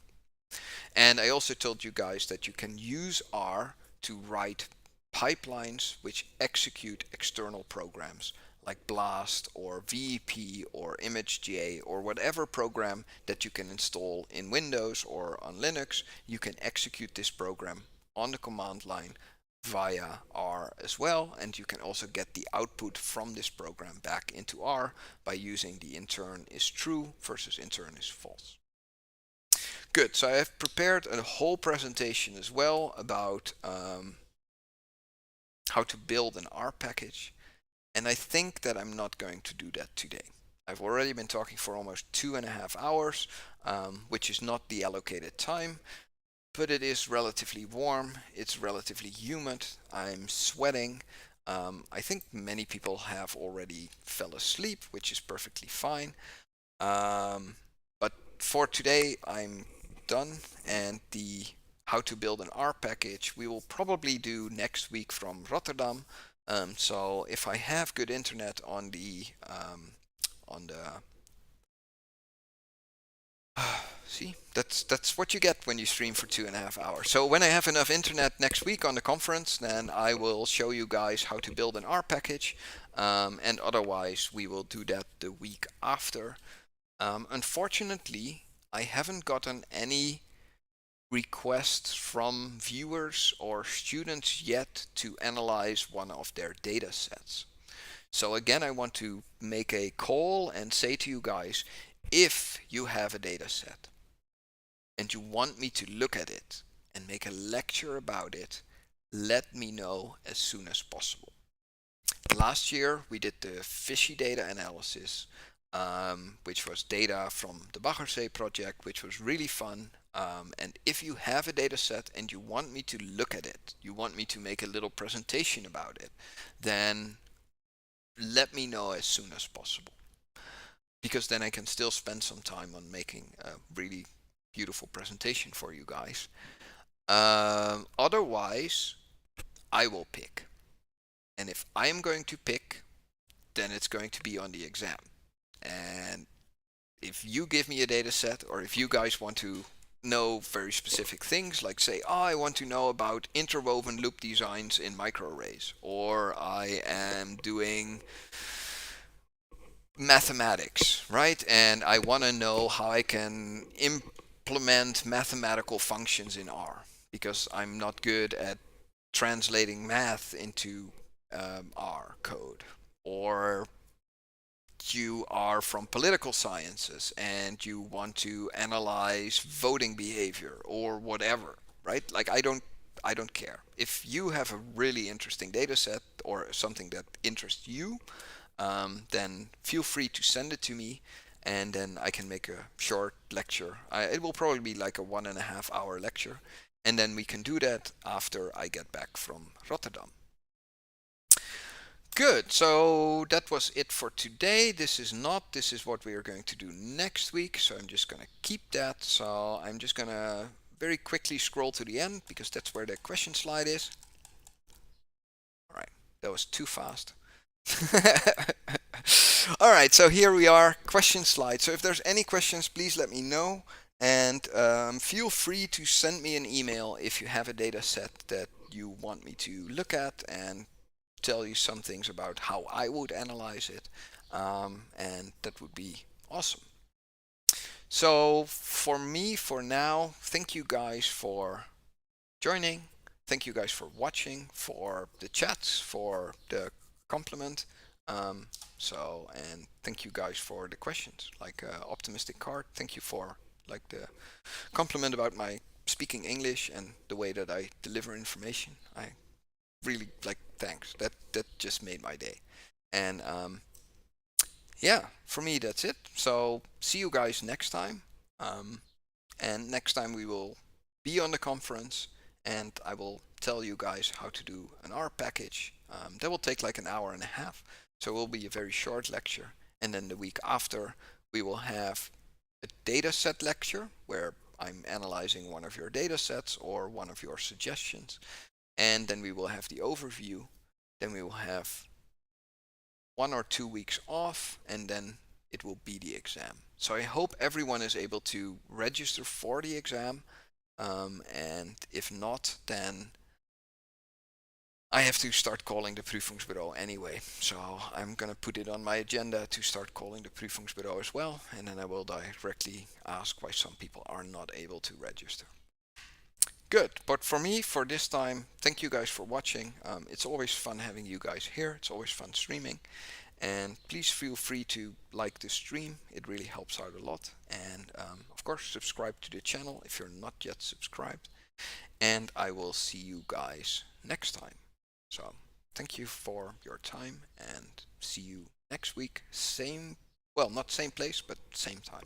And I also told you guys that you can use R to write pipelines which execute external programs like BLAST or VEP or ImageJ or whatever program that you can install in Windows or on Linux. You can execute this program on the command line via R as well, and you can also get the output from this program back into R by using the intern is true versus intern is false. Good, so I have prepared a whole presentation as well about how to build an R package, and I think that I'm not going to do that today. I've already been talking for almost 2.5 hours, which is not the allocated time, but it is relatively warm. It's relatively humid. I'm sweating. I think many people have already fell asleep, which is perfectly fine. But for today, I'm done, and the how to build an R package we will probably do next week from Rotterdam. So if I have good internet on the see, that's what you get when you stream for 2.5 hours. So when I have enough internet next week on the conference, then I will show you guys how to build an R package, and otherwise we will do that the week after. Unfortunately, I haven't gotten any requests from viewers or students yet to analyze one of their data sets. So again, I want to make a call and say to you guys, if you have a data set and you want me to look at it and make a lecture about it, let me know as soon as possible. Last year we did the fishy data analysis, which was data from the Baggersee project, which was really fun. And if you have a data set and you want me to look at it, you want me to make a little presentation about it, then let me know as soon as possible. Because then I can still spend some time on making a really beautiful presentation for you guys. Otherwise, I will pick. And if I'm going to pick, then it's going to be on the exam. And if you give me a data set, or if you guys want to know very specific things, like say, oh, I want to know about interwoven loop designs in microarrays, or I am doing mathematics, right? And I want to know how I can implement mathematical functions in R, because I'm not good at translating math into R code. Or you are from political sciences and you want to analyze voting behavior or whatever, right? Like I don't care. If you have a really interesting data set or something that interests you, then feel free to send it to me, and then I can make a short lecture. It will probably be like a 1.5 hour lecture, and then we can do that after I get back from Rotterdam. Good, so that was it for today. This is what we are going to do next week, so I'm just gonna keep that. So I'm just gonna very quickly scroll to the end because that's where the question slide is. All right, that was too fast. All right, so here we are, question slide. So if there's any questions, please let me know, and feel free to send me an email if you have a data set that you want me to look at and tell you some things about how I would analyze it, and that would be awesome. So for me, for now, thank you guys for joining. Thank you guys for watching, for the chats, for the compliment. And thank you guys for the questions. Like Optimistic Card, thank you for like the compliment about my speaking English and the way that I deliver information. I really like, thanks. That just made my day. And yeah, for me that's it. So see you guys next time. And next time we will be on the conference, and I will tell you guys how to do an R package. That will take like an hour and a half, so it will be a very short lecture. And then the week after, we will have a data set lecture where I'm analyzing one of your data sets or one of your suggestions. And then we will have the overview. Then we will have 1 or 2 weeks off, and then it will be the exam. So I hope everyone is able to register for the exam, and if not, then I have to start calling the Prüfungsbüro anyway. So I'm gonna put it on my agenda to start calling the Prüfungsbüro as well, and then I will directly ask why some people are not able to register. Good, but for me, for this time, thank you guys for watching. It's always fun having you guys here. It's always fun streaming. And please feel free to like the stream. It really helps out a lot. And of course, subscribe to the channel if you're not yet subscribed. And I will see you guys next time. So thank you for your time, and see you next week. Same Well, not same place, but same time.